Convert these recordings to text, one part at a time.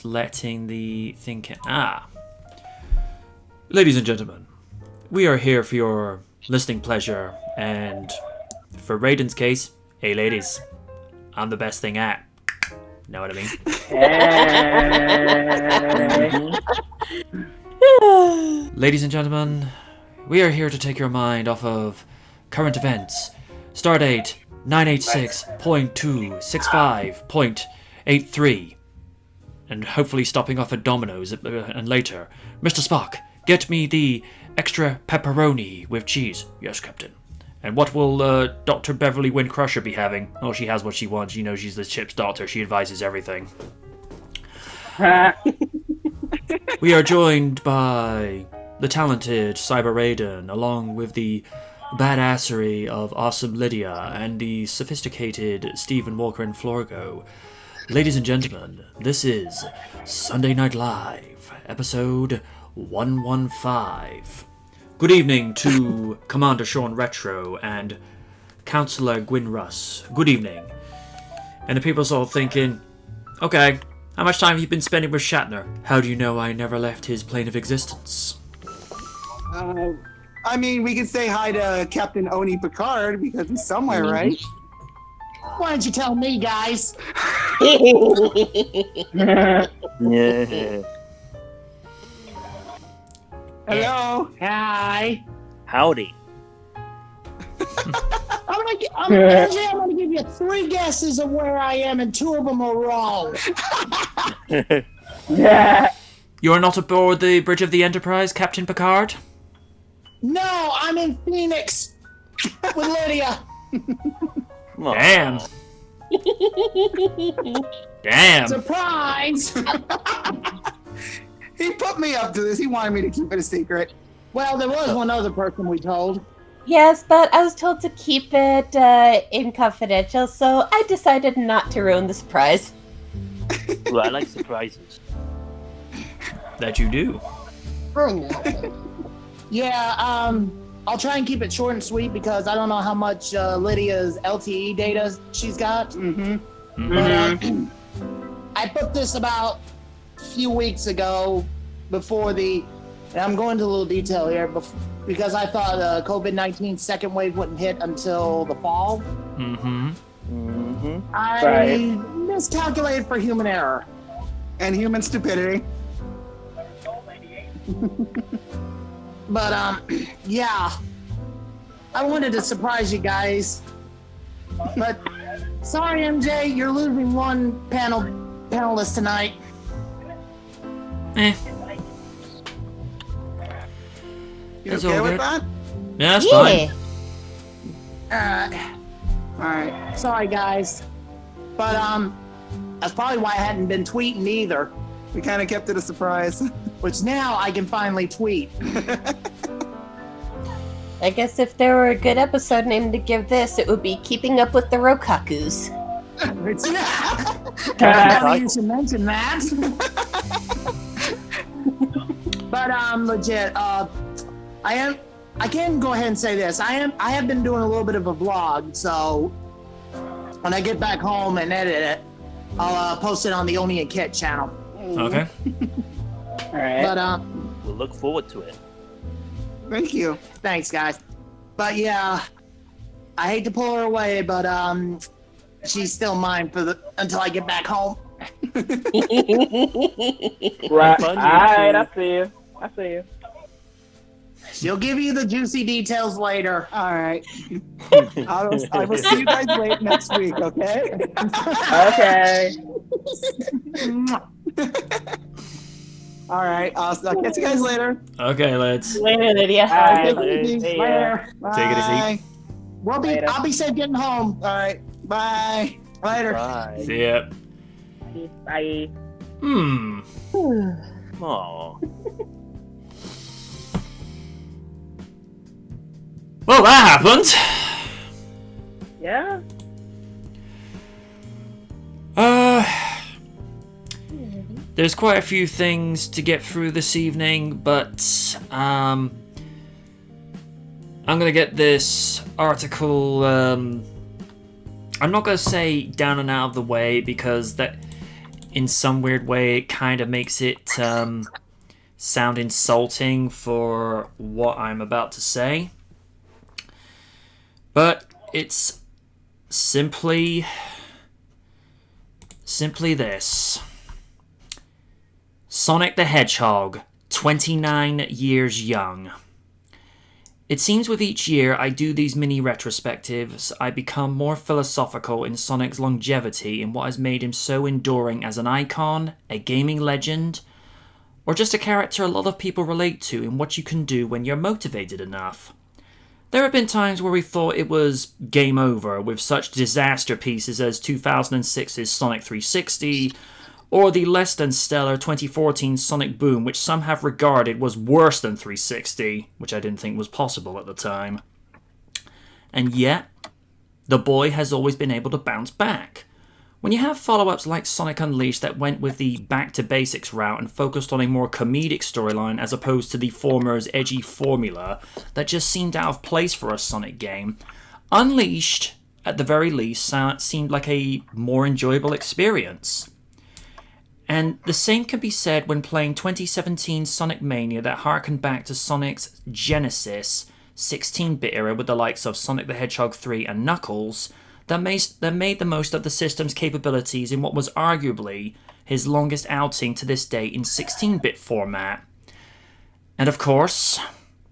letting the thing... Ladies and gentlemen, we are here for your listening pleasure, and for Raiden's case, hey ladies, I'm the best thing at. Know what I mean? Hey. Ladies and gentlemen, we are here to take your mind off of current events. Stardate 986.265.83. And hopefully stopping off at Domino's and later. Mr. Spock, get me the extra pepperoni with cheese. Yes, Captain. And what will Dr. Beverly Windcrusher be having? Oh, she has what she wants. You know she's the ship's doctor. She advises everything. We are joined by the talented Cyber Raiden, along with the badassery of Awesome Lydia and the sophisticated Stephen Walker and Florgo. Ladies and gentlemen, this is Sunday Night Live, episode 115. Good evening to Commander Sean Retro and Counselor Gwyn Russ. Good evening. And the people's all thinking, okay, how much time have you been spending with Shatner? How do you know I never left his plane of existence? I mean, we could say hi to Captain Oni Picard because he's somewhere, right? Why don't you tell me, guys? Yeah. Hello. Hi. Howdy. I'm gonna give you 3 guesses of where I am, and 2 of them are wrong. Yeah. You are not aboard the bridge of the Enterprise, Captain Picard? No, I'm in Phoenix with Lydia. Damn. Damn. Surprise! He put me up to this. He wanted me to keep it a secret. Well, there was one other person we told. Yes, but I was told to keep it in confidential, so I decided not to ruin the surprise. Well, I like surprises. That you do. Yeah, I'll try and keep it short and sweet because I don't know how much Lydia's LTE data she's got. But I put this about a few weeks ago before and I'm going into a little detail here, because I thought COVID-19 second wave wouldn't hit until the fall. I miscalculated for human error. And human stupidity. But, yeah. I wanted to surprise you guys. But, sorry, MJ, you're losing one panelist tonight. Eh. You That's okay all with good. that? Yeah, that's fine. Alright. Sorry, guys. But, that's probably why I hadn't been tweeting either. We kind of kept it a surprise. Which now I can finally tweet. I guess if there were a good episode name to give this, it would be Keeping Up with the Rokakus. Funny you should mention that. But legit, I can go ahead and say this. I have been doing a little bit of a vlog, so when I get back home and edit it, I'll post it on the Oni and Kit channel. Okay. All right. But we'll look forward to it. Thank you. thanks, guys. But yeah, I hate to pull her away, but she's still mine until I get back home. Right. All right, I see you. She'll give you the juicy details later. All right. I will see you guys late next week, okay? Okay. All right. I'll catch you guys later. Okay, let's Later, Lydia. All right. Take it easy. See ya. Later. take it Bye. easy. I'll be safe getting home. All right. Bye. Later. Bye. See ya. Bye. Aw. Well, that happened. Yeah. There's quite a few things to get through this evening, but I'm gonna get this article. I'm not gonna say down and out of the way because that in some weird way, it kind of makes it sound insulting for what I'm about to say. But it's simply this. Sonic the Hedgehog, 29 years young. It seems with each year I do these mini retrospectives, I become more philosophical in Sonic's longevity and what has made him so enduring as an icon, a gaming legend, or just a character a lot of people relate to in what you can do when you're motivated enough. There have been times where we thought it was game over with such disaster pieces as 2006's Sonic 360, or the less than stellar 2014 Sonic Boom, which some have regarded was worse than 360, which I didn't think was possible at the time. And yet, the boy has always been able to bounce back. When you have follow-ups like Sonic Unleashed that went with the back-to-basics route and focused on a more comedic storyline as opposed to the former's edgy formula that just seemed out of place for a Sonic game, Unleashed, at the very least, seemed like a more enjoyable experience. And the same can be said when playing 2017 Sonic Mania that harkened back to Sonic's Genesis 16-bit era with the likes of Sonic the Hedgehog 3 and Knuckles, that made the most of the system's capabilities in what was arguably his longest outing to this day in 16-bit format. And of course,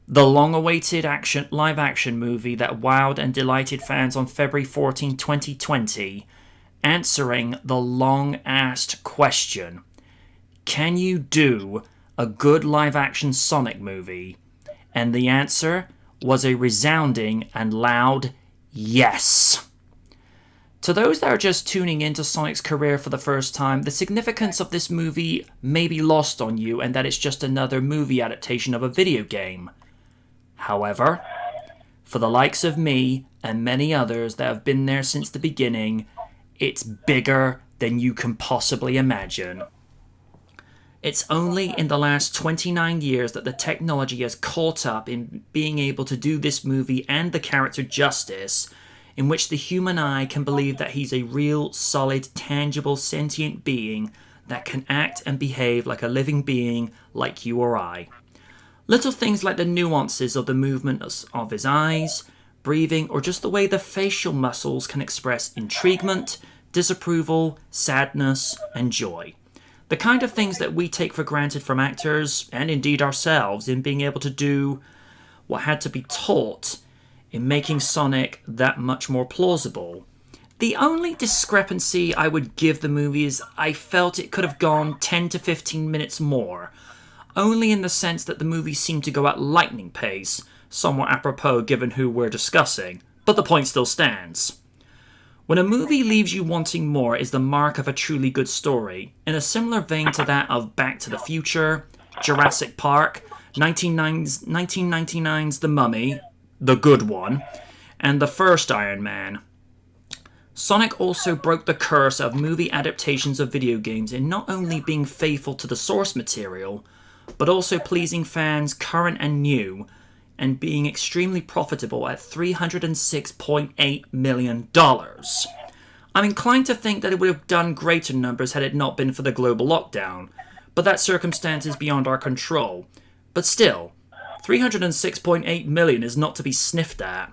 the long-awaited live-action movie that wowed and delighted fans on February 14, 2020, answering the long-asked question, can you do a good live-action Sonic movie? And the answer was a resounding and loud yes. To those that are just tuning into Sonic's career for the first time, the significance of this movie may be lost on you and that it's just another movie adaptation of a video game. However, for the likes of me and many others that have been there since the beginning, it's bigger than you can possibly imagine. It's only in the last 29 years that the technology has caught up in being able to do this movie and the character justice, in which the human eye can believe that he's a real, solid, tangible, sentient being that can act and behave like a living being like you or I. Little things like the nuances of the movement of his eyes, breathing, or just the way the facial muscles can express intriguement, disapproval, sadness, and joy. The kind of things that we take for granted from actors, and indeed ourselves, in being able to do what had to be taught in making Sonic that much more plausible. The only discrepancy I would give the movie is I felt it could have gone 10 to 15 minutes more, only in the sense that the movie seemed to go at lightning pace, somewhat apropos given who we're discussing, but the point still stands. When a movie leaves you wanting more is the mark of a truly good story, in a similar vein to that of Back to the Future, Jurassic Park, 1999's The Mummy, the good one, and the first Iron Man. Sonic also broke the curse of movie adaptations of video games in not only being faithful to the source material, but also pleasing fans current and new, and being extremely profitable at $306.8 million. I'm inclined to think that it would have done greater numbers had it not been for the global lockdown, but that circumstance is beyond our control. But still, $306.8 million is not to be sniffed at.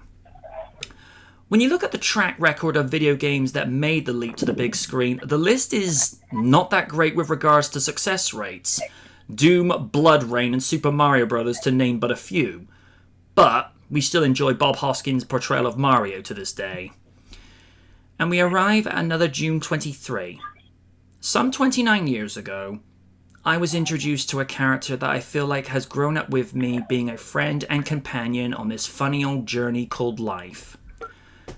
When you look at the track record of video games that made the leap to the big screen, the list is not that great with regards to success rates. Doom, Blood Rain, and Super Mario Bros. To name but a few. But we still enjoy Bob Hoskins' portrayal of Mario to this day. And we arrive at another June 23. Some 29 years ago, I was introduced to a character that I feel like has grown up with me, being a friend and companion on this funny old journey called life.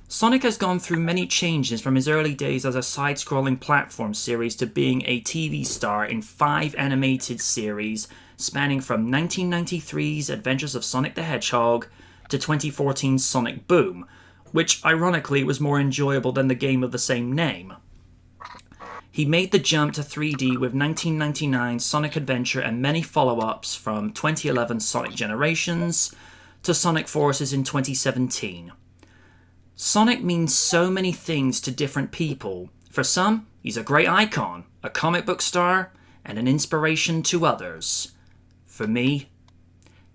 Sonic has gone through many changes from his early days as a side-scrolling platform series to being a TV star in 5 animated series spanning from 1993's Adventures of Sonic the Hedgehog to 2014's Sonic Boom, which ironically was more enjoyable than the game of the same name. He made the jump to 3D with 1999's Sonic Adventure and many follow-ups from 2011's Sonic Generations to Sonic Forces in 2017. Sonic means so many things to different people. For some, He's a great icon, a comic book star, and an inspiration to others. For me,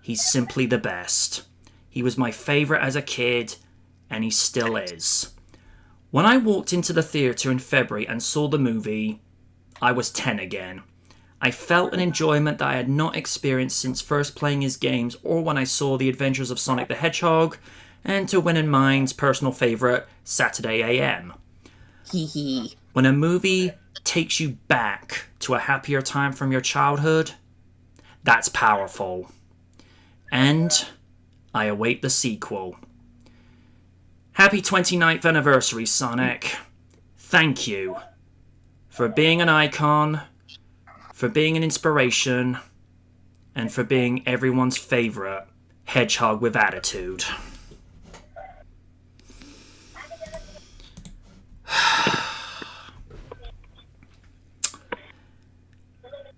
he's simply the best. He was my favourite as a kid, and he still is. When I walked into the theatre in February and saw the movie, I was 10 again. I felt an enjoyment that I had not experienced since first playing his games or when I saw The Adventures of Sonic the Hedgehog, and to win in mind's personal favourite, Saturday AM. Hee hee. When a movie takes you back to a happier time from your childhood, that's powerful. And I await the sequel. Happy 29th anniversary, Sonic. Thank you for being an icon, for being an inspiration, and for being everyone's favourite hedgehog with attitude.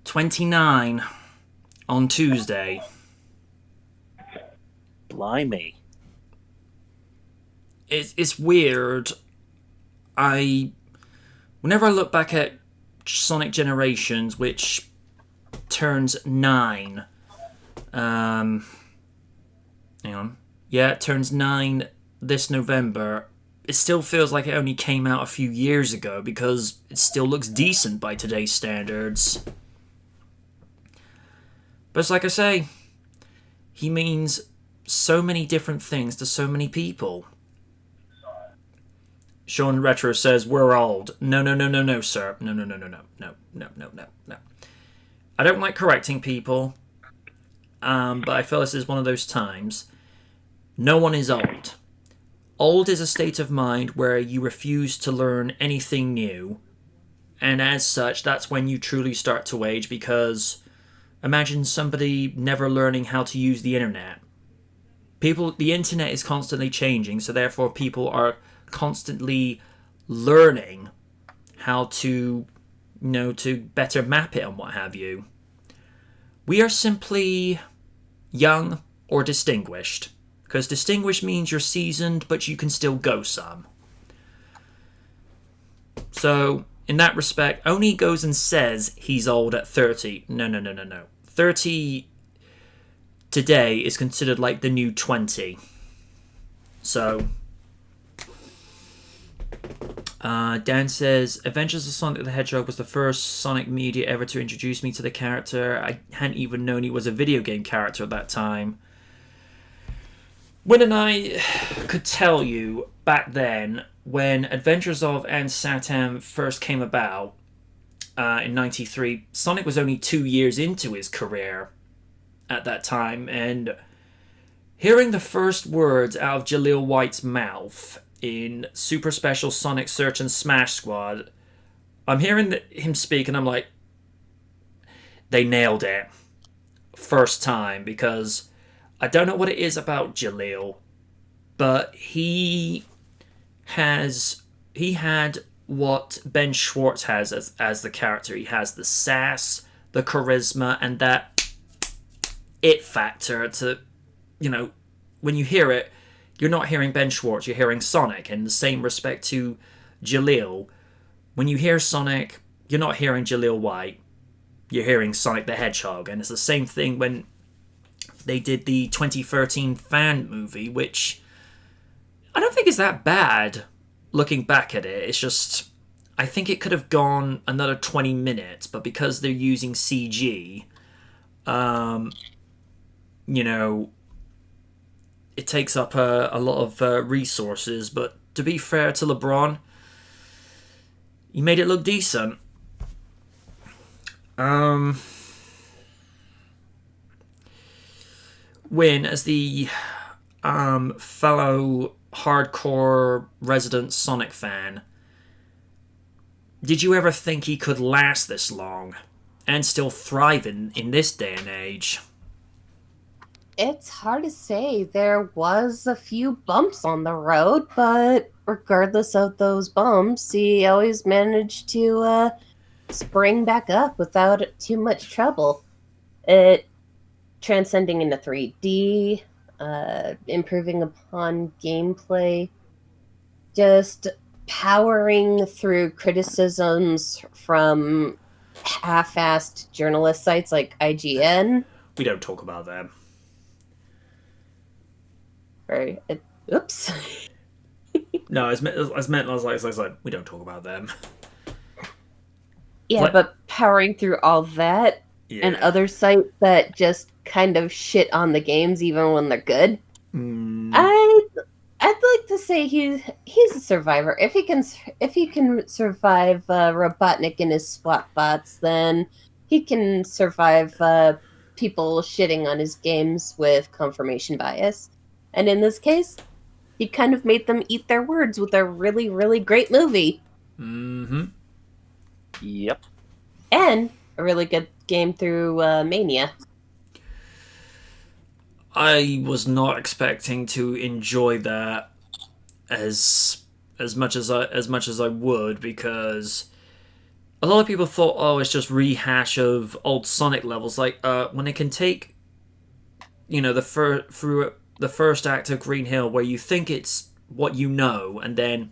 "29 on Tuesday." Blimey. It's weird. Whenever I look back at Sonic Generations, which turns 9, hang on. Yeah, it turns 9 this November. It still feels like it only came out a few years ago because it still looks decent by today's standards. But it's like I say, he means so many different things to so many people. Sean Retro says, "We're old." No, sir. No. I don't like correcting people, but I feel this is one of those times. No one is old. Old is a state of mind where you refuse to learn anything new, and as such, that's when you truly start to age, because imagine somebody never learning how to use the internet. The internet is constantly changing, so therefore people are constantly learning how to, to better map it and what have you. We are simply young or distinguished, because distinguished means you're seasoned, but you can still go some. So, in that respect, Oni goes and says he's old at 30. No. 30 today is considered like the new 20. So, Dan says, "Adventures of Sonic the Hedgehog was the first Sonic media ever to introduce me to the character. I hadn't even known he was a video game character at that time." Win and I could tell you back then, when Adventures of and Satam first came about in 93, Sonic was only 2 years into his career at that time, and hearing the first words out of Jaleel White's mouth in Super Special Sonic Search and Smash Squad, I'm hearing him speak and I'm like, they nailed it first time, because I don't know what it is about Jaleel, but he had what Ben Schwartz has as the character. He has the sass, the charisma, and that it factor to, when you hear it, you're not hearing Ben Schwartz, you're hearing Sonic. In the same respect to Jaleel, when you hear Sonic, you're not hearing Jaleel White, you're hearing Sonic the Hedgehog. And it's the same thing when they did the 2013 fan movie, which I don't think is that bad looking back at it. It's just, I think it could have gone another 20 minutes, but because they're using CG, it takes up a lot of resources. But to be fair to LeBron, he made it look decent. Win, as the fellow hardcore resident Sonic fan, did you ever think he could last this long and still thrive in this day and age? It's hard to say. There was a few bumps on the road, but regardless of those bumps, he always managed to spring back up without too much trouble. It transcending into 3D, improving upon gameplay, just powering through criticisms from half-assed journalist sites like IGN. We don't talk about them. Right. Oops. No, I was like, we don't talk about them. Yeah, What? but powering through all that Yeah. and other sites that just kind of shit on the games even when they're good. Mm, I'd like to say he's a survivor. If he can survive Robotnik and his SWAT bots, then he can survive people shitting on his games with confirmation bias. And in this case, he kind of made them eat their words with a really, really great movie. mm-hmm. Yep. And a really good game through Mania. I was not expecting to enjoy that as much as I would, because a lot of people thought, oh, it's just rehash of old Sonic levels. Like when it can take, through the first act of Green Hill, where you think it's what you know, and then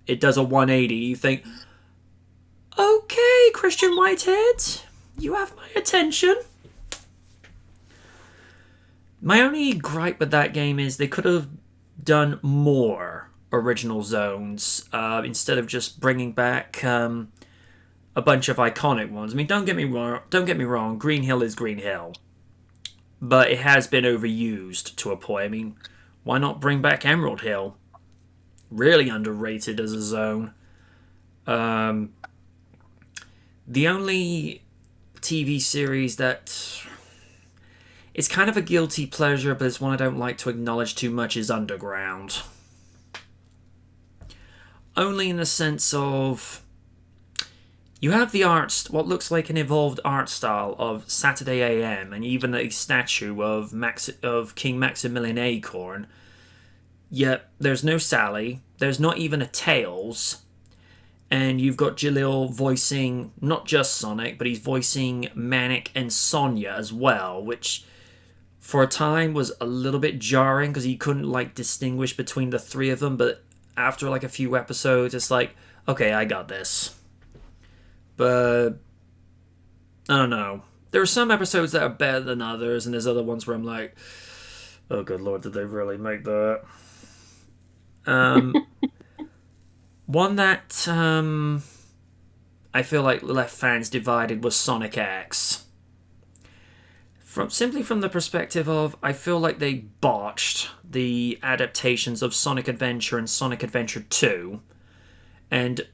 it does a 180. You think, okay, Christian Whitehead, you have my attention. My only gripe with that game is they could have done more original zones instead of just bringing back a bunch of iconic ones. I mean, don't get me wrong. Green Hill is Green Hill, but it has been overused to a point. I mean, why not bring back Emerald Hill? Really underrated as a zone. The only TV series that it's kind of a guilty pleasure, but it's one I don't like to acknowledge too much, is Underground. Only in the sense of you have the what looks like an evolved art style of Saturday AM, and even a statue of King Maximilian Acorn. Yet there's no Sally, there's not even a Tails, and you've got Jalil voicing not just Sonic, but he's voicing Manic and Sonya as well, which for a time was a little bit jarring because he couldn't distinguish between the three of them, but after a few episodes it's like, okay, I got this. But I don't know. There are some episodes that are better than others, and there's other ones where I'm like, oh good lord, did they really make that? One that I feel like left fans divided was Sonic X. Simply from the perspective of, I feel like they botched the adaptations of Sonic Adventure and Sonic Adventure 2. And,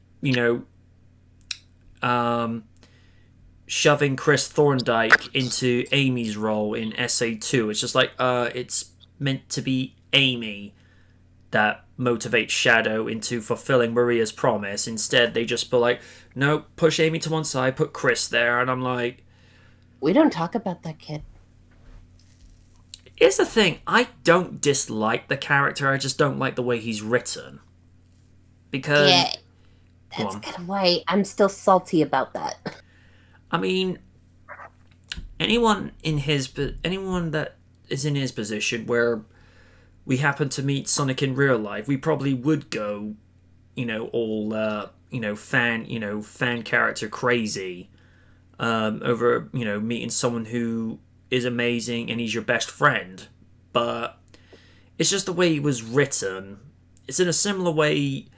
shoving Chris Thorndike into Amy's role in SA2. It's just like, it's meant to be Amy that motivates Shadow into fulfilling Maria's promise. Instead, they just put no, push Amy to one side, put Chris there, and I'm like, we don't talk about that kid. Here's the thing, I don't dislike the character, I just don't like the way he's written. Because... yeah, that's kind of why I'm still salty about that. I mean, anyone that is in his position where we happen to meet Sonic in real life, we probably would go, all, fan character crazy over, meeting someone who is amazing and he's your best friend. But it's just the way he was written. It's in a similar way.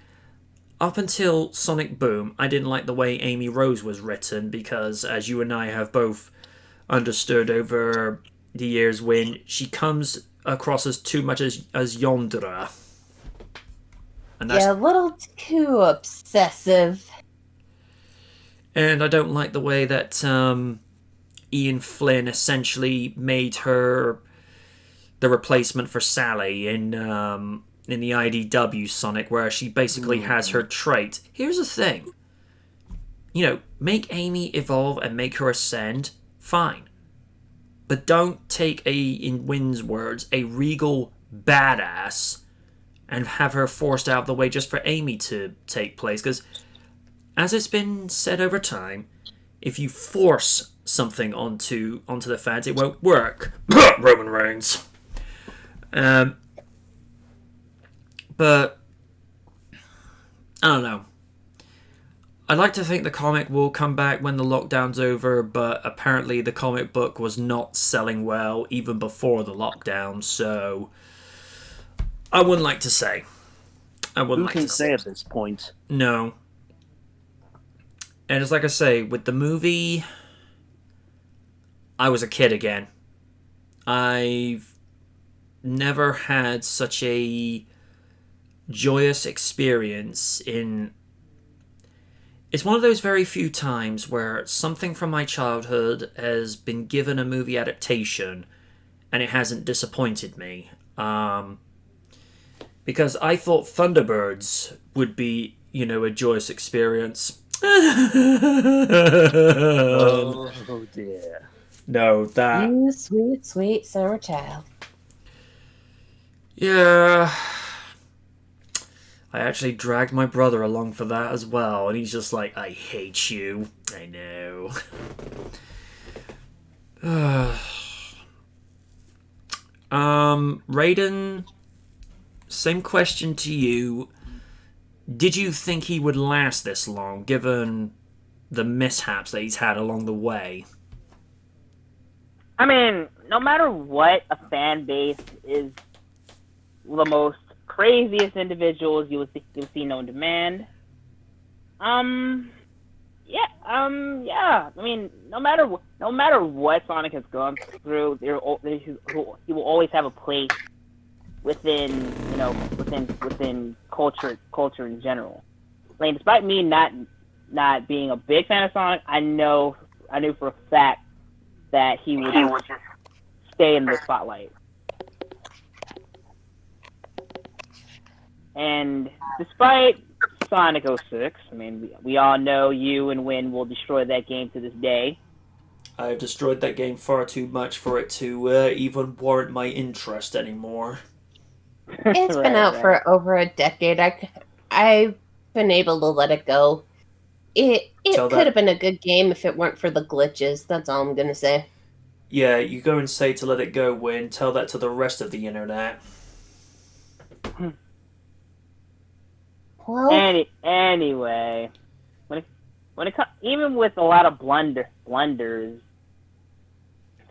Up until Sonic Boom, I didn't like the way Amy Rose was written, because as you and I have both understood over the years, when she comes across as too much as Yondra. And that's, yeah, a little too obsessive. And I don't like the way that Ian Flynn essentially made her the replacement for Sally in the IDW Sonic, where she basically has her trait. Here's the thing. Make Amy evolve and make her ascend, fine. But don't take in Wynn's words, a regal badass and have her forced out of the way just for Amy to take place. Because, as it's been said over time, if you force something onto the fans, it won't work. Roman Reigns. But I don't know. I'd like to think the comic will come back when the lockdown's over, but apparently the comic book was not selling well even before the lockdown, so I wouldn't like to say. Who can say at this point? No. And it's like I say, with the movie, I was a kid again. I've never had such a joyous experience in... It's one of those very few times where something from my childhood has been given a movie adaptation and it hasn't disappointed me. Because I thought Thunderbirds would be, a joyous experience. Oh dear. No, that... You sweet, sweet summer child. Yeah... I actually dragged my brother along for that as well, and he's just like, I hate you. I know. Raiden, same question to you. Did you think he would last this long, given the mishaps that he's had along the way? I mean, no matter what, a fan base is the most craziest individuals you'll see known to man. Yeah. I mean, no matter what Sonic has gone through, he will always have a place within culture in general. Like, despite me not being a big fan of Sonic, I knew for a fact that he would just stay in the spotlight. And despite Sonic 06, I mean, we all know you and Win will destroy that game to this day. I've destroyed that game far too much for it to even warrant my interest anymore. It's been out for over a decade. I've been able to let it go. It could have been a good game if it weren't for the glitches. That's all I'm gonna say. Yeah, you go and say to let it go, Win. Tell that to the rest of the internet. Well, anyway, when it comes, even with a lot of blunders,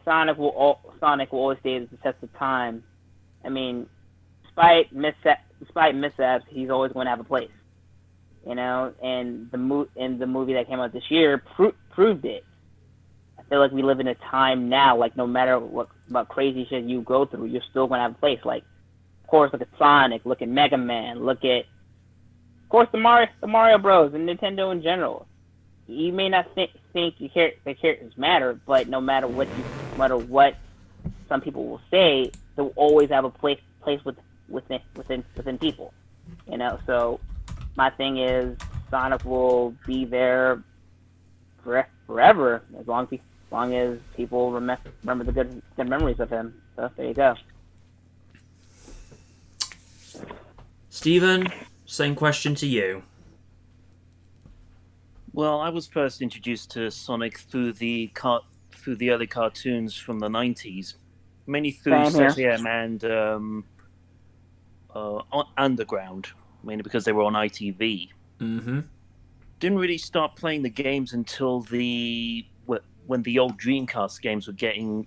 Sonic will always stay the test of time. I mean, despite mishaps, he's always going to have a place. And the movie that came out this year proved it. I feel like we live in a time now, like, no matter what crazy shit you go through, you're still going to have a place. Like, of course, look at Sonic, look at Mega Man, look at, of course, the Mario Bros. And Nintendo in general. You may not think the characters matter, but no matter what some people will say, they'll always have a place within people. So my thing is, Sonic will be there forever as long as people remember the good memories of him. So there you go. Steven, same question to you. Well, I was first introduced to Sonic through the early cartoons from the 90s, mainly through SEM and Underground, mainly because they were on ITV. Mm-hmm. Didn't really start playing the games until when the old Dreamcast games were getting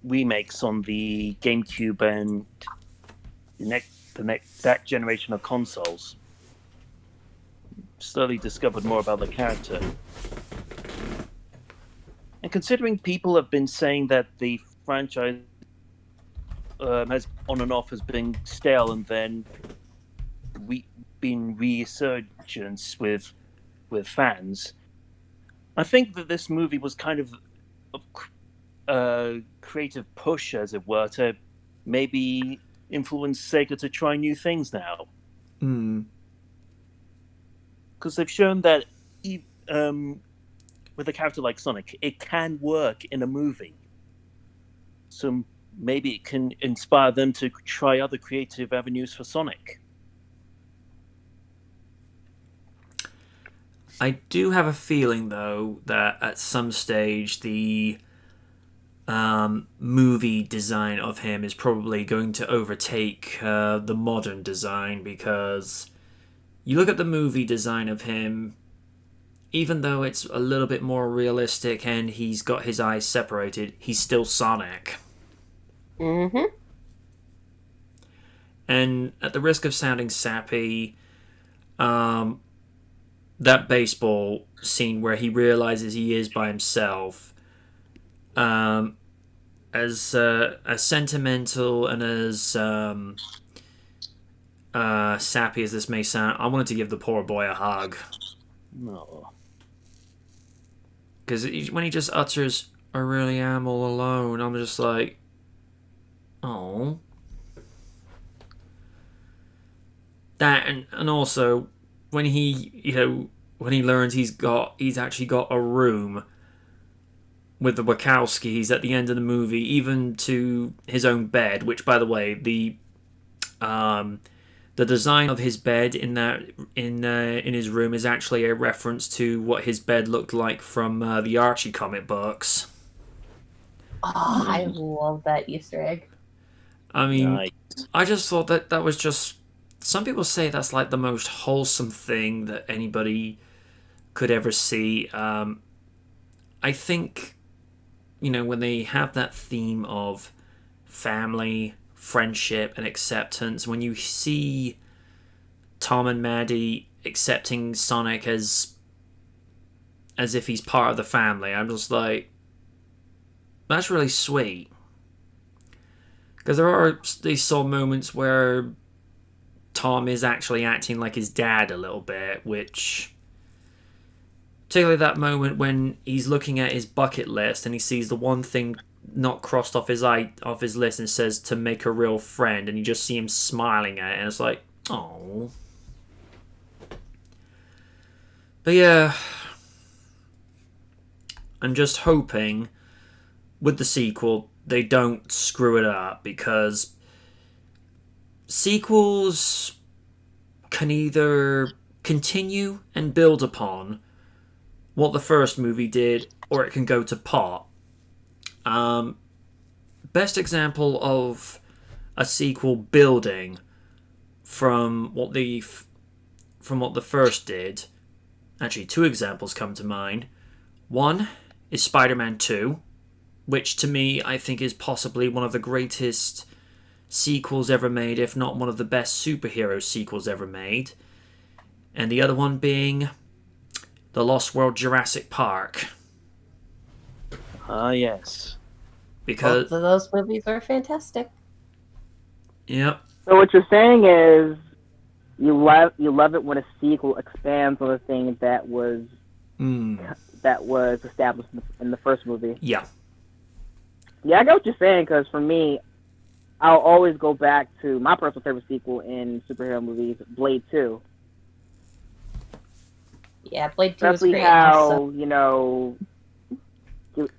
remakes on the GameCube and that generation of consoles. Slowly discovered more about the character. And considering people have been saying that the franchise has on and off has been stale and then been resurgence with fans, I think that this movie was kind of a creative push, as it were, to maybe influence Sega to try new things now. Because they've shown that with a character like Sonic, it can work in a movie. So maybe it can inspire them to try other creative avenues for Sonic. I do have a feeling, though, that at some stage the movie design of him is probably going to overtake the modern design, because you look at the movie design of him, even though it's a little bit more realistic and he's got his eyes separated, he's still Sonic. Mm-hmm. And at the risk of sounding sappy, that baseball scene where he realizes he is by himself, as sentimental and as sappy as this may sound, I wanted to give the poor boy a hug. No. Because when he just utters, "I really am all alone," I'm just like, oh. That and also when when he learns he's actually got a room with the Wachowskis at the end of the movie, even to his own bed, which, by the way, the design of his bed in his room is actually a reference to what his bed looked like from the Archie comic books. Oh, I love that Easter egg. I mean, Nice. I just thought that was just... Some people say that's like the most wholesome thing that anybody could ever see. I think, when they have that theme of family, friendship, and acceptance, when you see Tom and Maddie accepting Sonic as if he's part of the family, I'm just like, that's really sweet. Because there are these sort of moments where Tom is actually acting like his dad a little bit, which... Particularly that moment when he's looking at his bucket list and he sees the one thing not crossed off his list and says to make a real friend, and you just see him smiling at it, and it's like, oh. But yeah, I'm just hoping with the sequel they don't screw it up, because sequels can either continue and build upon what the first movie did, or it can go to pot. Best example of a sequel building from what the first did, actually two examples come to mind. One is Spider-Man 2, which to me I think is possibly one of the greatest sequels ever made, if not one of the best superhero sequels ever made. And the other one being The Lost World Jurassic Park. Ah, yes. Because Both of those movies are fantastic. Yep. So what you're saying is you love it when a sequel expands on a thing that was established in the first movie. Yeah. Yeah, I get what you're saying, because for me, I'll always go back to my personal favorite sequel in superhero movies, Blade 2. Yeah, Blade 2 is Especially great. how,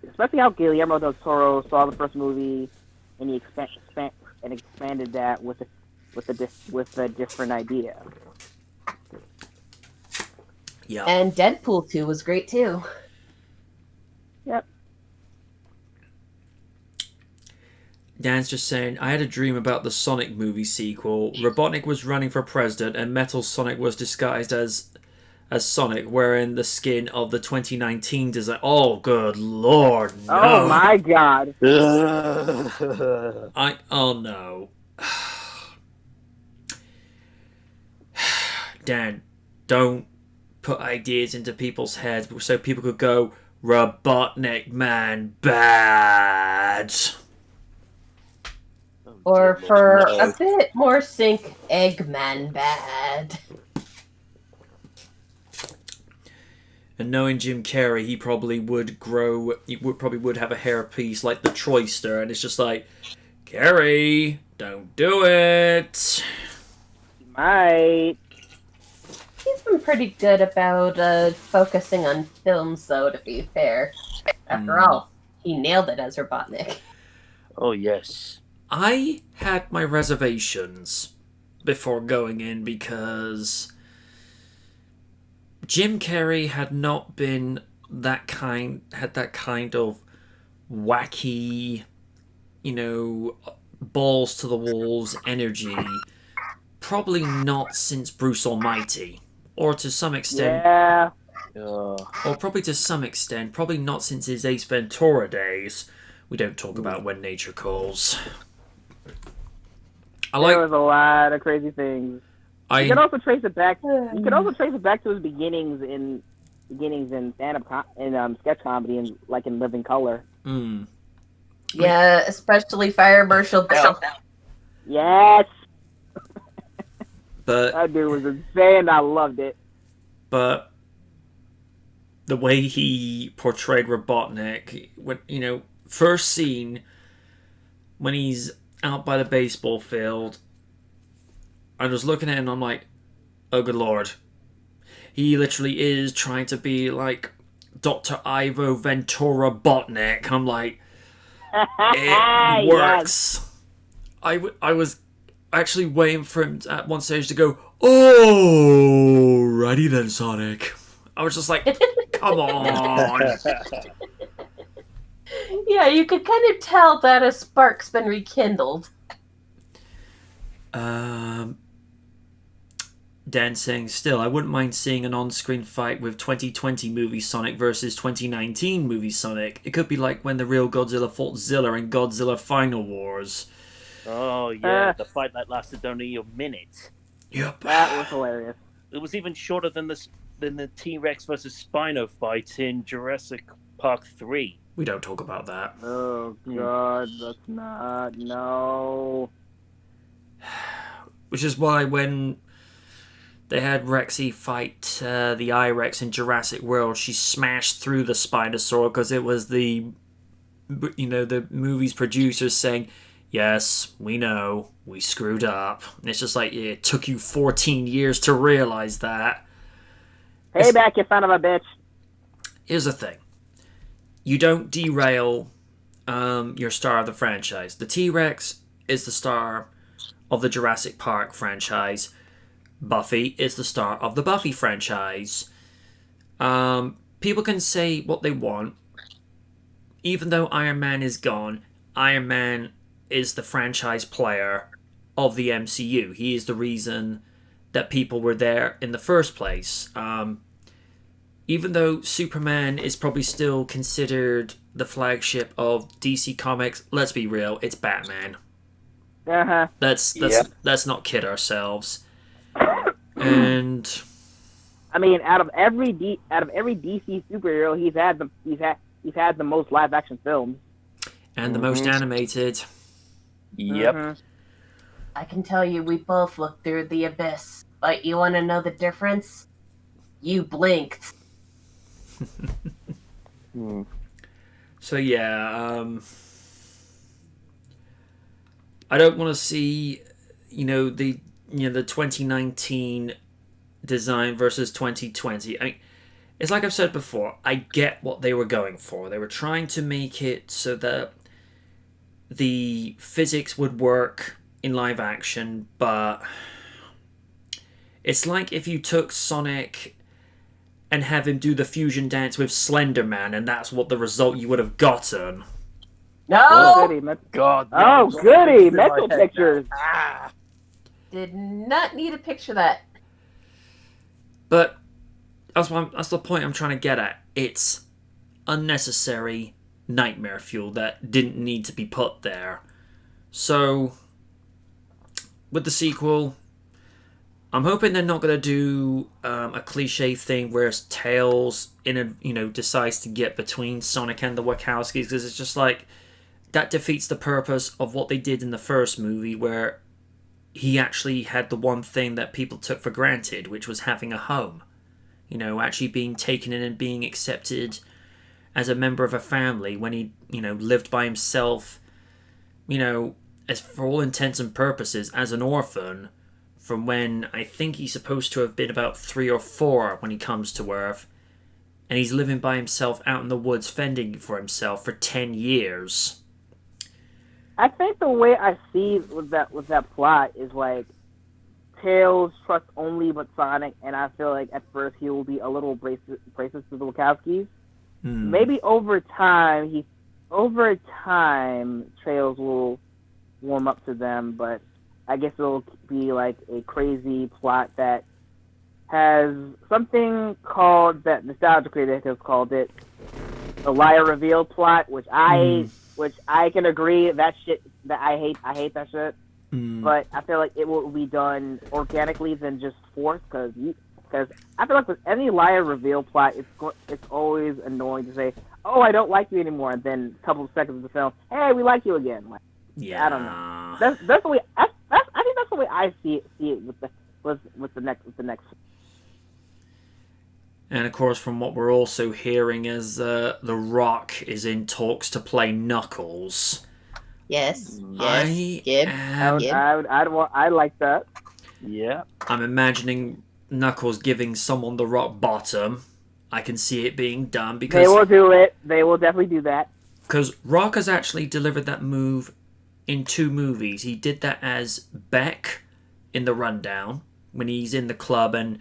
especially how Guillermo del Toro saw the first movie and he expanded that with a different idea. Yeah. And Deadpool 2 was great too. Yep. Dan's just saying, I had a dream about the Sonic movie sequel. Robotnik was running for president and Metal Sonic was disguised as Sonic, wearing the skin of the 2019 design. Oh, good lord, no. Oh my god. Oh no. Dan, don't put ideas into people's heads so people could go, Robotnik man bad. Or for a bit more sync, Eggman bad. And knowing Jim Carrey, he probably would have a hairpiece like the Troyster, and it's just like, Carrey, don't do it. Might. He's been pretty good about focusing on films, though, to be fair. After all, he nailed it as Robotnik. Oh, yes. I had my reservations before going in because Jim Carrey had not been that kind of wacky, balls to the walls energy probably not since Bruce Almighty, or to some extent, Yeah. or probably to some extent, probably not since his Ace Ventura days. We don't talk about When Nature Calls. There was a lot of crazy things. You can also trace it back. You can also trace it back to his beginnings in stand-up sketch comedy and like in Living Color. Yeah, especially Fire Marshal Bill. Yes. But that dude was insane. I loved it. But the way he portrayed Robotnik, when first scene when he's out by the baseball field, I was looking at him and I'm like, oh good lord. He literally is trying to be like Dr. Ivo Ventura Botnik. I'm like, it works. Yes. I was actually waiting for him at one stage to go, oh, righty then, Sonic. I was just like, come on. Yeah, you could kind of tell that a spark's been rekindled. Dan saying, still, I wouldn't mind seeing an on-screen fight with 2020 movie Sonic versus 2019 movie Sonic. It could be like when the real Godzilla fought Zilla in Godzilla Final Wars. Oh, yeah, the fight that lasted only a minute. Yep. That was hilarious. It was even shorter than the T-Rex versus Spino fight in Jurassic Park 3. We don't talk about that. Oh, God, that's not... No. Which is why when they had Rexy fight the I-Rex in Jurassic World, she smashed through the Spinosaur because it was the movie's producers saying, yes, we know, we screwed up. And it's just like, yeah, it took you 14 years to realize that. Hey, back, you son of a bitch. Here's the thing. You don't derail your star of the franchise. The T-Rex is the star of the Jurassic Park franchise. Buffy is the star of the Buffy franchise. People can say what they want. Even though Iron Man is gone, Iron Man is the franchise player of the MCU. He is the reason that people were there in the first place. Even though Superman is probably still considered the flagship of DC Comics, let's be real, it's Batman. Uh-huh. Let's not kid ourselves. And I mean, out of every DC superhero, he's had the most live action films and the most animated. Yep. Mm-hmm. I can tell you, we both looked through the abyss. But you want to know the difference? You blinked. So yeah, I don't want to see, the 2019 design versus 2020. I mean, it's like I've said before. I get what they were going for. They were trying to make it so that the physics would work in live action, but it's like if you took Sonic and have him do the fusion dance with Slender Man, and that's what the result you would have gotten. No! Oh, goody. God. Oh, goody. Mental pictures. Did not need to picture that. But that's the point I'm trying to get at. It's unnecessary nightmare fuel that didn't need to be put there. So, with the sequel, I'm hoping they're not going to do a cliche thing where Tails decides to get between Sonic and the Wachowskis, because it's just like that defeats the purpose of what they did in the first movie, where he actually had the one thing that people took for granted, which was having a home. Actually being taken in and being accepted as a member of a family when he, lived by himself, as for all intents and purposes, as an orphan, from when I think he's supposed to have been about 3 or 4 when he comes to Earth, and he's living by himself out in the woods, fending for himself for 10 years. I think the way I see with that plot is like Tails trusts only but Sonic, and I feel like at first he will be a little racist to the Wachowskis. Maybe over time Tails will warm up to them, but I guess it'll be like a crazy plot that has something called that Nostalgia Critic has called it the liar reveal plot, which I can agree that I hate that shit. But I feel like it will be done organically than just forced because I feel like with any liar reveal plot, it's always annoying to say, "Oh, I don't like you anymore," and then a couple of seconds of the film, "Hey, we like you again." Like, Yeah. I don't know. That's the way I think that's the way I see it with the next. And of course, from what we're also hearing is The Rock is in talks to play Knuckles. Yes. I like that. Yeah. I'm imagining Knuckles giving someone the rock bottom. I can see it being done because They will do it. They will definitely do that. Because Rock has actually delivered that move in 2 movies. He did that as Beck in The Rundown, when he's in the club and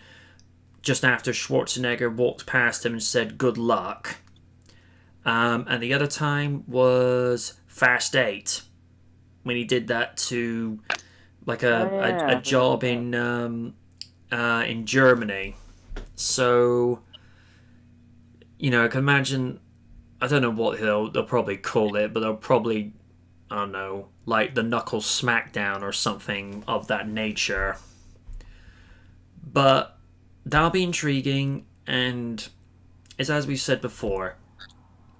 just after Schwarzenegger walked past him and said, "Good luck." And the other time was Fast 8, when he did that to like a job in Germany. So, I can imagine, I don't know what they'll probably call it, but they'll probably, I don't know, like the Knuckles Smackdown or something of that nature. But that'll be intriguing, and it's as we said before,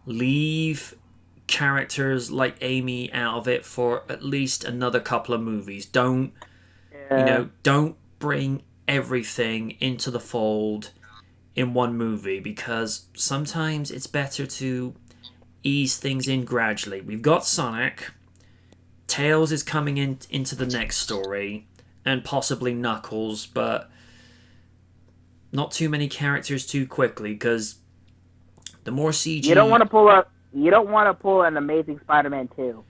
leave characters like Amy out of it for at least another couple of movies. Don't bring everything into the fold in one movie, because sometimes it's better to ease things in gradually. We've got Sonic, Tails is coming into the next story, and possibly Knuckles, but not too many characters too quickly, because the more CG... You don't want to pull an Amazing Spider-Man 2.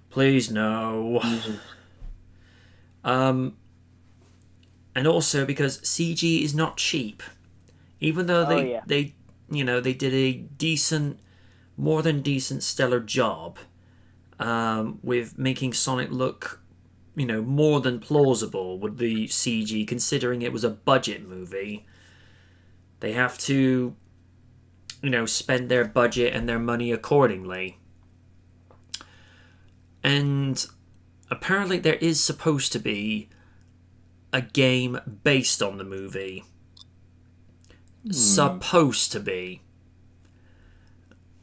Please, no. And also because CG is not cheap. Even though they did a decent, more than decent, stellar job with making Sonic look, more than plausible with the CG, considering it was a budget movie. They have to, spend their budget and their money accordingly. And apparently there is supposed to be a game based on the movie. Supposed to be.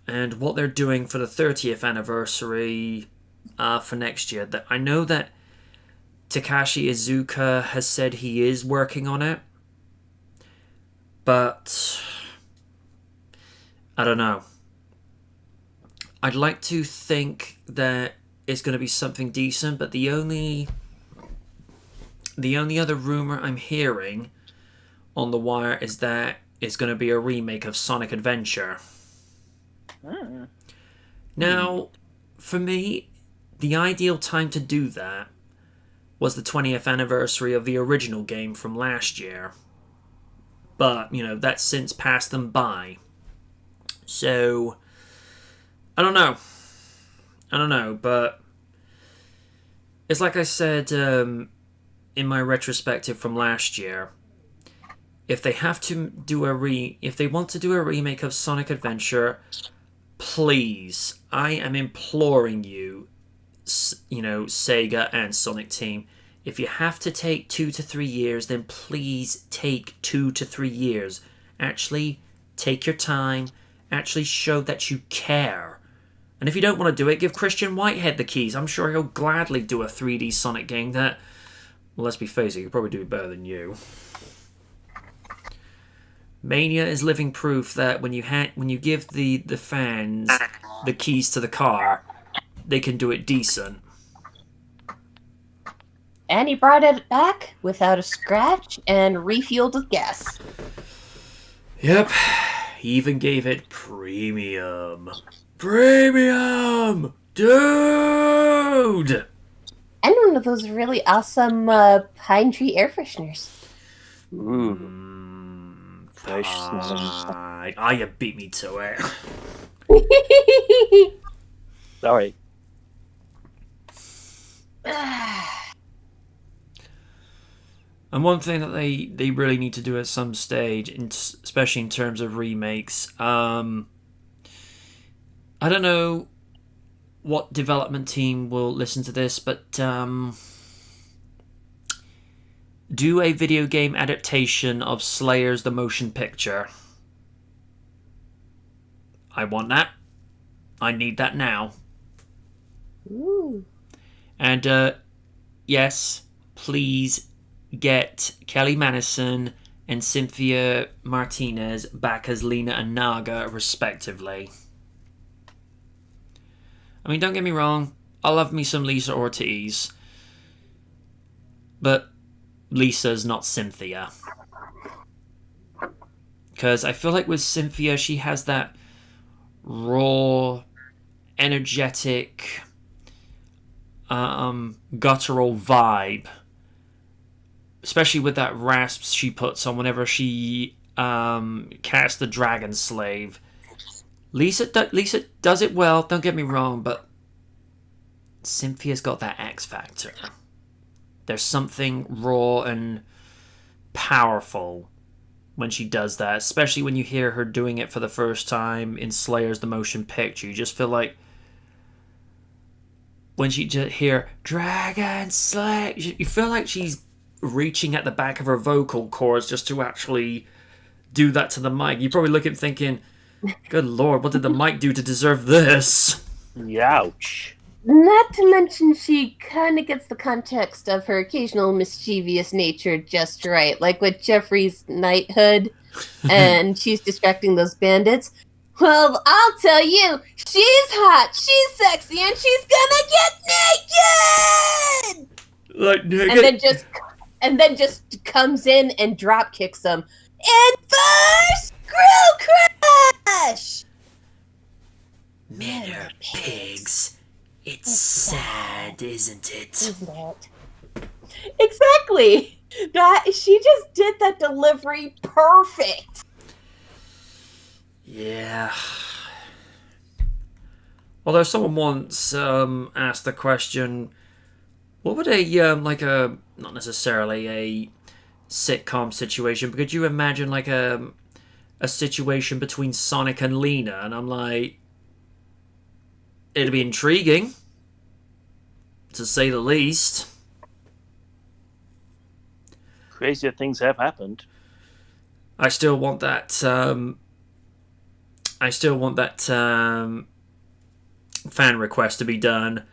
And what they're doing for the 30th anniversary for next year, that I know that Takashi Iizuka has said he is working on it, but I don't know. I'd like to think that it's going to be something decent, but the only other rumor I'm hearing on the wire is that it's going to be a remake of Sonic Adventure. Now, for me, the ideal time to do that was the 20th anniversary of the original game from last year. But, that's since passed them by. So, I don't know, but it's like I said in my retrospective from last year. If they have to do if they want to do a remake of Sonic Adventure, please, I am imploring you, Sega and Sonic Team, if you have to take 2 to 3 years, then please take 2 to 3 years. Actually, take your time. Actually show that you care. And if you don't want to do it, give Christian Whitehead the keys. I'm sure he'll gladly do a 3D Sonic game that, well, let's be facing, he'll probably do it better than you. Mania is living proof that when you give the fans the keys to the car, they can do it decent. And he brought it back without a scratch and refueled with gas. Yep. He even gave it premium. Premium! Dude! And one of those really awesome pine tree air fresheners. Ooh. Fresh Fine. Ah, you beat me to it. Sorry. And one thing that they really need to do at some stage, especially in terms of remakes, I don't know what development team will listen to this, but do a video game adaptation of Slayers the motion picture. I want that. I need that now. Ooh. And yes, please get Kelly Madison and Cynthia Martinez back as Lena and Naga, respectively. I mean, don't get me wrong, I love me some Lisa Ortiz, but Lisa's not Cynthia. Because I feel like with Cynthia, she has that raw, energetic, guttural vibe. Especially with that rasp she puts on whenever she casts the Dragon Slave. Lisa does it well, don't get me wrong, but Cynthia's got that X factor. There's something raw and powerful when she does that, especially when you hear her doing it for the first time in Slayers the Motion Picture. You just feel like when she just hear Dragon Slave, you feel like she's reaching at the back of her vocal cords just to actually do that to the mic. You probably look at it thinking, good lord, what did the mic do to deserve this? Youch. Not to mention, she kind of gets the context of her occasional mischievous nature just right. Like with Jeffrey's knighthood, and she's distracting those bandits. Well, I'll tell you, she's hot, she's sexy, and she's gonna get naked! Like, And then just comes in and drop kicks them. And for Screw Crush! Men are pigs. It's sad, isn't it? Isn't it? Exactly. She just did that delivery perfect. Yeah. Although someone once asked the question, what would not necessarily a sitcom situation, but could you imagine like a situation between Sonic and Lena? And I'm like, it'd be intriguing, to say the least. Crazier things have happened. I still want that. Fan request to be done.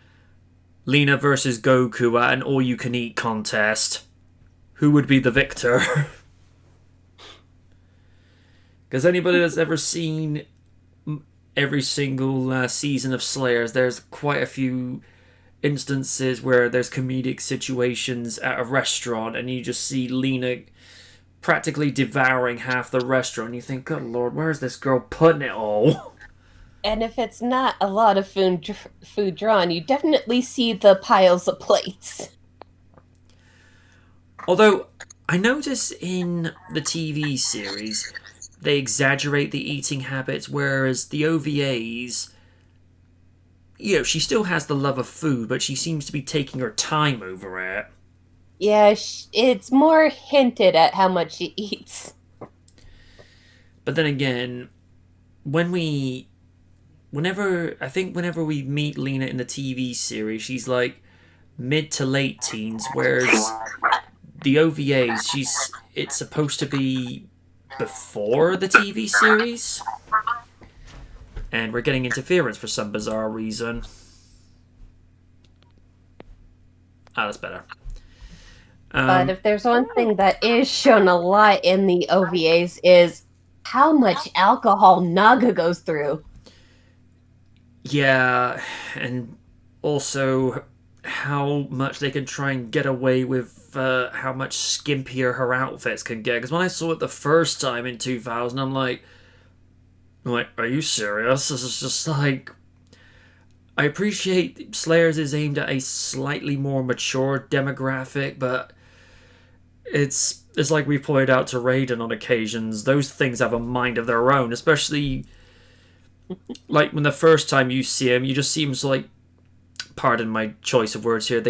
Lena versus Goku at an all-you-can-eat contest. Who would be the victor? Because anybody that's ever seen every single season of Slayers, there's quite a few instances where there's comedic situations at a restaurant and you just see Lena practically devouring half the restaurant. You think, good lord, where's this girl putting it all? And if it's not a lot of food drawn, you definitely see the piles of plates. Although, I notice in the TV series, they exaggerate the eating habits, whereas the OVAs, she still has the love of food, but she seems to be taking her time over it. Yeah, it's more hinted at how much she eats. But then again, whenever we meet Lena in the TV series, she's like mid to late teens, whereas the OVAs, it's supposed to be before the TV series. And we're getting interference for some bizarre reason. That's better. But if there's one thing that is shown a lot in the OVAs is how much alcohol Naga goes through. Yeah, and also how much they can try and get away with how much skimpier her outfits can get. Because when I saw it the first time in 2000, I'm like, are you serious? This is just like... I appreciate Slayers is aimed at a slightly more mature demographic, but it's like we pointed out to Raiden on occasions, those things have a mind of their own, especially like when the first time you see him, you just seems like, pardon my choice of words here,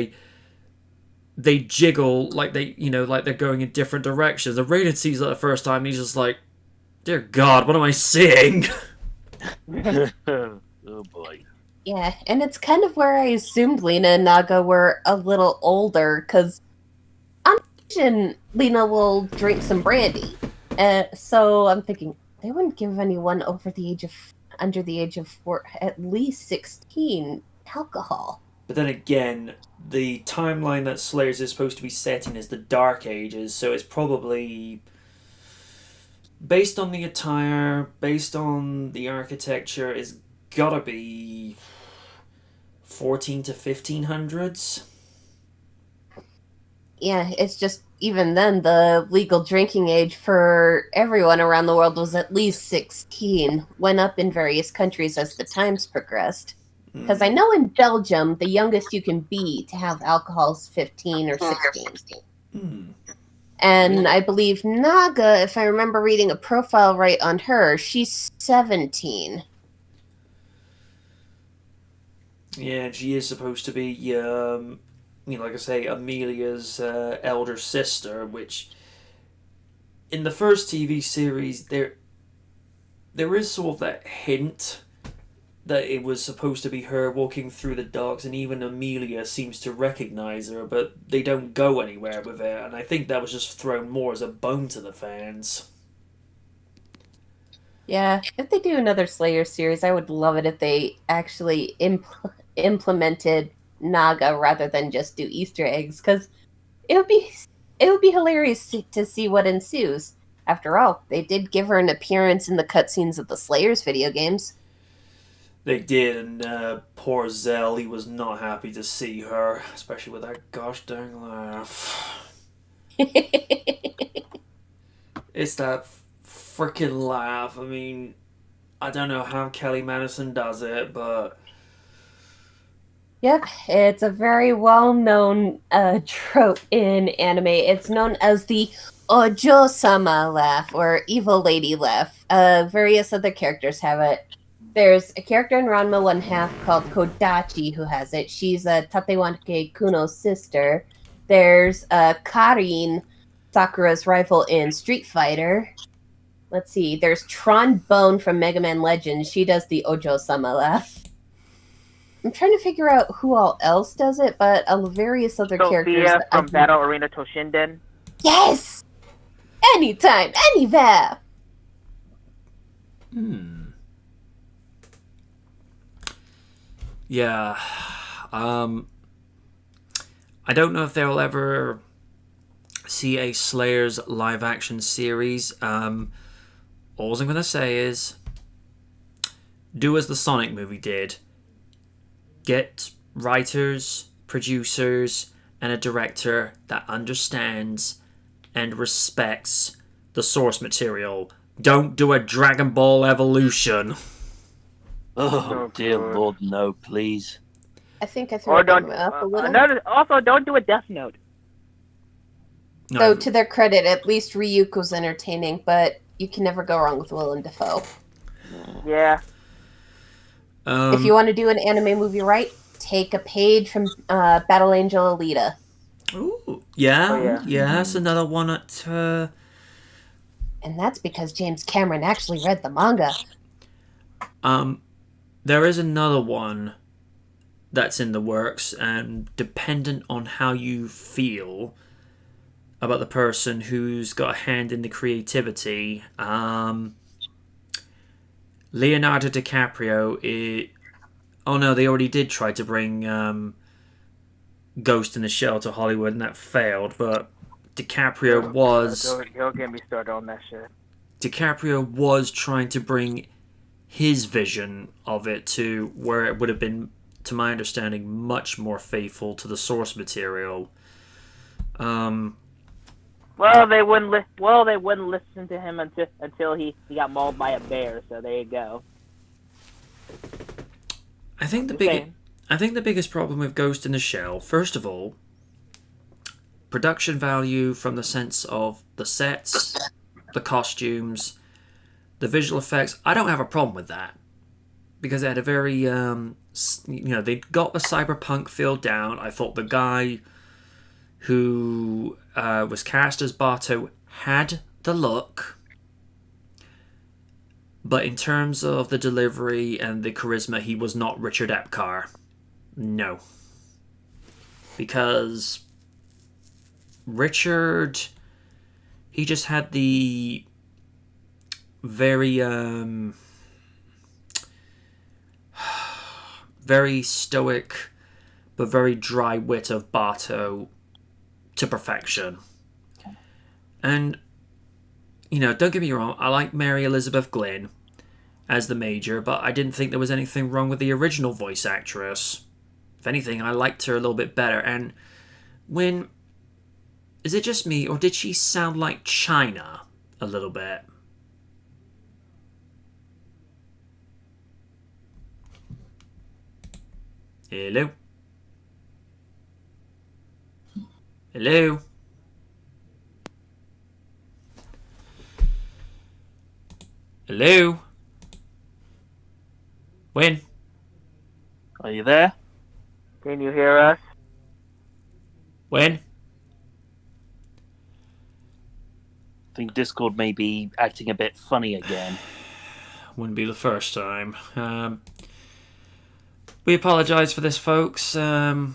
they jiggle like like they're going in different directions. And Raiden sees that the first time, and he's just like, "Dear God, what am I seeing?" Oh boy. Yeah, and it's kind of where I assumed Lena and Naga were a little older, because I imagine Lena will drink some brandy. So I'm thinking, they wouldn't give anyone under the age of at least 16 alcohol. But then again, the timeline that Slayers is supposed to be set in is the Dark Ages, so it's probably based on the attire, based on the architecture, it's gotta be 14 to 1500s. Yeah, it's just, even then, the legal drinking age for everyone around the world was at least 16, went up in various countries as the times progressed. Because I know in Belgium, the youngest you can be to have alcohol is 15 or 16. And I believe Naga, if I remember reading a profile right on her, she's 17. Yeah, she is supposed to be, like I say, Amelia's elder sister, which in the first TV series, there is sort of that hint that it was supposed to be her walking through the docks, and even Amelia seems to recognize her, but they don't go anywhere with it, and I think that was just thrown more as a bone to the fans. Yeah, if they do another Slayer series, I would love it if they actually implemented Naga rather than just do Easter eggs, because it would be hilarious to see what ensues. After all, they did give her an appearance in the cutscenes of the Slayers video games. They did, and poor Zell, he was not happy to see her, especially with that gosh dang laugh. It's that freaking laugh. I mean, I don't know how Kelly Madison does it, but... Yep, it's a very well-known trope in anime. It's known as the Ojo-sama laugh, or evil lady laugh. Various other characters have it. There's a character in Ranma 1/2 called Kodachi who has it. She's Tatewake Kuno's sister. There's Karin, Sakura's rival in Street Fighter. Let's see, there's Tron Bone from Mega Man Legends. She does the Ojo-sama laugh. I'm trying to figure out who all else does it, but various other characters. Sophia from Battle Arena Toshinden. Yes! Anytime, anywhere! Yeah. I don't know if they'll ever see a Slayers live action series. All I'm going to say is do as the Sonic movie did. Get writers, producers, and a director that understands and respects the source material. Don't do a Dragon Ball Evolution. Oh, dear Lord, no, please. I think I threw them up a little. Also, don't do a Death Note. No, Though, to their credit, at least Ryuko's entertaining, but you can never go wrong with Willem Dafoe. Yeah. If you want to do an anime movie right, take a page from Battle Angel Alita. Ooh, yeah, that's another one at... And that's because James Cameron actually read the manga. There is another one that's in the works, and dependent on how you feel about the person who's got a hand in the creativity, Leonardo DiCaprio oh no, they already did try to bring Ghost in the Shell to Hollywood, and that failed, but DiCaprio was... Don't get me started on that shit. DiCaprio was trying to bring his vision of it to where it would have been, to my understanding, much more faithful to the source material. Well, they wouldn't listen to him until he got mauled by a bear. So there you go. I think the biggest problem with Ghost in the Shell, first of all, production value from the sense of the sets, the costumes, the visual effects. I don't have a problem with that, because they had a very they got the cyberpunk feel down. I thought the guy who was cast as Bato, had the look, but in terms of the delivery and the charisma, he was not Richard Epcar. No. Because Richard, he just had the very very stoic but very dry wit of Bato to perfection. And, you know, don't get me wrong, I like Mary Elizabeth Glynn as the Major, but I didn't think there was anything wrong with the original voice actress. If anything, I liked her a little bit better. And when... Is it just me, or did she sound like China a little bit? Hello? Hello? Hello? Win? Are you there? Can you hear us? Win? I think Discord may be acting a bit funny again. Wouldn't be the first time. We apologise for this, folks. The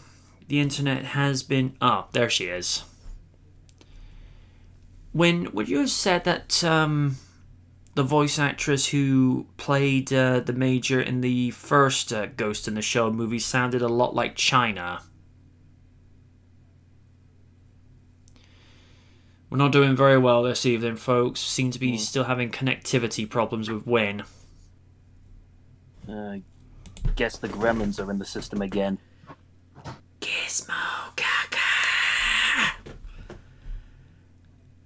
internet has been... Ah, there she is. Win, would you have said that the voice actress who played the Major in the first Ghost in the Shell movie sounded a lot like China? We're not doing very well this evening, folks. Seem to be still having connectivity problems with Win. Guess the gremlins are in the system again. Gizmo Gaga.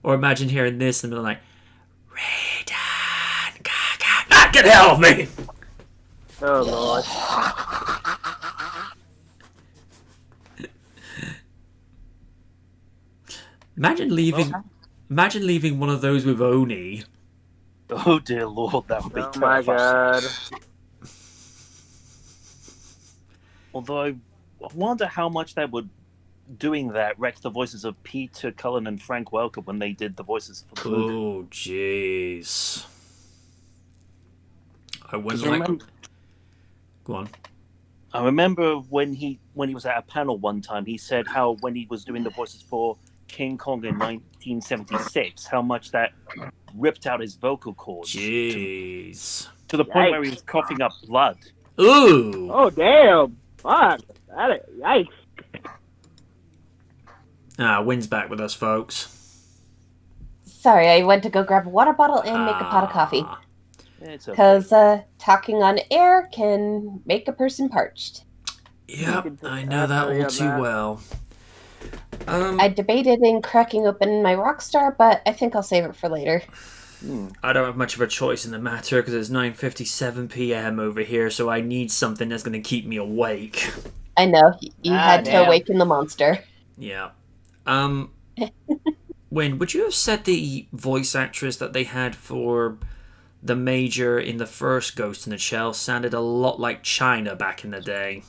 Or imagine hearing this in the middle like, Raiden Gaga. Ah, get the hell off me! Oh Lord. Imagine leaving one of those with Oni. Oh dear Lord, that would be Oh my terrifying. God. Although I wonder how much that would, doing that, wreck the voices of Peter Cullen and Frank Welker when they did the voices for the movie. Oh, jeez. I wouldn't 'Cause like... Go on. I remember when he was at a panel one time, he said how when he was doing the voices for King Kong in 1976, how much that ripped out his vocal cords Jeez. to the point Yikes. where he was coughing up blood. Ooh! Oh damn. Fuck. Yikes. Win's back with us, folks. Sorry, I went to go grab a water bottle and make a pot of coffee. It's okay. Because talking on air can make a person parched. Yep, I know that all too well. I debated in cracking open my Rockstar, but I think I'll save it for later. I don't have much of a choice in the matter because it's 9:57 p.m. over here, so I need something that's going to keep me awake. I know, you had damn. to awaken the monster. Yeah. Win, would you have said the voice actress that they had for the Major in the first Ghost in the Shell sounded a lot like China back in the day?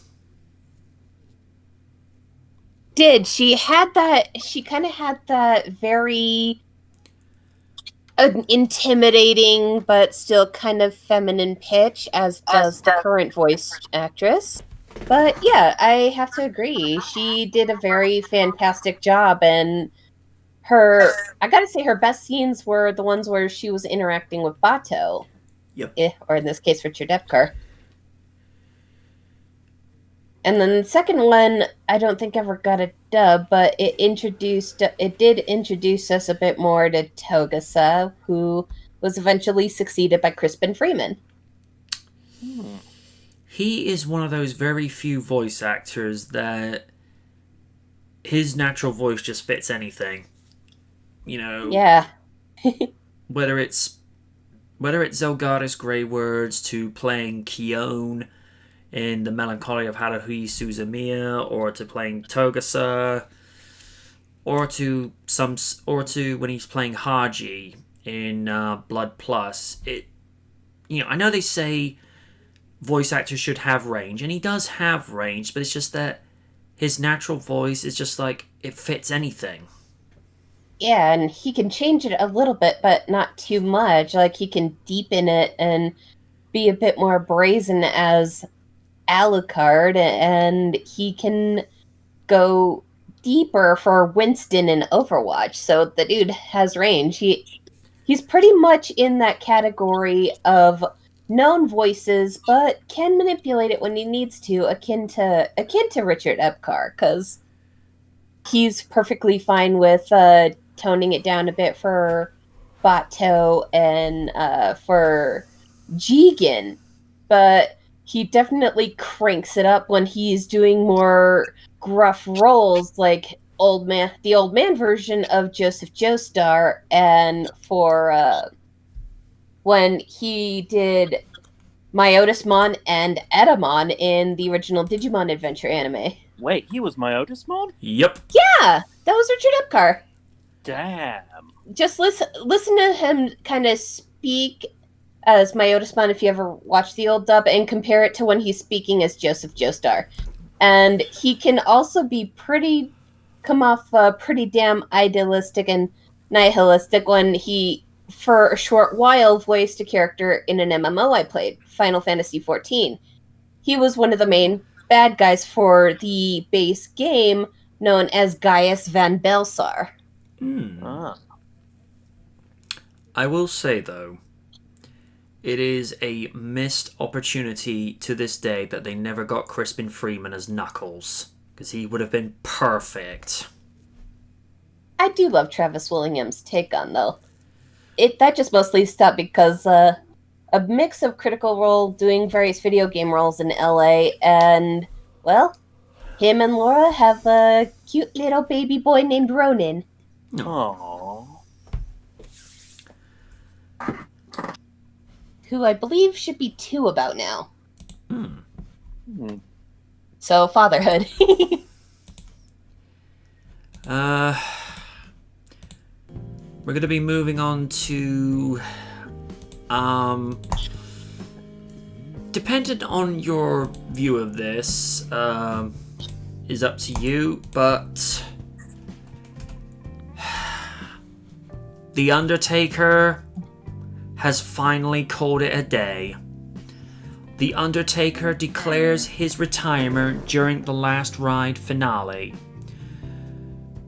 She kind of had that very intimidating but still kind of feminine pitch, as does the current voice actress. But yeah, I have to agree. She did a very fantastic job, and I gotta say, her best scenes were the ones where she was interacting with Bato. Yep. Or in this case, Richard Epcar. And then the second one, I don't think ever got a dub, but it did introduce us a bit more to Togasa, who was eventually succeeded by Crispin Freeman. He is one of those very few voice actors that his natural voice just fits anything. You know, Yeah. whether it's Zelgadis Grey Words to playing Kion in The Melancholy of Haruhi Suzumiya, or to playing Togasa, or to when he's playing Haji in Blood Plus. I know they say voice actors should have range, and he does have range, but it's just that his natural voice is just like, it fits anything. Yeah, and he can change it a little bit, but not too much. Like, he can deepen it and be a bit more brazen as Alucard, and he can go deeper for Winston in Overwatch. So the dude has range. He's pretty much in that category of known voices, but can manipulate it when he needs to, akin to Richard Epcar, because he's perfectly fine with toning it down a bit for Bato and for Jigen, but he definitely cranks it up when he's doing more gruff roles, like the old man version of Joseph Joestar, and for when he did Myotismon and Etamon in the original Digimon Adventure anime. Wait, he was Myotismon? Yep. Yeah, that was Richard Epcar. Damn. Just listen to him kind of speak as Myotismon if you ever watch the old dub, and compare it to when he's speaking as Joseph Joestar. And he can also be come off pretty damn idealistic and nihilistic when he, for a short while, voiced a character in an MMO I played, Final Fantasy XIV. He was one of the main bad guys for the base game, known as Gaius Van Belsar. Ah. I will say, though, it is a missed opportunity to this day that they never got Crispin Freeman as Knuckles, because he would have been perfect. I do love Travis Williams' take on, though. That just mostly stopped because a mix of Critical Role doing various video game roles in LA, and, well, him and Laura have a cute little baby boy named Ronan. Aww. Who I believe should be 2 about now. Hmm. So, fatherhood. We're going to be moving on to... dependent on your view of this, is up to you, but... The Undertaker has finally called it a day. The Undertaker declares his retirement during the Last Ride finale.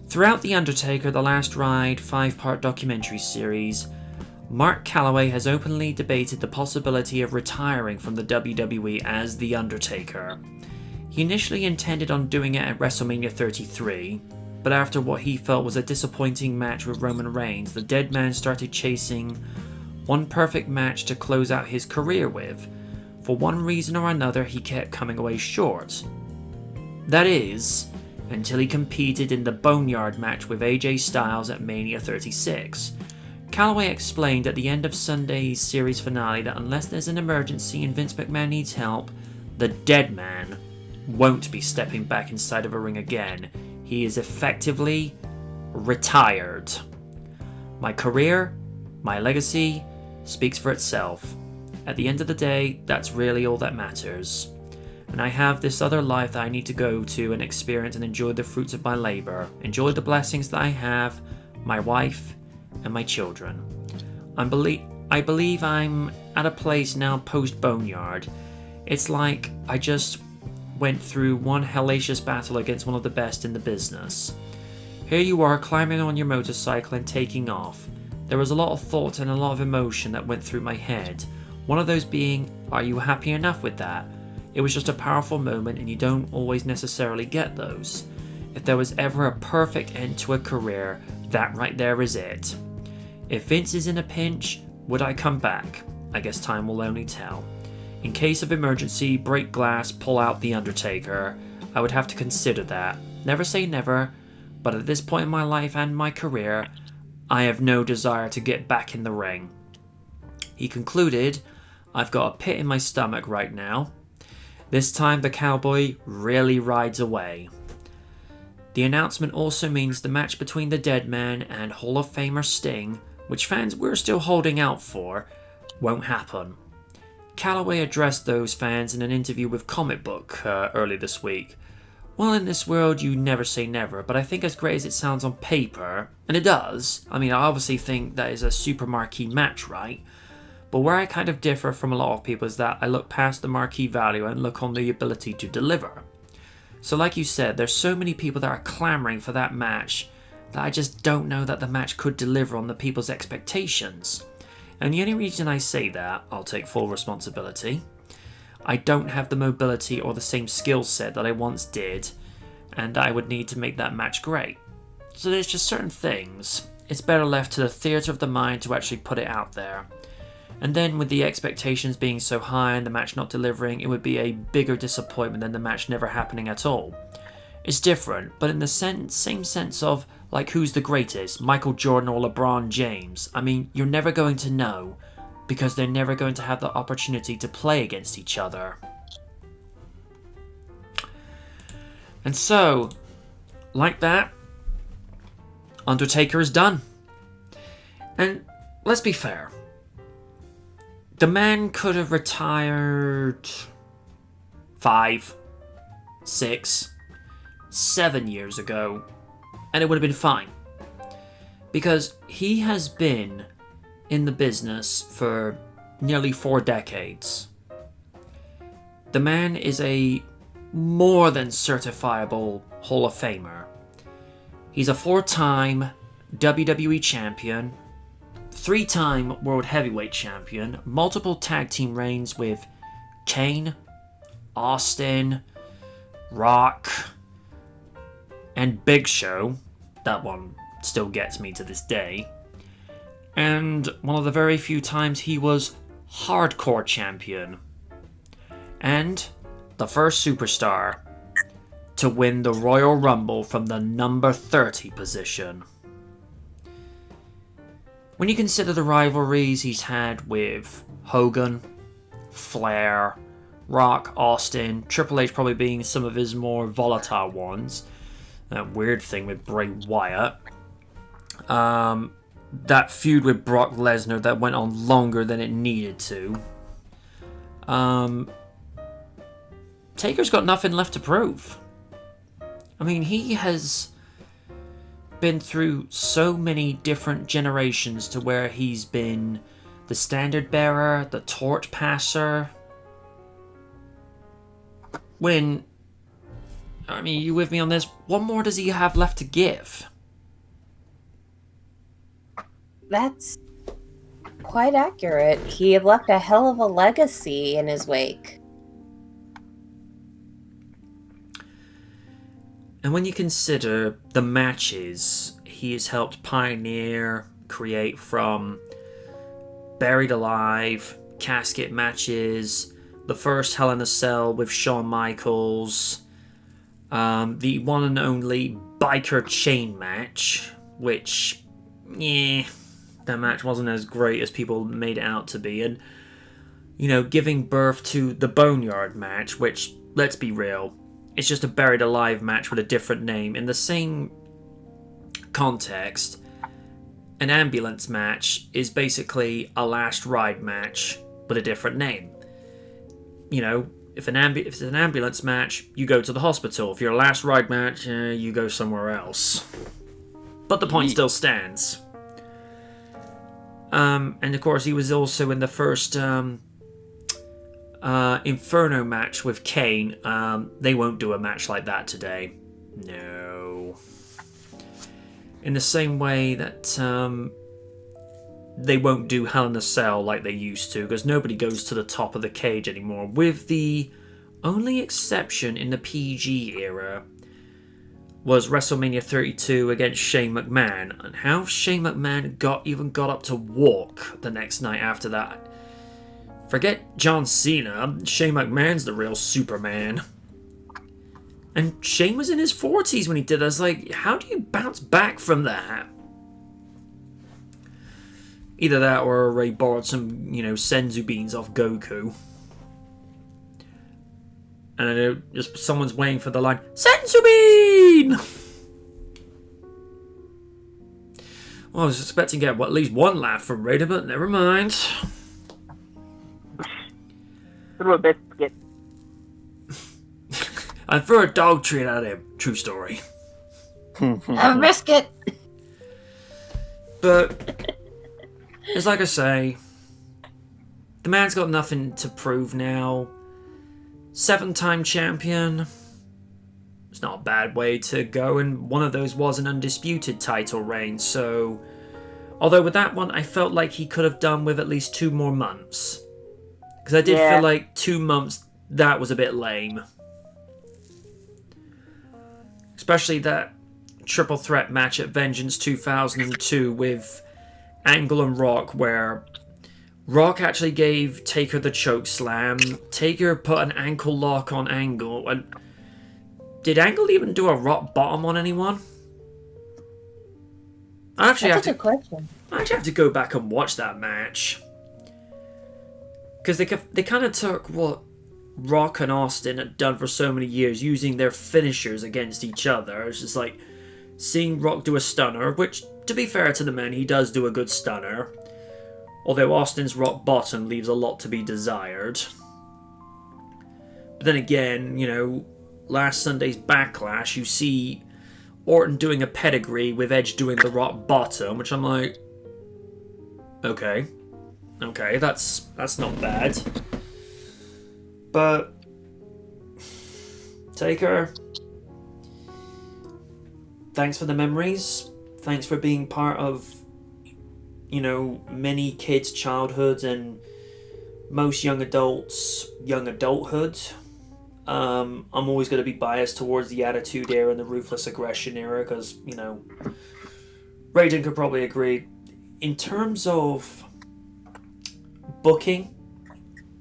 Throughout The Undertaker, The Last Ride 5-part documentary series, Mark Calloway has openly debated the possibility of retiring from the WWE as The Undertaker. He initially intended on doing it at WrestleMania 33, but after what he felt was a disappointing match with Roman Reigns, the dead man started chasing one perfect match to close out his career with. For one reason or another, he kept coming away short. That is, until he competed in the Boneyard match with AJ Styles at Mania 36. Calloway explained at the end of Sunday's series finale that unless there's an emergency and Vince McMahon needs help, the dead man won't be stepping back inside of a ring again. He is effectively retired. My career, my legacy, speaks for itself. At the end of the day, that's really all that matters. And I have this other life that I need to go to and experience and enjoy the fruits of my labor. Enjoy the blessings that I have, my wife, and my children. I believe I'm at a place now post-Boneyard. It's like I just went through one hellacious battle against one of the best in the business. Here you are climbing on your motorcycle and taking off. There was a lot of thought and a lot of emotion that went through my head. One of those being, are you happy enough with that? It was just a powerful moment and you don't always necessarily get those. If there was ever a perfect end to a career, that right there is it. If Vince is in a pinch, would I come back? I guess time will only tell. In case of emergency, break glass, pull out The Undertaker. I would have to consider that. Never say never, but at this point in my life and my career, I have no desire to get back in the ring. He concluded, I've got a pit in my stomach right now. This time the cowboy really rides away. The announcement also means the match between the Dead Man and Hall of Famer Sting, which fans were still holding out for, won't happen. Calloway addressed those fans in an interview with Comic Book early this week. well, in this world, you never say never, but I think as great as it sounds on paper, and it does, I mean, I obviously think that is a super marquee match, right? But where I kind of differ from a lot of people is that I look past the marquee value and look on the ability to deliver. So like you said, there's so many people that are clamoring for that match that I just don't know that the match could deliver on the people's expectations. And the only reason I say that, I'll take full responsibility. I don't have the mobility or the same skill set that I once did, and that I would need to make that match great. So there's just certain things, it's better left to the theatre of the mind to actually put it out there. And then with the expectations being so high and the match not delivering, it would be a bigger disappointment than the match never happening at all. It's different, but in the same sense of, like, who's the greatest, Michael Jordan or LeBron James? I mean, you're never going to know, because they're never going to have the opportunity to play against each other. And so, like that, Undertaker is done. And let's be fair. The man could have retired 5, 6, 7 years ago, and it would have been fine. Because he has been in the business for nearly 4 decades. The man is a more than certifiable Hall of Famer. He's a 4-time WWE champion, 3-time World Heavyweight Champion, multiple tag team reigns with Kane, Austin, Rock, and Big Show. That one still gets me to this day. And one of the very few times he was Hardcore Champion. And the first superstar to win the Royal Rumble from the number 30 position. When you consider the rivalries he's had with Hogan, Flair, Rock, Austin, Triple H probably being some of his more volatile ones. That weird thing with Bray Wyatt. That feud with Brock Lesnar that went on longer than it needed to. Taker's got nothing left to prove. I mean, he has been through so many different generations to where he's been the standard bearer, the torch passer. I mean, you with me on this? What more does he have left to give? That's quite accurate. He had left a hell of a legacy in his wake. And when you consider the matches he has helped pioneer, create, from Buried Alive, casket matches, the first Hell in a Cell with Shawn Michaels, the one and only biker chain match, which, that match wasn't as great as people made it out to be, and, you know, giving birth to the Boneyard match, which, let's be real, it's just a Buried Alive match with a different name. In the same context, an ambulance match is basically a last ride match with a different name. You know, if it's an ambulance match, you go to the hospital. If you're a last ride match, you go somewhere else. But the point still stands. And of course, he was also in the first Inferno match with Kane. They won't do a match like that today. No. In the same way that they won't do Hell in a Cell like they used to, because nobody goes to the top of the cage anymore, with the only exception in the PG era was WrestleMania 32 against Shane McMahon, and how Shane McMahon got up to walk the next night after that. Forget John Cena, Shane McMahon's the real Superman. And Shane was in his 40s when he did that. I was like, how do you bounce back from that? Either that or Ray borrowed some, senzu beans off Goku. And I know just someone's waiting for the line, Senzu bean! Well, I was expecting to get at least one laugh from Raider, but never mind. Through a biscuit. I threw a dog treat at him. True story. Have a biscuit. But it's like I say, the man's got nothing to prove now. 7-time champion. It's not a bad way to go, and one of those was an undisputed title reign, so... Although with that one, I felt like he could have done with at least 2 more months. Because I did feel like 2 months, that was a bit lame. Especially that triple threat match at Vengeance 2002 with Angle and Rock, where Rock actually gave Taker the choke slam. Taker put an ankle lock on Angle. And did Angle even do a rock bottom on anyone? That's a good question. I actually have to go back and watch that match. Because they kind of took what Rock and Austin had done for so many years, using their finishers against each other. It's just like seeing Rock do a stunner, which, to be fair to the man, he does do a good stunner. Although Austin's rock bottom leaves a lot to be desired. But then again, you know, last Sunday's Backlash, you see Orton doing a pedigree with Edge doing the rock bottom, which I'm like, okay, that's not bad. But Taker, thanks for the memories. Thanks for being part of, you know, many kids' childhoods and most young adults' young adulthood. I'm always going to be biased towards the Attitude Era and the Ruthless Aggression Era because, you know, Raiden could probably agree. In terms of booking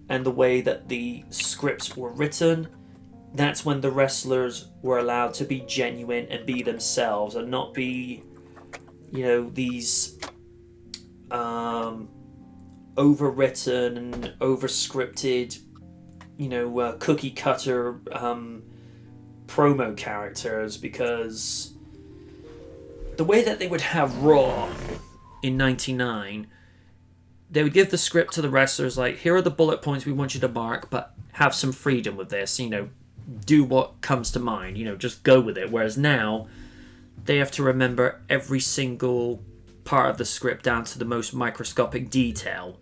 and the way that the scripts were written, that's when the wrestlers were allowed to be genuine and be themselves and not be, you know, these overwritten and over-scripted, you know, cookie cutter promo characters, because the way that they would have Raw in 99, they would give the script to the wrestlers like, here are the bullet points we want you to mark, but have some freedom with this, you know, do what comes to mind, you know, just go with it. Whereas now, they have to remember every single part of the script down to the most microscopic detail.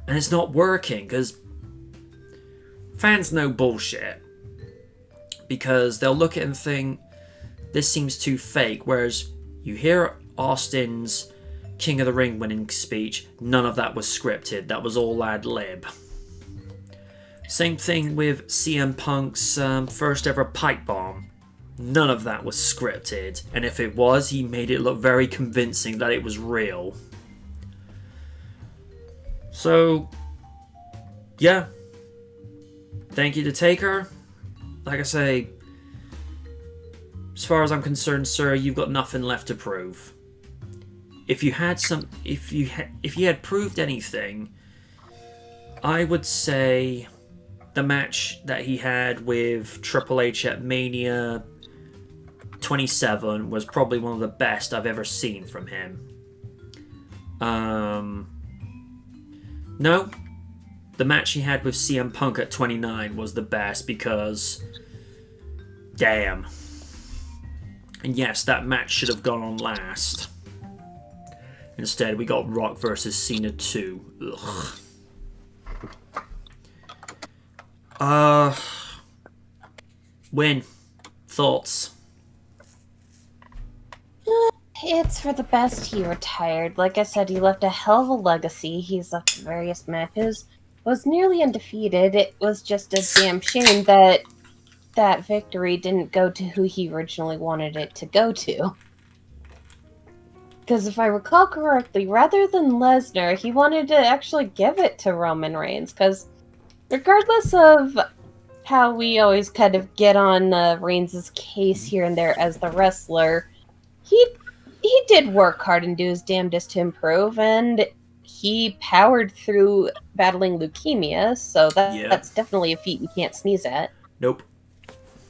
And it's not working, because fans know bullshit. Because they'll look at it and think, this seems too fake. Whereas you hear Austin's King of the Ring winning speech, none of that was scripted. That was all ad lib. Same thing with CM Punk's first ever pipe bomb. None of that was scripted. And if it was, he made it look very convincing that it was real. So, yeah. Thank you to Taker. Like I say, as far as I'm concerned, sir, you've got nothing left to prove. If you had proved anything, I would say the match that he had with Triple H at Mania 27 was probably one of the best I've ever seen from him. No, the match he had with CM Punk at 29 was the best because, damn. And yes, that match should have gone on last. Instead, we got Rock versus Cena 2. Ugh. Win. Thoughts? It's for the best he retired. Like I said, he left a hell of a legacy. He's left various matches. Was nearly undefeated. It was just a damn shame that that victory didn't go to who he originally wanted it to go to. Because if I recall correctly, rather than Lesnar, he wanted to actually give it to Roman Reigns. Because regardless of how we always kind of get on Reigns' case here and there as the wrestler, he did work hard and do his damnedest to improve, and he powered through battling leukemia, so that's definitely a feat you can't sneeze at. Nope.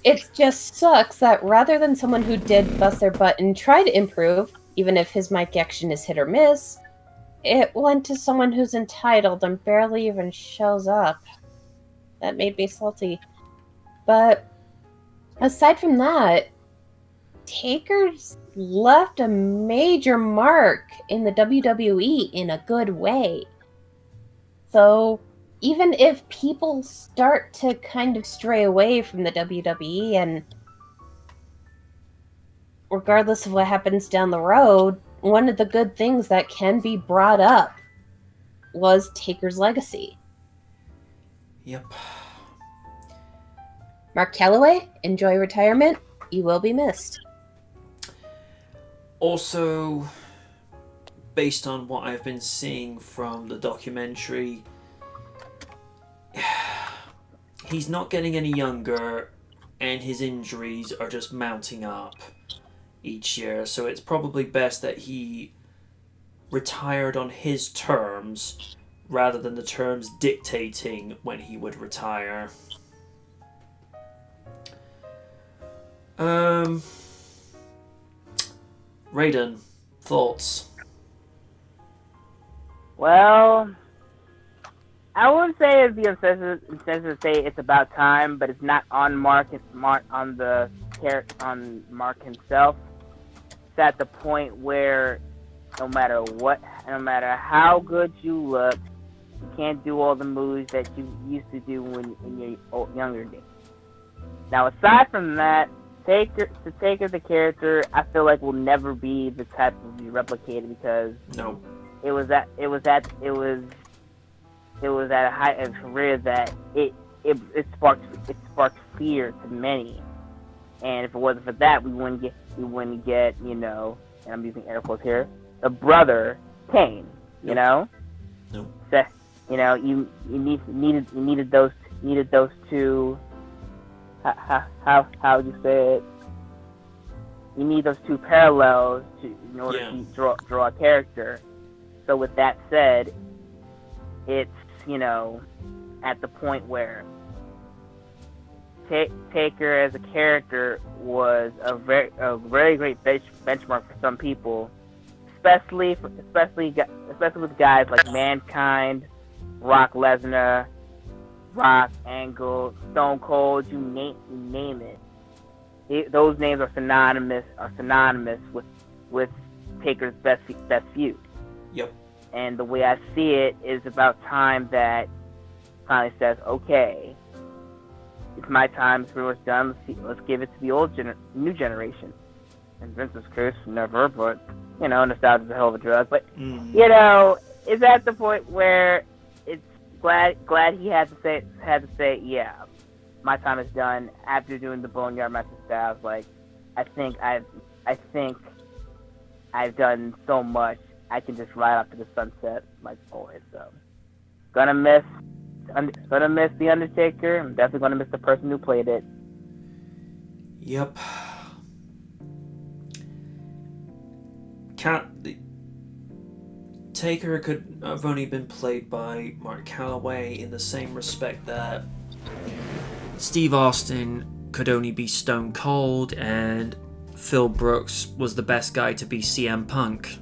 It just sucks that rather than someone who did bust their butt and try to improve, even if his mic action is hit or miss, it went to someone who's entitled and barely even shows up. That made me salty. But aside from that, Taker's left a major mark in the WWE in a good way. So even if people start to kind of stray away from the WWE, and regardless of what happens down the road, one of the good things that can be brought up was Taker's legacy. Yep. Mark Calloway, enjoy retirement. You will be missed. Also, based on what I've been seeing from the documentary, he's not getting any younger, and his injuries are just mounting up each year. So it's probably best that he retired on his terms rather than the terms dictating when he would retire. Raiden, thoughts? Well, I wouldn't say it'd be obsessive to say it's about time, but it's not on Mark. It's on Mark himself. It's at the point where no matter how good you look, you can't do all the moves that you used to do in your younger days. Now, aside from that, Taker the character, I feel like will never be the type of be replicated because No. it was at a height of career that it sparked fear to many, and if it wasn't for that, we wouldn't get and I'm using air quotes here, the brother Kane, you know. No. So, you needed those two. How would you say it? You need those two parallels in order to draw a character. So with that said, it's at the point where Taker as a character was a very great benchmark for some people, especially with guys like Mankind, Brock Lesnar, Rock, Angle, Stone Cold, you name it. Those names are synonymous with Taker's best feud. Yep. And the way I see it is about time that finally says, okay, it's my time. It's pretty much done. Let's give it to the new generation. And Vince's curse, never, but nostalgia is a hell of a drug. But it's at the point where it's glad he had to say, yeah, my time is done. After doing the Boneyard Master Styles, like I think I've done so much. I can just ride off to the sunset like always. So gonna miss the Undertaker. I'm definitely gonna miss the person who played it. Yep. Taker could have only been played by Mark Calloway in the same respect that Steve Austin could only be Stone Cold and Phil Brooks was the best guy to be CM Punk.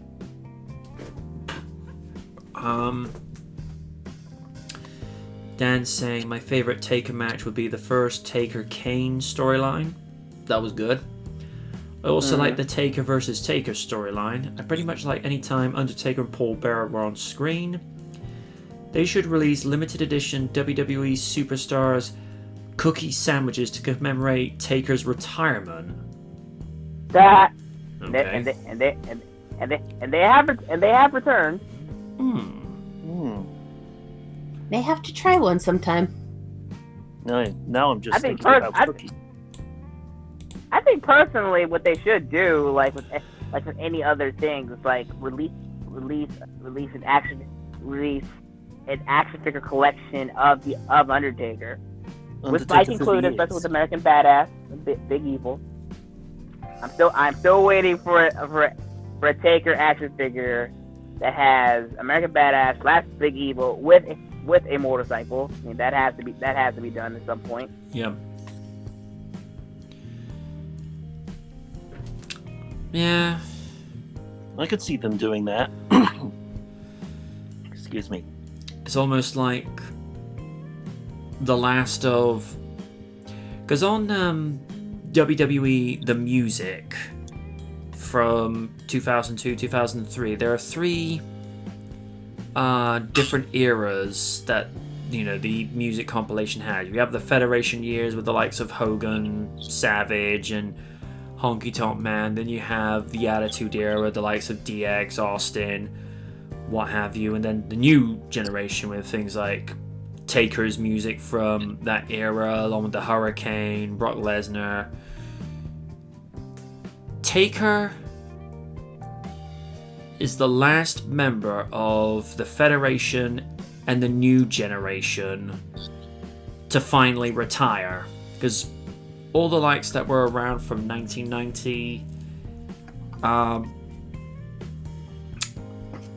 Dan's saying my favorite Taker match would be the first Taker Kane storyline. That was good. I also like the Taker versus Taker storyline. I pretty much like any time Undertaker and Paul Bearer were on screen. They should release limited edition WWE Superstars cookie sandwiches to commemorate Taker's retirement. That Okay. and they have returned. May have to try one sometime. No, now I'm just I think thinking about cookies. I think personally, what they should do, like with any other things, is like release an action figure collection of Undertaker, with Spike included, especially with American Badass, Big Evil. I'm still waiting for a Taker action figure that has American Badass / Big Evil with a motorcycle. I mean, that has to be done at some point. Yep. Yeah. I could see them doing that. Excuse me. It's almost like the last of... Because on WWE The Music from 2002, 2003, there are 3 different eras that, you know, the music compilation has. We have the Federation years with the likes of Hogan, Savage, and Honky Tonk Man. Then you have the Attitude Era with the likes of DX, Austin, what have you. And then the new generation with things like Taker's music from that era, along with the Hurricane, Brock Lesnar. Taker is the last member of the Federation and the new generation to finally retire, because all the likes that were around from 1990,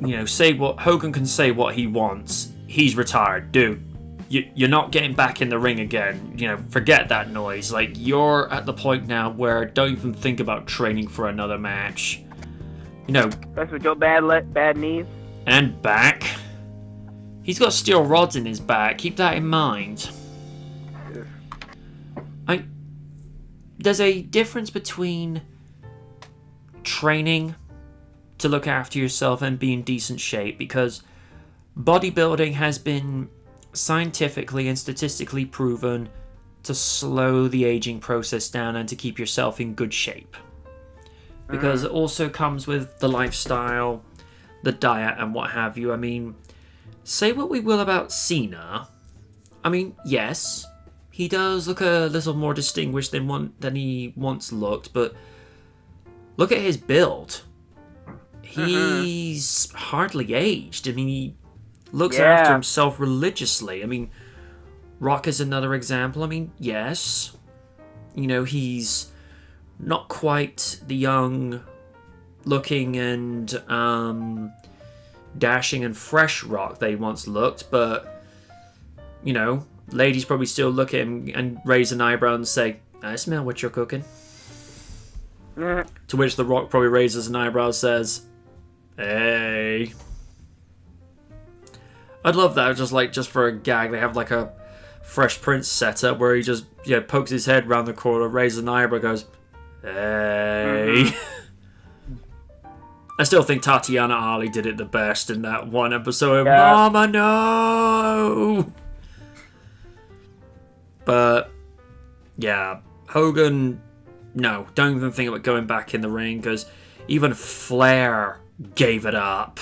you know, say what Hogan can say what he wants. He's retired, dude. You're not getting back in the ring again. You know, forget that noise. Like, you're at the point now where don't even think about training for another match. You know, That's with your bad knees. and back. He's got steel rods in his back. Keep that in mind. There's a difference between training to look after yourself and be in decent shape, because bodybuilding has been scientifically and statistically proven to slow the aging process down and to keep yourself in good shape. Because it also comes with the lifestyle, the diet, and what have you. I mean, say what we will about Cena. I mean, yes, he does look a little more distinguished than he once looked, but look at his build. He's hardly aged. I mean, he looks after himself religiously. I mean, Rock is another example. I mean, yes, you know, he's not quite the young looking and dashing and fresh Rock they once looked, but, you know, ladies probably still look at him and raise an eyebrow and say, I smell what you're cooking. To which The Rock probably raises an eyebrow and says, hey. I'd love that, just for a gag. They have like a Fresh Prince setup where he just, you know, pokes his head round the corner, raises an eyebrow, goes, hey. I still think Tatiana Ali did it the best in that one episode. Yeah. Mama, no! But, yeah, Hogan, no, don't even think about going back in the ring, because even Flair gave it up.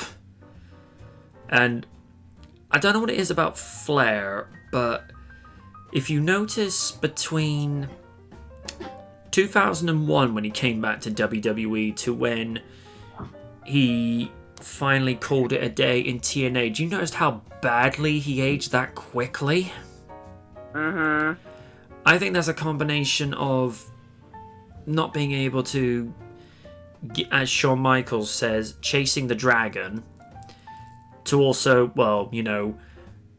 And I don't know what it is about Flair, but if you notice between 2001 when he came back to WWE to when he finally called it a day in TNA, do you notice how badly he aged that quickly? I think that's a combination of not being able to, as Shawn Michaels says, chasing the dragon, to also, well, you know,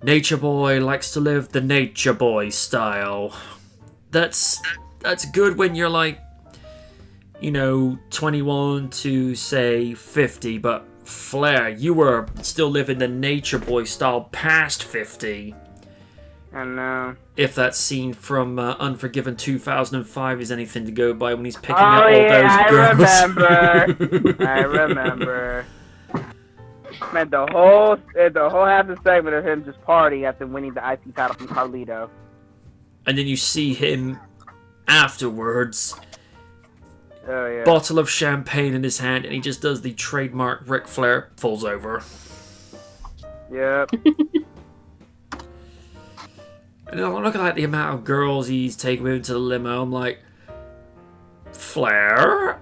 Nature Boy likes to live the Nature Boy style. That's good when you're like, you know, 21 to say 50, but Flair, you were still living the Nature Boy style past 50. I know. If that scene from Unforgiven 2005 is anything to go by, when he's picking up all those girls. I remember. Man, the whole half the segment of him just partying after winning the IC title from Carlito. And then you see him afterwards, Oh yeah. bottle of champagne in his hand, and he just does the trademark Ric Flair, falls over. Yep. And I'm looking at the amount of girls he's taking with him to the limo. I'm like, Flair?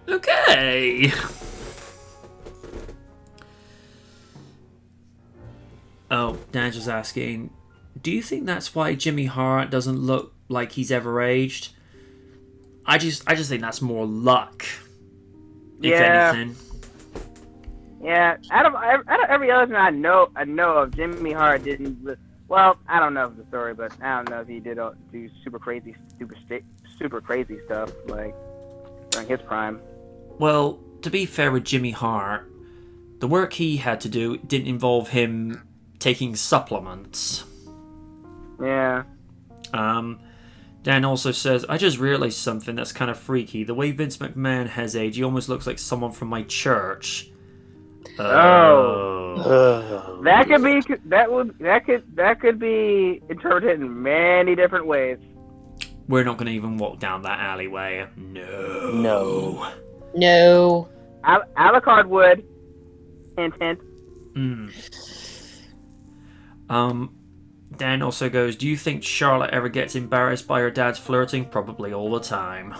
Okay. Oh, Dan's just asking, do you think that's why Jimmy Hart doesn't look like he's ever aged? I just think that's more luck, if anything. Yeah, out of every other thing I know of, Jimmy Hart didn't. Well, I don't know the story, but I don't know if he did do super crazy stuff like during his prime. Well, to be fair with Jimmy Hart, the work he had to do didn't involve him taking supplements. Yeah. Dan also says, I just realized something that's kind of freaky. The way Vince McMahon has aged, he almost looks like someone from my church. That could be interpreted in many different ways. We're not going to even walk down that alleyway. No. Alucard would. Hint, hint. Dan also goes, do you think Charlotte ever gets embarrassed by her dad's flirting? Probably all the time.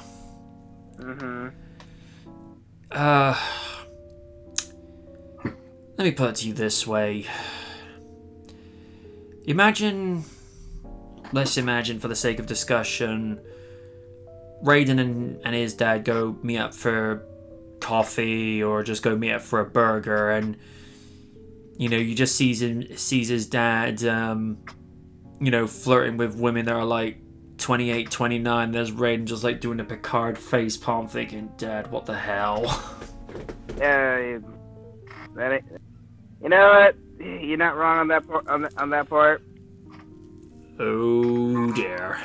Let me put it to you this way. Let's imagine for the sake of discussion, Raiden and his dad go meet up for coffee or just go meet up for a burger, and you just sees his dad flirting with women that are like 28, 29. There's Raiden just like doing a Picard face palm thinking, Dad, what the hell? You know what? You're not wrong on that part. Oh dear.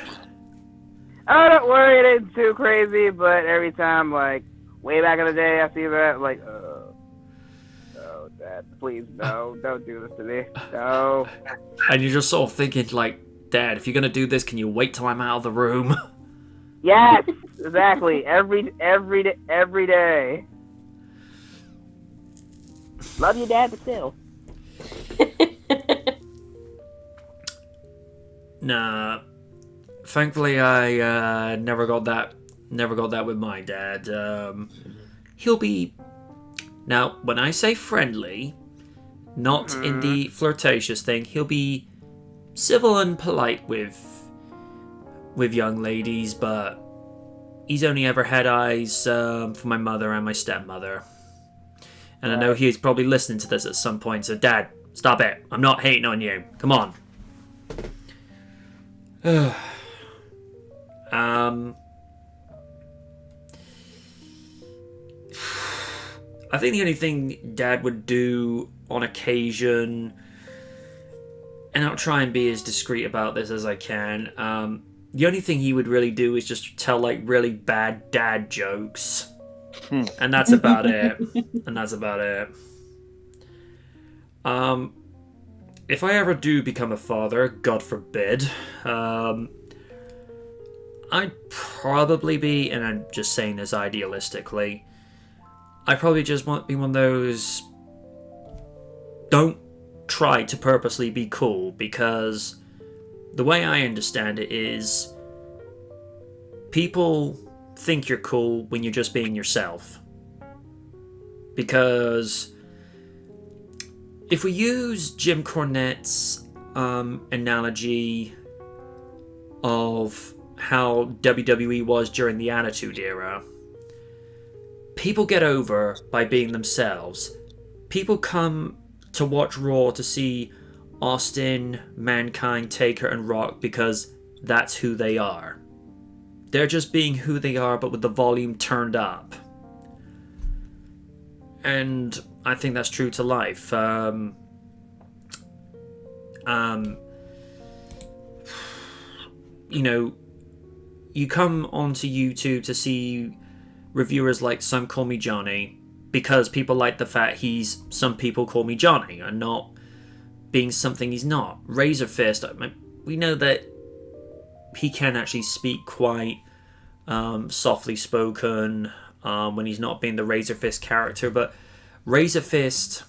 Oh, don't worry, it ain't too crazy, but every time, like, way back in the day, I see that, like, oh, Dad, please, no, don't do this to me, no. And you're just sort of thinking, like, Dad, if you're gonna do this, can you wait till I'm out of the room? Yes, exactly, every day. Love you, Dad, but still. Nah. Thankfully, I never got that with my dad. He'll be... Now, when I say friendly, not in the flirtatious thing, he'll be civil and polite with young ladies, but he's only ever had eyes for my mother and my stepmother. And I know he's probably listening to this at some point, so Dad, stop it. I'm not hating on you. Come on. I think the only thing Dad would do on occasion, and I'll try and be as discreet about this as I can, the only thing he would really do is just tell like really bad dad jokes. And that's about it. If I ever do become a father, God forbid, I'd probably be, and I'm just saying this idealistically, I'd probably just want to be one of those, don't try to purposely be cool, because the way I understand it is, people think you're cool when you're just being yourself. Because if we use Jim Cornette's analogy of how WWE was during the Attitude Era, people get over by being themselves. People come to watch Raw to see Austin, Mankind, Taker, and Rock because that's who they are. They're just being who they are, but with the volume turned up. And I think that's true to life. You come onto YouTube to see reviewers like Some Call Me Johnny because people like the fact he's Some People Call Me Johnny and not being something he's not. Razor Fist, we know that he can actually speak quite softly spoken when he's not being the Razor Fist character, but Razor Fist,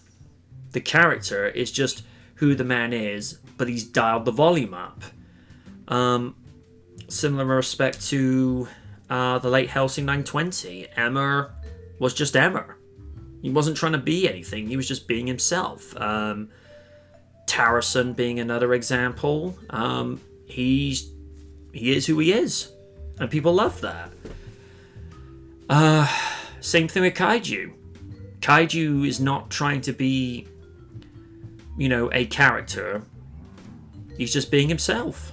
the character, is just who the man is, but he's dialed the volume up. Similar respect to the late Helsing 920. Emmer was just Emmer. He wasn't trying to be anything, he was just being himself. Tarrison being another example. He is who he is, and people love that. Same thing with Kaiju. Kaiju is not trying to be, a character. He's just being himself.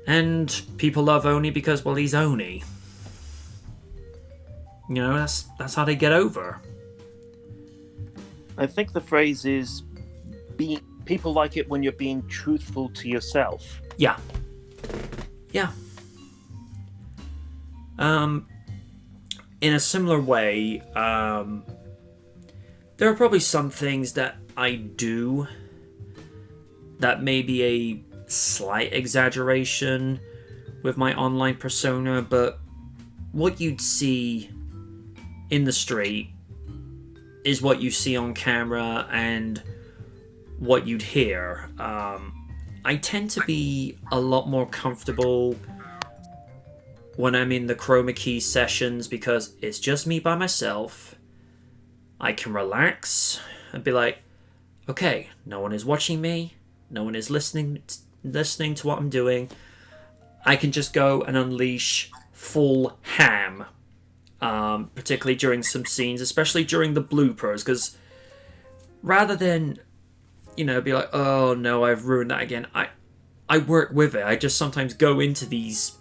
And people love Oni because, well, he's Oni. That's how they get over. I think the phrase is, people like it when you're being truthful to yourself. Yeah. In a similar way, there are probably some things that I do that may be a slight exaggeration with my online persona, but what you'd see in the street is what you see on camera and what you'd hear. I tend to be a lot more comfortable when I'm in the chroma key sessions because it's just me by myself. I can relax and be like, okay, no one is watching me, no one is listening to what I'm doing. I can just go and unleash full ham, particularly during some scenes, especially during the bloopers, because rather than, be like, oh no, I've ruined that again, I work with it. I just sometimes go into these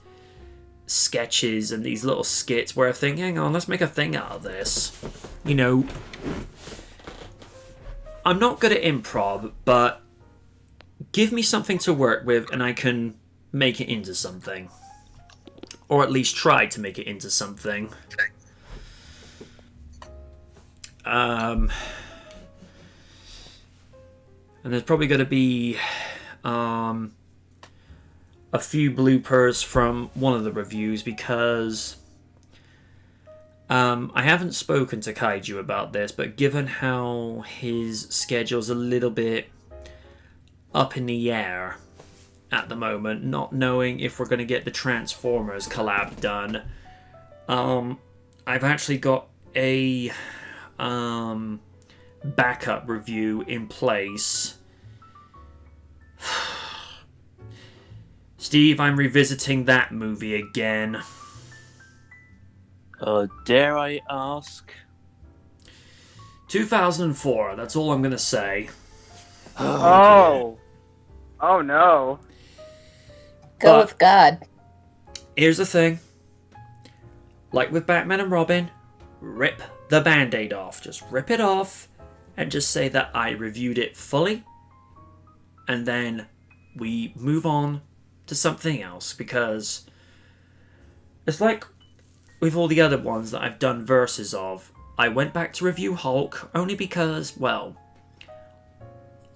sketches and these little skits where I think, hang on, let's make a thing out of this. I'm not good at improv, but give me something to work with and I can make it into something. Or at least try to make it into something. And there's probably going to be a few bloopers from one of the reviews because I haven't spoken to Kaiju about this, but given how his schedule's a little bit up in the air at the moment, not knowing if we're going to get the Transformers collab done, I've actually got a backup review in place. Steve, I'm revisiting that movie again. Dare I ask? 2004, that's all I'm gonna say. Oh no. Go But with God. here's the thing. Like with Batman and Robin, rip the Band-Aid off. Just rip it off and just say that I reviewed it fully. And then we move on to something else, because it's like with all the other ones that I've done verses of. I went back to review Hulk only because, well,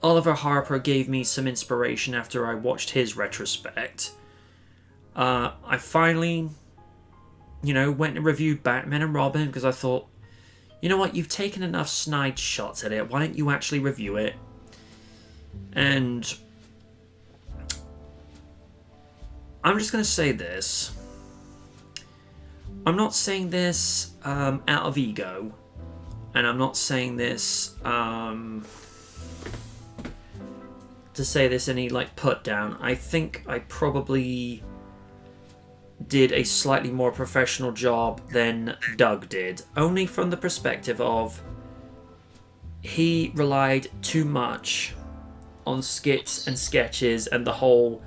Oliver Harper gave me some inspiration after I watched his retrospect. I finally, went and reviewed Batman and Robin because I thought, you know what, you've taken enough snide shots at it, why don't you actually review it? And I'm just going to say this. I'm not saying this out of ego, and I'm not saying this to say this any put down. I think I probably did a slightly more professional job than Doug did, only from the perspective of he relied too much on skits and sketches and the whole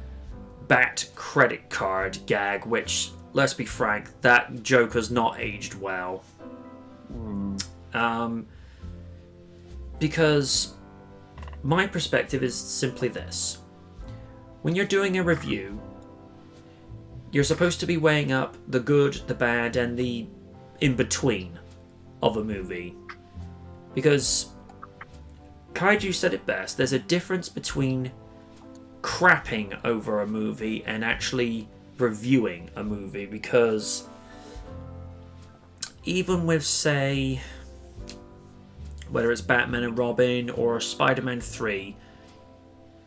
Bat credit card gag, which, let's be frank, that joke has not aged well. Because my perspective is simply this. When you're doing a review, you're supposed to be weighing up the good, the bad, and the in-between of a movie. Because Kaiju said it best, there's a difference between crapping over a movie and actually reviewing a movie, because even with, say, whether it's Batman and Robin or Spider-Man 3,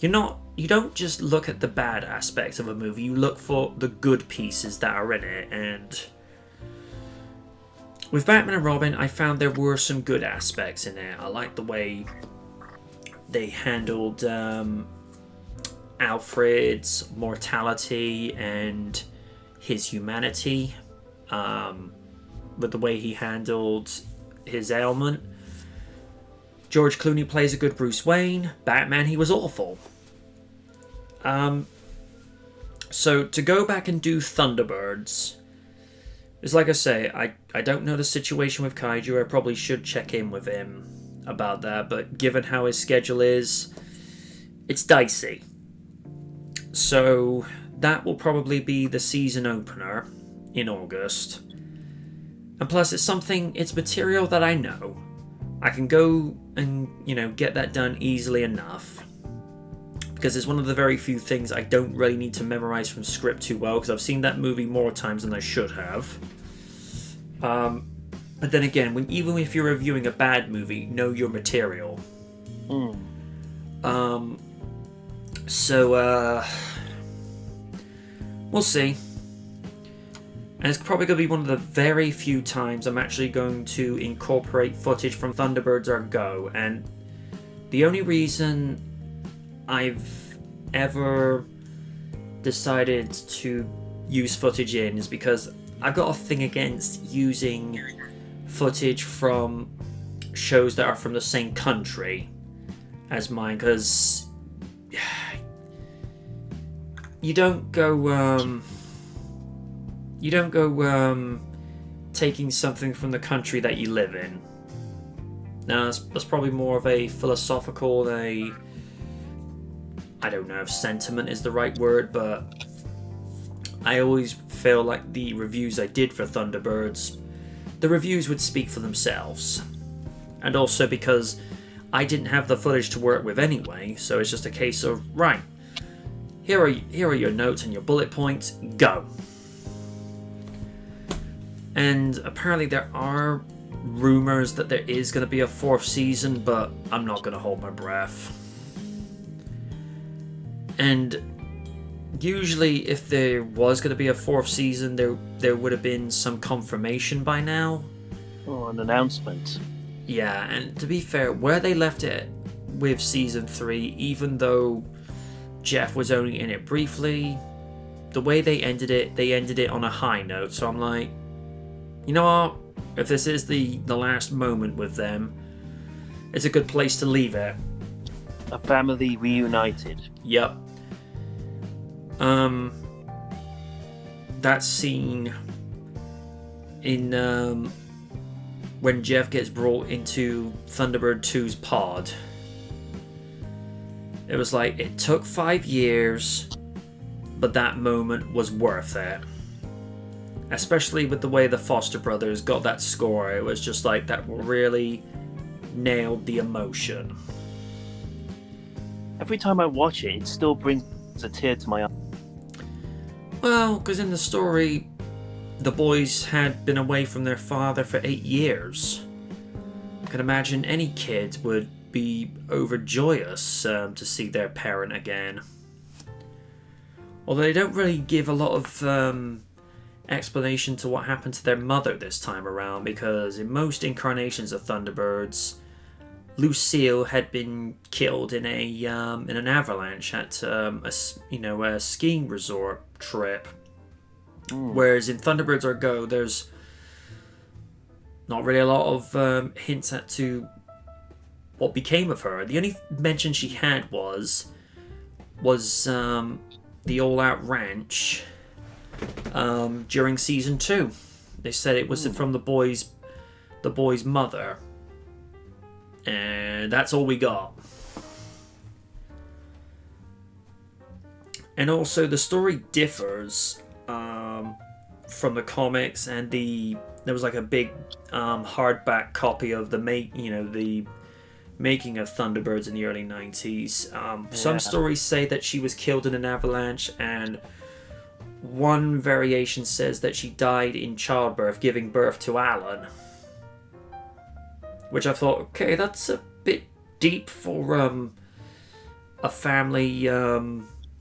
you don't just look at the bad aspects of a movie, you look for the good pieces that are in it. And with Batman and Robin, I found there were some good aspects in it. I liked the way they handled Alfred's mortality and his humanity, with the way he handled his ailment. George Clooney plays a good Bruce Wayne. Batman, he was awful. So to go back and do Thunderbirds is, like I say, I don't know the situation with Kaiju. I probably should check in with him about that, but given how his schedule is, it's dicey. So that will probably be the season opener. in August. And plus, it's material that I know. I can go and, get that done easily enough. Because it's one of the very few things I don't really need to memorize from script too well, because I've seen that movie more times than I should have. But then again, even if you're reviewing a bad movie, know your material. So, we'll see. And it's probably going to be one of the very few times I'm actually going to incorporate footage from Thunderbirds Are Go. And the only reason I've ever decided to use footage in is because I've got a thing against using footage from shows that are from the same country as mine, because you don't go taking something from the country that you live in. Now that's probably more of a philosophical, I don't know if sentiment is the right word, but I always feel like the reviews I did for Thunderbirds, the reviews would speak for themselves. And also because I didn't have the footage to work with anyway, so it's just a case of, right, here are your notes and your bullet points, go. And apparently there are rumors that there is going to be a 4th season, but I'm not going to hold my breath. And usually if there was going to be a 4th season, there would have been some confirmation by now. Or an announcement. Yeah, and to be fair, where they left it with season 3, even though Jeff was only in it briefly, the way they ended it on a high note. So I'm like, you know what? If this is the last moment with them, it's a good place to leave it. A family reunited. Yep. That scene in when Jeff gets brought into Thunderbird 2's pod. It was like, it took 5 years, but that moment was worth it. Especially with the way the Foster brothers got that score. It was just like, that really nailed the emotion. Every time I watch it, it still brings a tear to my eye. Well, because in the story, the boys had been away from their father for 8 years. I can imagine any kid would be overjoyous to see their parent again. Although they don't really give a lot of explanation to what happened to their mother this time around, because in most incarnations of Thunderbirds, Lucille had been killed in an avalanche at a skiing resort trip. Whereas in Thunderbirds Are Go, there's not really a lot of hints as to what became of her. The only mention she had was the all-out ranch during season 2. They said it was from the boy's mother, and that's all we got. And also the story differs from the comics, and there was like a big hardback copy of the making of Thunderbirds in the early 90s. Some stories say that she was killed in an avalanche, and one variation says that she died in childbirth, giving birth to Alan. Which I thought, okay, that's a bit deep for a family, a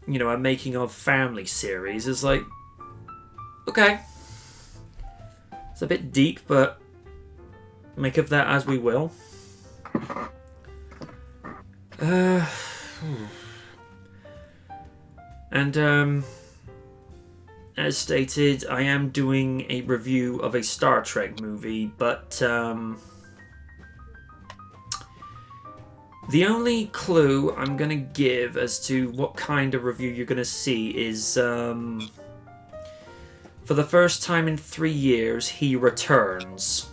making of family series. It's like, okay, it's a bit deep, but make of that as we will. And as stated, I am doing a review of a Star Trek movie, but the only clue I'm going to give as to what kind of review you're going to see is, for the first time in 3 years, he returns.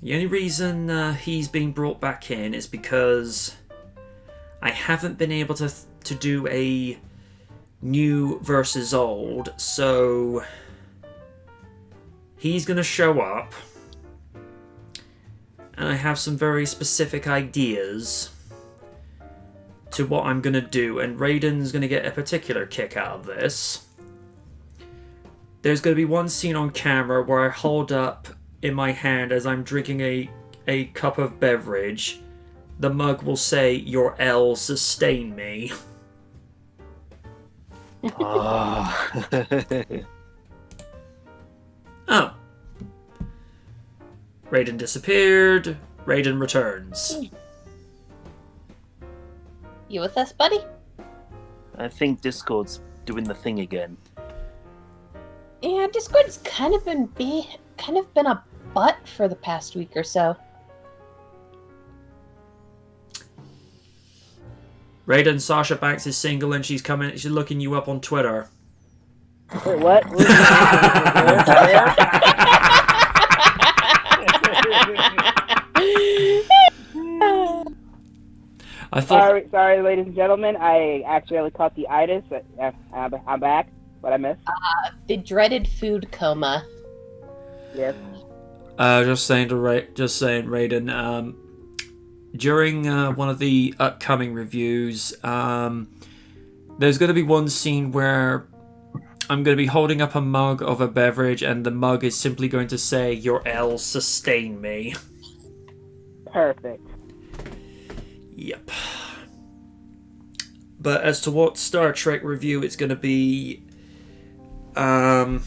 The only reason he's been brought back in is because I haven't been able to do a new versus old, so he's going to show up, and I have some very specific ideas to what I'm going to do, and Raiden's going to get a particular kick out of this. There's going to be one scene on camera where I hold up in my hand as I'm drinking a cup of beverage. The mug will say, "Your L sustain me." Oh. Oh. Raiden disappeared. Raiden returns. You with us, buddy? I think Discord's doing the thing again. Yeah, Discord's kind of been a butt for the past week or so. Raiden, Sasha Banks is single and she's looking you up on Twitter. Wait, what? I thought Sorry, ladies and gentlemen. I accidentally caught the itis. I'm back. What I missed? The dreaded food coma. Yes. just saying Raiden, during one of the upcoming reviews, there's going to be one scene where I'm going to be holding up a mug of a beverage, and the mug is simply going to say, "Your L sustain me." Perfect. Yep. But as to what Star Trek review it's going to be, you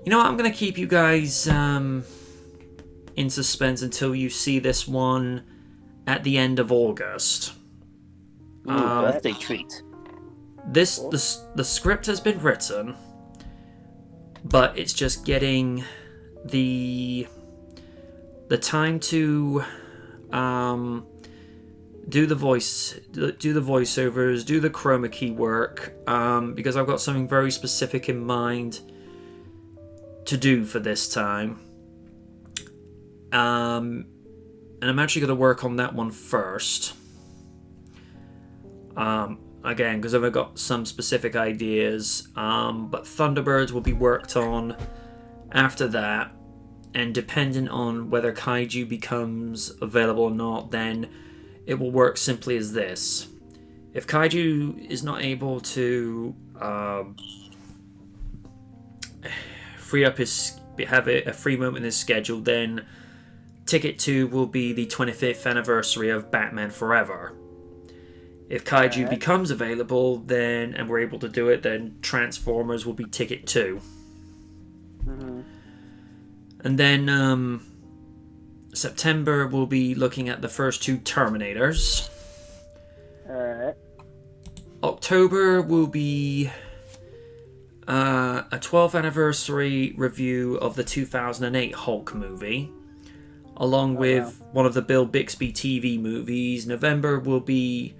know what, I'm going to keep you guys in suspense until you see this one at the end of August. Ooh, birthday treat. The script has been written, but it's just getting the time to do the voiceovers, do the chroma key work, because I've got something very specific in mind to do for this time. And I'm actually going to work on that one first. Again, because I've got some specific ideas. But Thunderbirds will be worked on after that. And depending on whether Kaiju becomes available or not, then it will work simply as this. If Kaiju is not able to have a free moment in his schedule, then Ticket 2 will be the 25th anniversary of Batman Forever. If Kaiju becomes available, then and we're able to do it, then Transformers will be Ticket 2. Mm-hmm. And then September we'll be looking at the first two Terminators. Alright. October will be a 12th anniversary review of the 2008 Hulk movie, along with one of the Bill Bixby TV movies. November will be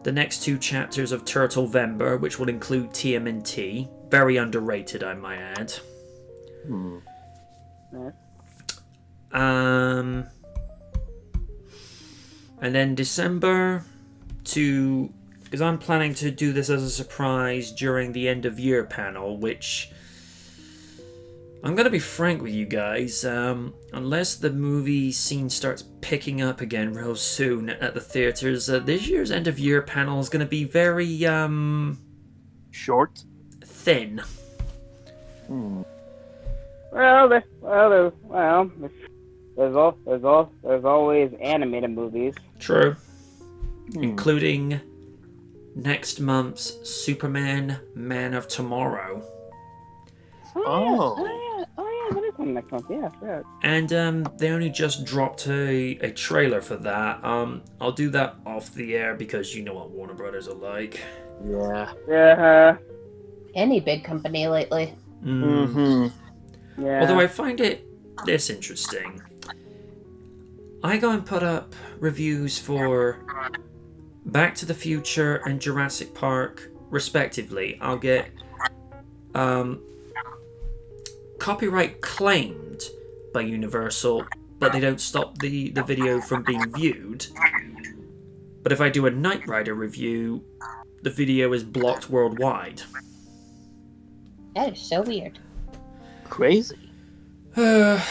the next two chapters of Turtlevember, which will include TMNT. Very underrated, I might add. And then December because I'm planning to do this as a surprise during the end of year panel, which I'm going to be frank with you guys, unless the movie scene starts picking up again real soon at the theaters, this year's end of year panel is going to be very Short? thin. There's always animated movies. True. Including next month's Superman Man of Tomorrow. Oh yeah, that is coming next month. Yeah, right. And they only just dropped a trailer for that. I'll do that off the air because you know what Warner Brothers are like. Yeah. Yeah. Any big company lately. Mm-hmm. Yeah. Although I find it this interesting. I go and put up reviews for Back to the Future and Jurassic Park, respectively. I'll get copyright claimed by Universal, but they don't stop the video from being viewed. But if I do a Knight Rider review, the video is blocked worldwide. That is so weird. Crazy. It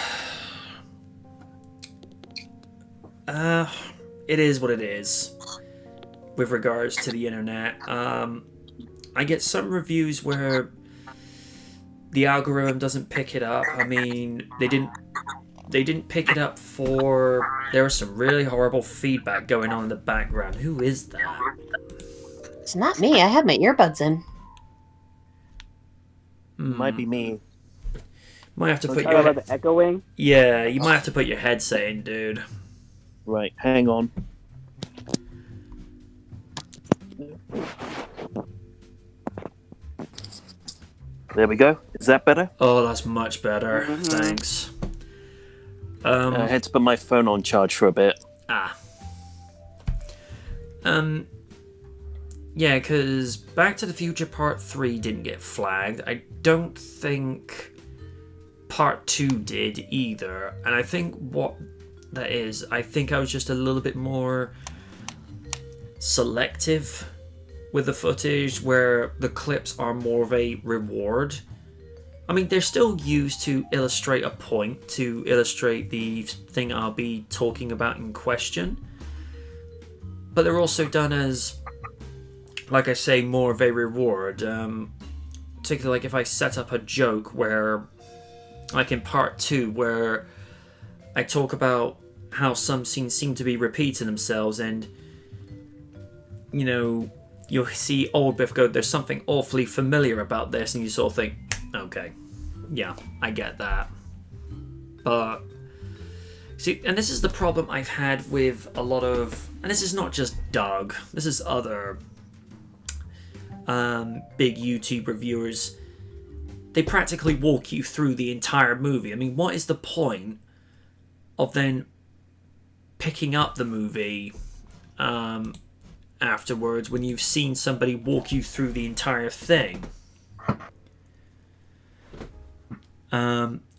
is what it is with regards to the internet. I get some reviews where the algorithm doesn't pick it up. I mean, they didn't pick it up for... There was some really horrible feedback going on in the background. Who is that? It's not me. I have my earbuds in. Might be me. Might have to put Talk your... about the echoing. Yeah, you might have to put your headset in, dude. Right, hang on. There we go. Is that better? Oh, that's much better. Thanks. I had to put my phone on charge for a bit. Yeah, because Back to the Future Part 3 didn't get flagged. I don't think Part 2 did either. And I think what that is, I think I was just a little bit more selective with the footage, where the clips are more of a reward. I mean, they're still used to illustrate a point, to illustrate the thing I'll be talking about in question. But they're also done as, like I say, more of a reward. Particularly like if I set up a joke where, like in part 2, where I talk about how some scenes seem to be repeating themselves, and, you know, you'll see old Biff go, there's something awfully familiar about this, and you sort of think, okay, yeah, I get that. But, see, and this is the problem I've had with a lot of, and this is not just Doug, this is other big YouTube reviewers. They practically walk you through the entire movie. I mean, what is the point of then picking up the movie afterwards when you've seen somebody walk you through the entire thing?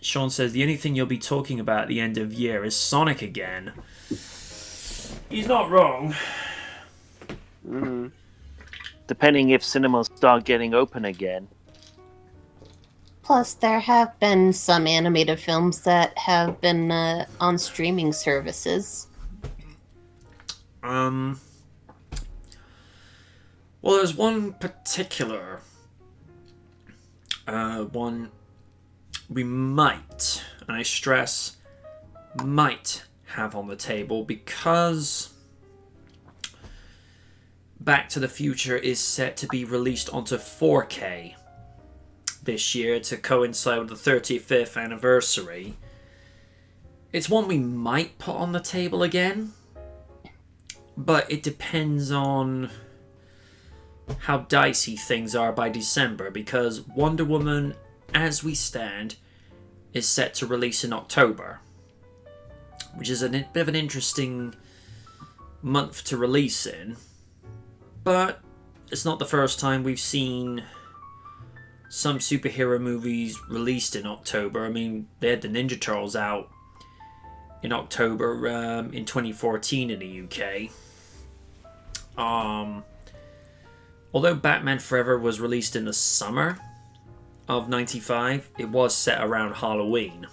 Sean says, the only thing you'll be talking about at the end of year is Sonic again. He's not wrong. Depending if cinemas start getting open again. Plus, there have been some animated films that have been on streaming services. Well, there's one particular one we might, and I stress might, have on the table, because Back to the Future is set to be released onto 4K this year to coincide with the 35th anniversary. It's one we might put on the table again, but it depends on how dicey things are by December, because Wonder Woman, as we stand, is set to release in October, which is a bit of an interesting month to release in. But it's not the first time we've seen some superhero movies released in October. I mean, they had the Ninja Turtles out in October in 2014 in the UK. Although Batman Forever was released in the summer of 95, it was set around Halloween.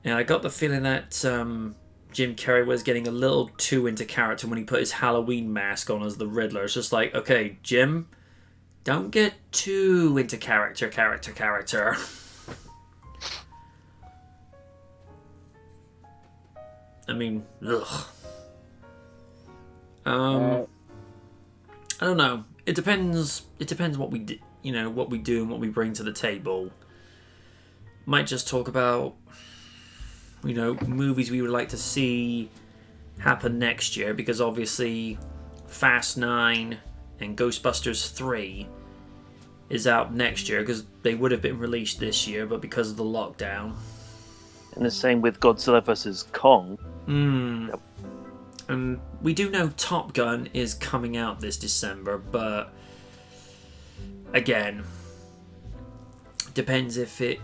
And I got the feeling that Jim Carrey was getting a little too into character when he put his Halloween mask on as the Riddler. It's just like, okay, Jim, don't get too into character. I mean, ugh. I don't know. It depends what we do, what we do and what we bring to the table. Might just talk about, movies we would like to see happen next year, because obviously Fast 9 and Ghostbusters 3 is out next year, because they would have been released this year, but because of the lockdown. And the same with Godzilla vs. Kong. And we do know Top Gun is coming out this December, but again, depends if it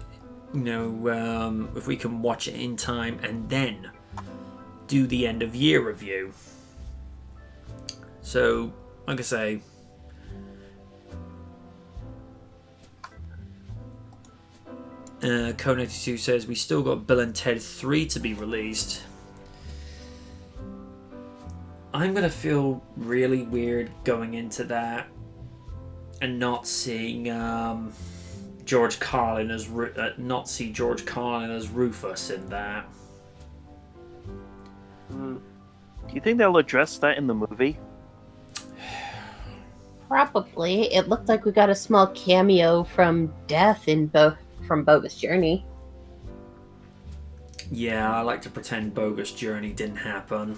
if we can watch it in time and then do the end of year review. So, like I say, Code92 says we still got Bill and Ted 3 to be released. I'm gonna feel really weird going into that and not seeing George Carlin as George Carlin as Rufus in that. Do you think they'll address that in the movie? Probably. It looked like we got a small cameo from Death from Bogus Journey. Yeah, I like to pretend Bogus Journey didn't happen.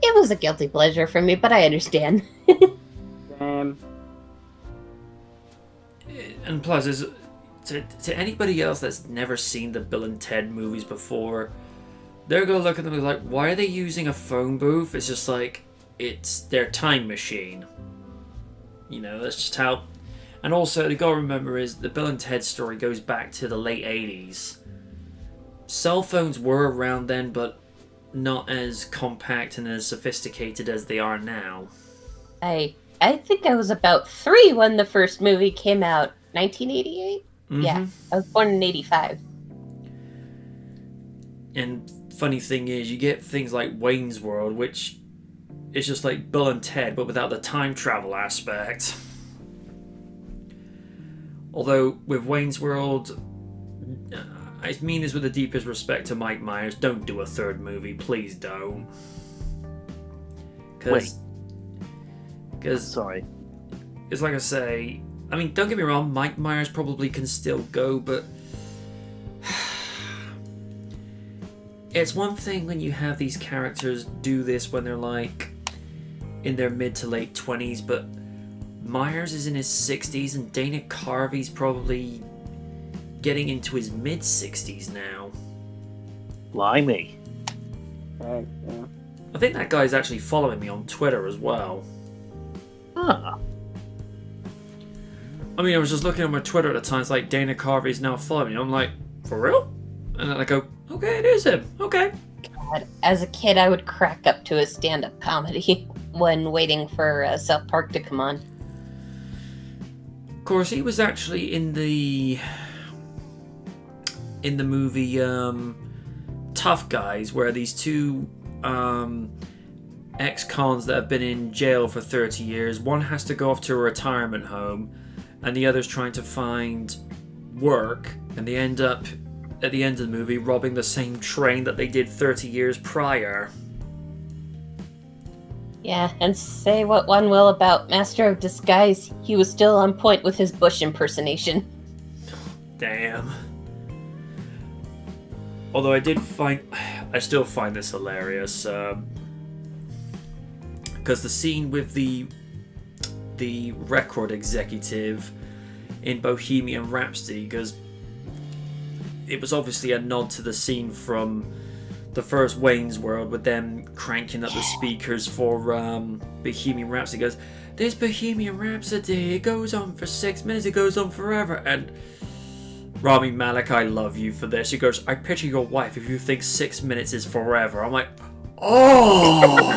It was a guilty pleasure for me, but I understand. Same. And plus, to anybody else that's never seen the Bill and Ted movies before, they're gonna look at them and be like, why are they using a phone booth? It's just like, it's their time machine. That's just how. And also, you gotta remember is the Bill and Ted story goes back to the late 80s. Cell phones were around then, but not as compact and as sophisticated as they are now. I think I was about 3 when the first movie came out. 1988? Mm-hmm. Yeah, I was born in 85. And funny thing is, you get things like Wayne's World, which is just like Bill and Ted, but without the time travel aspect. Although, with Wayne's World, I mean this with the deepest respect to Mike Myers, don't do a third movie, please don't. Because, Sorry. it's like I say, I mean, don't get me wrong, Mike Myers probably can still go, but it's one thing when you have these characters do this when they're like in their mid to late 20s, but Myers is in his 60s and Dana Carvey's probably getting into his mid 60s now. Blimey. Right, yeah. I think that guy's actually following me on Twitter as well. Huh. I mean, I was just looking at my Twitter at the time, it's like Dana Carvey's now following me. I'm like, for real? And then I go, okay, it is him. Okay. God, as a kid, I would crack up to his stand-up comedy when waiting for South Park to come on. Of course, he was actually in the movie Tough Guys, where these two ex-cons that have been in jail for 30 years, one has to go off to a retirement home, and the other's trying to find work, and they end up, at the end of the movie, robbing the same train that they did 30 years prior. Yeah, and say what one will about Master of Disguise, he was still on point with his Bush impersonation. Damn. Although I still find this hilarious, because the scene with the record executive in Bohemian Rhapsody, because it was obviously a nod to the scene from the first Wayne's World with them cranking up the speakers for Bohemian Rhapsody. He goes, this Bohemian Rhapsody, it goes on for 6 minutes, it goes on forever. And Rami Malek, I love you for this. He goes, I picture your wife if you think 6 minutes is forever. I'm like, oh!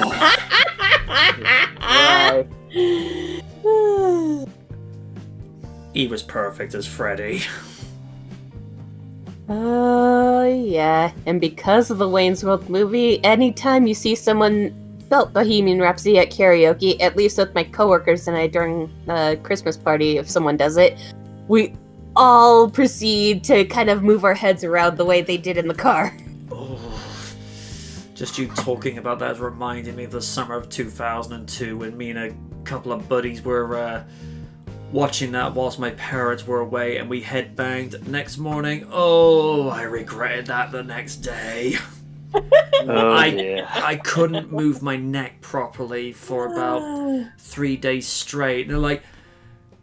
Right. He was perfect as Freddy. Oh, yeah. And because of the Wayne's World movie, anytime you see someone belt Bohemian Rhapsody at karaoke, at least with my coworkers and I during the Christmas party, if someone does it, we all proceed to kind of move our heads around the way they did in the car. Oh, just you talking about that reminded me of the summer of 2002 when me and a couple of buddies were watching that whilst my parents were away, and we headbanged. Next morning, oh, I regretted that the next day. Oh, dear. I couldn't move my neck properly for about 3 days straight. And they're like,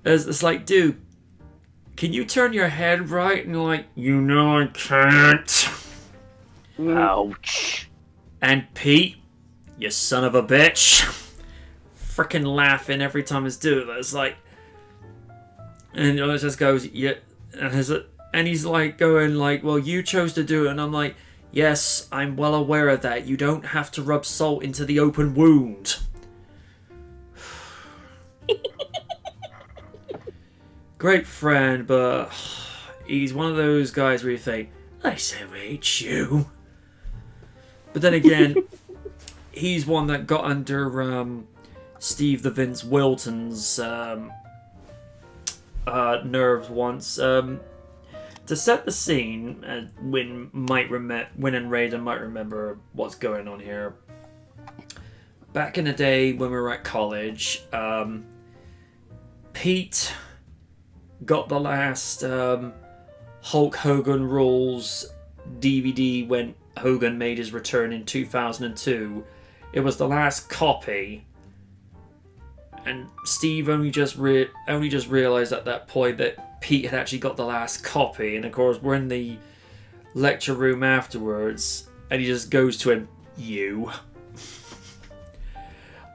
it's like, dude, can you turn your head right? And you're like, you know I can't. Ouch. And Pete, you son of a bitch, freaking laughing every time it's doing that. It's like, and it just goes, yeah, and And he's like going like, well, you chose to do it. And I'm like, yes, I'm well aware of that. You don't have to rub salt into the open wound. Great friend, but he's one of those guys where you think, I so hate you. But then again, he's one that got under Steve the Vince Wilton's nerves once. To set the scene, Win and Raiden might remember what's going on here. Back in the day when we were at college, Pete got the last Hulk Hogan Rules DVD when Hogan made his return in 2002. It was the last copy, and Steve only just realized at that point that Pete had actually got the last copy. And of course, we're in the lecture room afterwards, and he just goes to him, "You."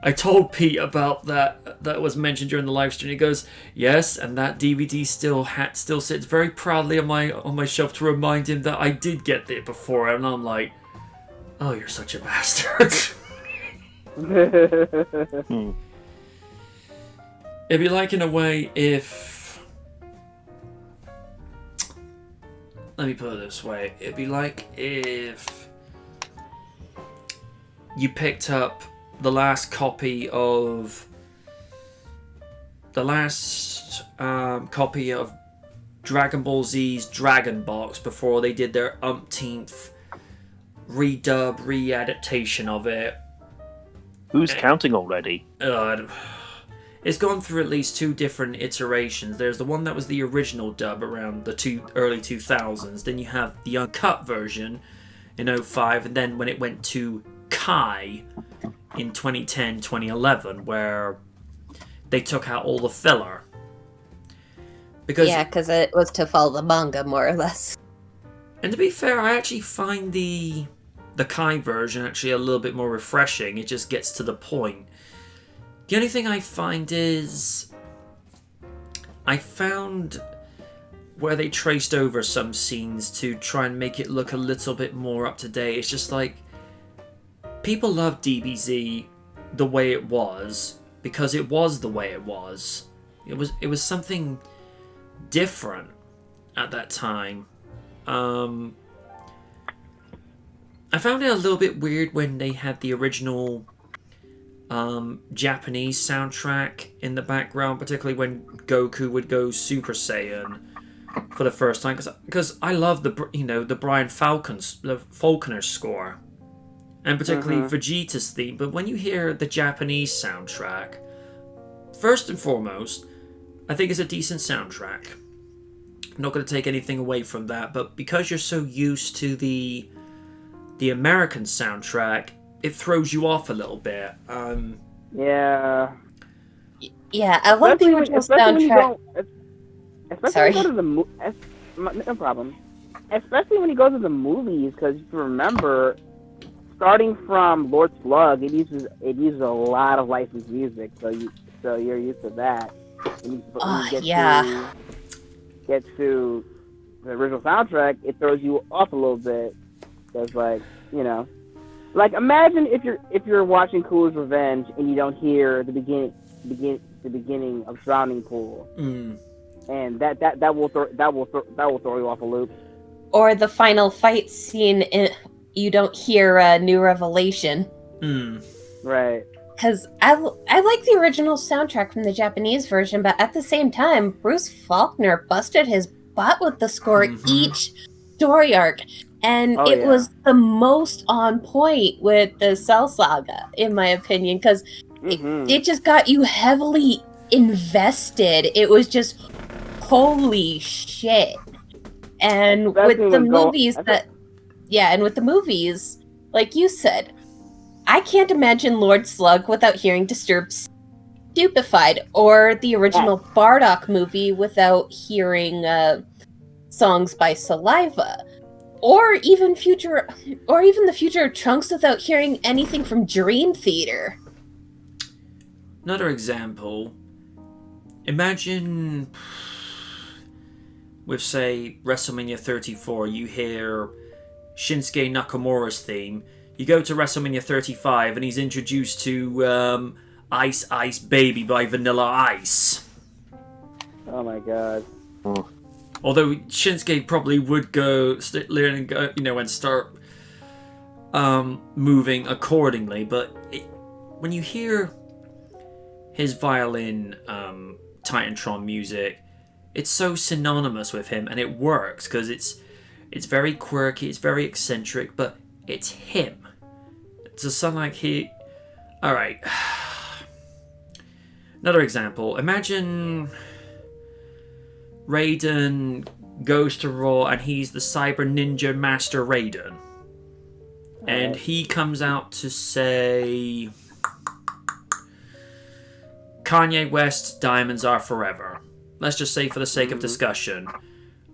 I told Pete about that was mentioned during the live stream. He goes, "Yes, and that DVD still sits very proudly on my shelf to remind him that I did get it before." And I'm like, "Oh, you're such a bastard." It'd be like, in a way, if, let me put it this way, it'd be like if you picked up the last copy of Dragon Ball Z's Dragon Box before they did their umpteenth re-adaptation of it. Who's counting already? It's gone through at least 2 different iterations. There's the one that was the original dub around the early 2000s. Then you have the uncut version in 2005, and then when it went to Kai in 2010, 2011, where they took out all the filler. Because it was to follow the manga, more or less. And to be fair, I actually find the Kai version actually a little bit more refreshing. It just gets to the point. The only thing I find is, I found where they traced over some scenes to try and make it look a little bit more up to date. It's just like, people love DBZ the way it was because it was the way it was. It was something different at that time. I found it a little bit weird when they had the original Japanese soundtrack in the background, particularly when Goku would go Super Saiyan for the first time, because I love the Brian Faulkner score, and particularly Vegeta's theme. But when you hear the Japanese soundtrack, first and foremost, I think it's a decent soundtrack. I'm not going to take anything away from that, but because you're so used to the American soundtrack, it throws you off a little bit. Yeah. Yeah, I love the original soundtrack. Especially when you go to the no problem. Especially when you go to the movies, because you remember, starting from Lord Slug, it uses a lot of licensed music, so you're used to that. When you get to the original soundtrack, it throws you off a little bit. Because, like, like, imagine if you're watching Cool's Revenge and you don't hear the beginning of Drowning Pool, and that will throw you off a loop. Or the final fight scene, you don't hear New Revelation. Right. Because I like the original soundtrack from the Japanese version, but at the same time, Bruce Faulkner busted his butt with the score each story arc. And it was the most on point with the Cell Saga, in my opinion, because it just got you heavily invested. It was just, holy shit. And with the movies, like you said, I can't imagine Lord Slug without hearing Disturbed Stupefied, or the original Bardock movie without hearing songs by Saliva. Or even the future of Trunks without hearing anything from Dream Theater. Another example. Imagine with, say, WrestleMania 34, you hear Shinsuke Nakamura's theme. You go to WrestleMania 35 and he's introduced to Ice Ice Baby by Vanilla Ice. Oh my god. Although Shinsuke probably would learn and go, and start moving accordingly. But when you hear his violin Titantron music, it's so synonymous with him, and it works because it's very quirky, it's very eccentric, but it's him. To sound like he... Alright. Another example. Imagine Raiden goes to Raw and he's the Cyber Ninja Master Raiden. And he comes out to say... Kanye West's Diamonds Are Forever. Let's just say for the sake of discussion.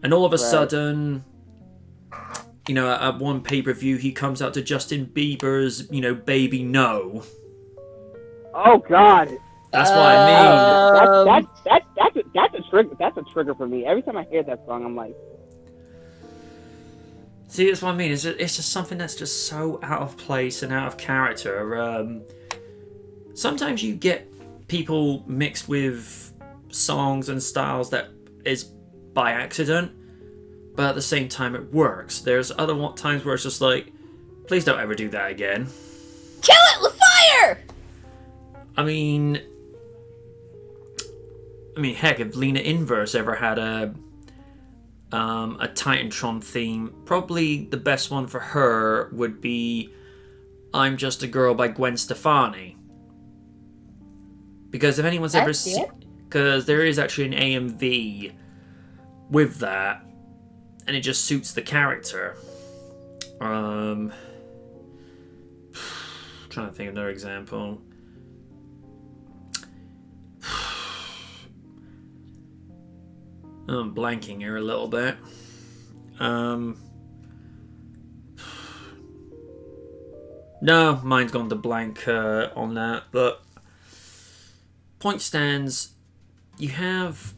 And all of a sudden... at one pay-per-view, he comes out to Justin Bieber's, Baby No. Oh God. That's what I mean. That's a trigger. That's a trigger for me. Every time I hear that song, I'm like, See, that's what I mean. It's just something that's just so out of place and out of character. Sometimes you get people mixed with songs and styles that is by accident. But at the same time, it works. There's other times where it's just like, please don't ever do that again. Kill it with fire! I mean, heck, if Lena Inverse ever had a Titantron theme, probably the best one for her would be "I'm Just a Girl" by Gwen Stefani. Because if anyone's ever seen, because there is actually an AMV with that. And it just suits the character. Trying to think of another example. I'm blanking here a little bit. No, mine's gone to blank on that. But point stands, you have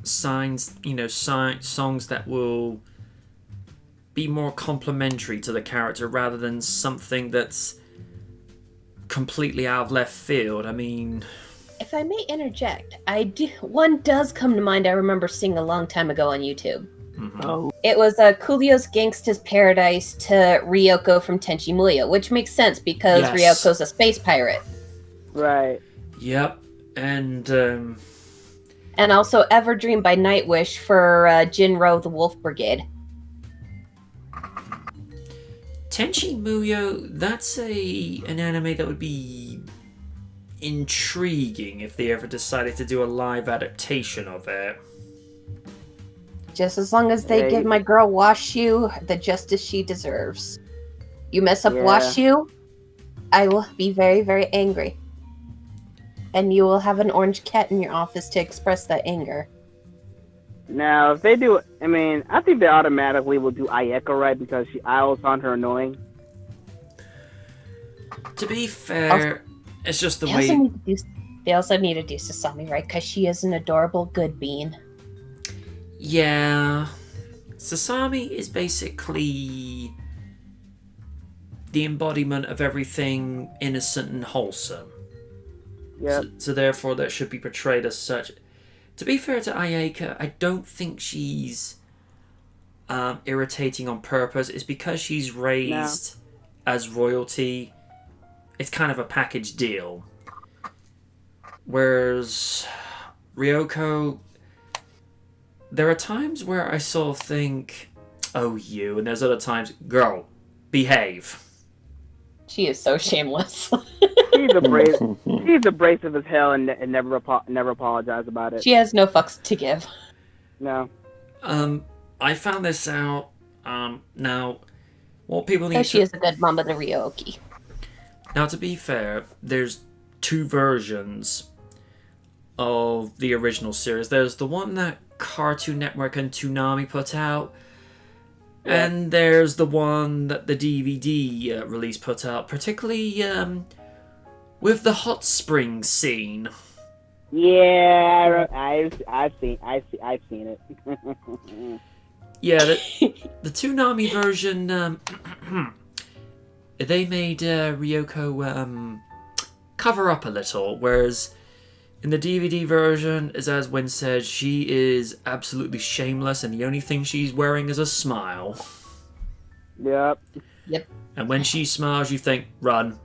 songs that will be more complementary to the character rather than something that's completely out of left field. I mean, if I may interject, one does come to mind. I remember seeing a long time ago on YouTube. Mm-hmm. Oh, It was Coolio's Gangsta's Paradise to Ryoko from Tenchi Muyo, which makes sense because Yes. Ryoko's a space pirate. right. Yep, And also Everdream by Nightwish for Jinro the Wolf Brigade. Tenchi Muyo, that's an anime that would be intriguing if they ever decided to do a live adaptation of it. Just as long as they give my girl Washu the justice she deserves. You mess up Washu, I will be very, very angry. And you will have an orange cat in your office to express that anger. Now, if they do, I think they automatically will do Ayeko right because I always found her annoying. To be fair, it's just the way... They also need to do Sasami right because she is an adorable good bean. Yeah. Sasami is basically the embodiment of everything innocent and wholesome. Yeah. So therefore that should be portrayed as such. To be fair to Ayeka, I don't think she's irritating on purpose. It's because she's raised as royalty. It's kind of a package deal. Whereas Ryoko, there are times where I sort of think, oh you, and there's other times, girl, behave. She is so shameless. She's abrasive as hell and never apologize about it. She has no fucks to give. No. I found this out. Now, what people need She is a good mama to Ryoki. Now, to be fair, there's two versions of the original series. There's the one that Cartoon Network and Toonami put out, and there's the one that the DVD release put out, particularly with the hot spring scene, Yeah, I've seen it. Yeah, the Toonami version, they made Ryoko cover up a little, whereas in the DVD version, as Wynn said, she is absolutely shameless, and the only thing she's wearing is a smile. Yep. And when she smiles, you think, run,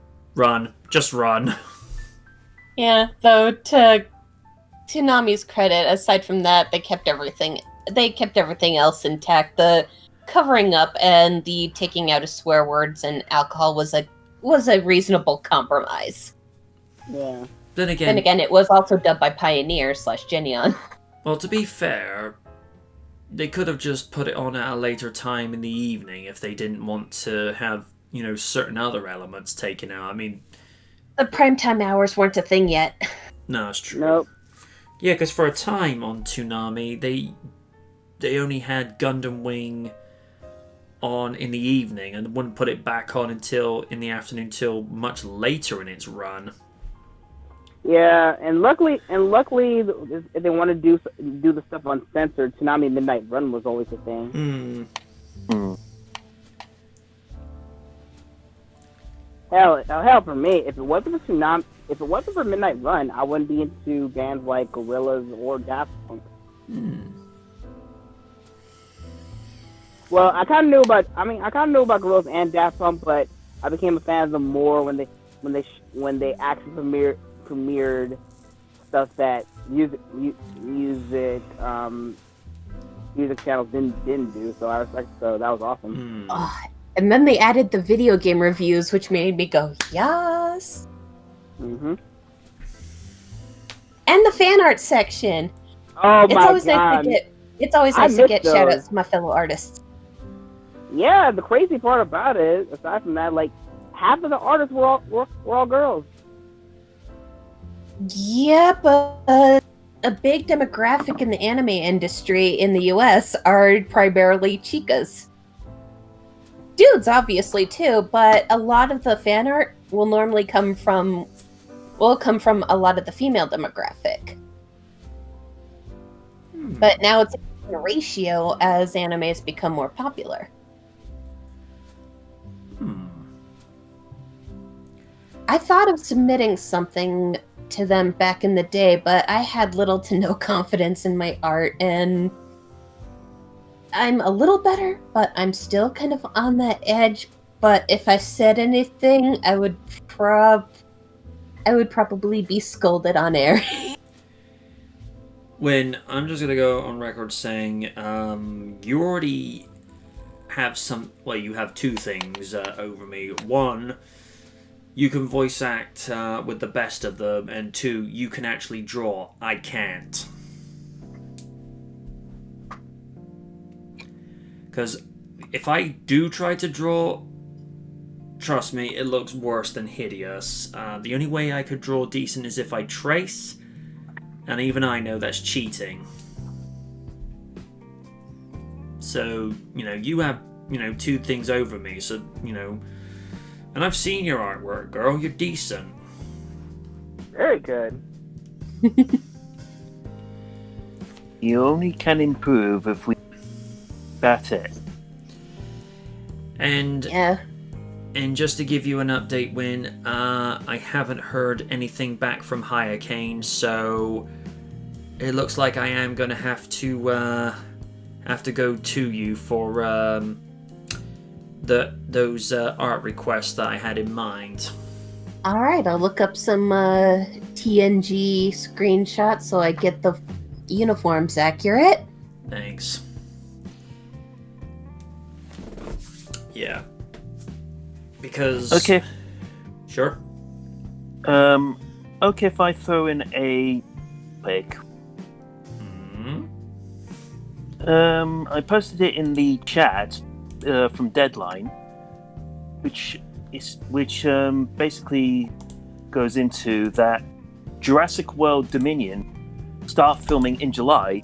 just run. Yeah, though to Toonami's credit, aside from that, they kept everything else intact. The covering up and the taking out of swear words and alcohol was a reasonable compromise. Yeah. Then again, it was also dubbed by Pioneer / Genion. well, to be fair, they could have just put it on at a later time in the evening if they didn't want to have, certain other elements taken out. I mean, The primetime hours weren't a thing yet. no, it's true. Nope. Yeah, because for a time on Toonami, they only had Gundam Wing on in the evening and wouldn't put it back on until in the afternoon, till much later in its run. Yeah, and luckily, if they want to do the stuff uncensored, Toonami Midnight Run was always a thing. Hell, for me, if it wasn't for Midnight Run, I wouldn't be into bands like Gorillaz or Daft Punk. Well, I kind of knew about Gorillaz and Daft Punk, but I became a fan of them more when they actually premiered stuff that music channels didn't do. So that was awesome. And then they added the video game reviews, which made me go, yes. Mm-hmm. And the fan art section. Oh It's my always god! It's always nice to get shout outs to my fellow artists. Yeah, the crazy part about it, aside from that, like half of the artists were all girls. Yeah, but a big demographic in the anime industry in the US are primarily chicas. Dudes, obviously, too, but a lot of the fan art will normally come from a lot of the female demographic. But now it's a ratio as animes become more popular. I thought of submitting something to them back in the day, but I had little to no confidence in my art, and I'm a little better, but I'm still kind of on that edge. But if I said anything, I would probably be scolded on air. When I'm just gonna go on record saying, you already have you have two things over me. One, you can voice act with the best of them, and two, you can actually draw. I can't. Because if I do try to draw, trust me, it looks worse than hideous. The only way I could draw decent is if I trace, and even I know that's cheating. So, you have, two things over me, so, and I've seen your artwork, girl, you're decent. Very good. You only can improve if we... That's it. And Yeah. And just to give you an update, Win, I haven't heard anything back from Hayakane, so it looks like I am going to have to go to you for those art requests that I had in mind. Alright, I'll look up some TNG screenshots so I get the uniforms accurate. Thanks. Yeah. Because... Okay. Sure. Okay if I throw in a pic. I posted it in the chat from Deadline, which basically goes into that Jurassic World Dominion start filming in July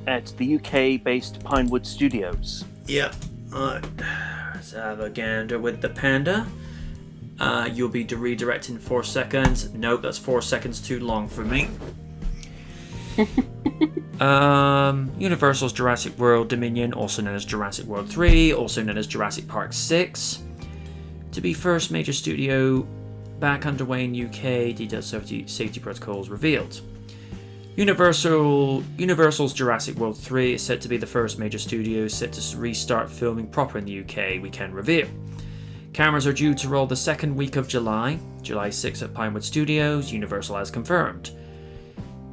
at the UK-based Pinewood Studios. Yep. Let's have a gander with the panda. You'll be redirected in 4 seconds. Nope, that's 4 seconds too long for me. Universal's Jurassic World Dominion, also known as Jurassic World 3, also known as Jurassic Park 6, to be first major studio back underway in UK, detailed safety protocols revealed. Universal's Jurassic World 3 is set to be the first major studio set to restart filming proper in the UK, we can reveal. Cameras are due to roll the second week of July 6 at Pinewood Studios, Universal has confirmed.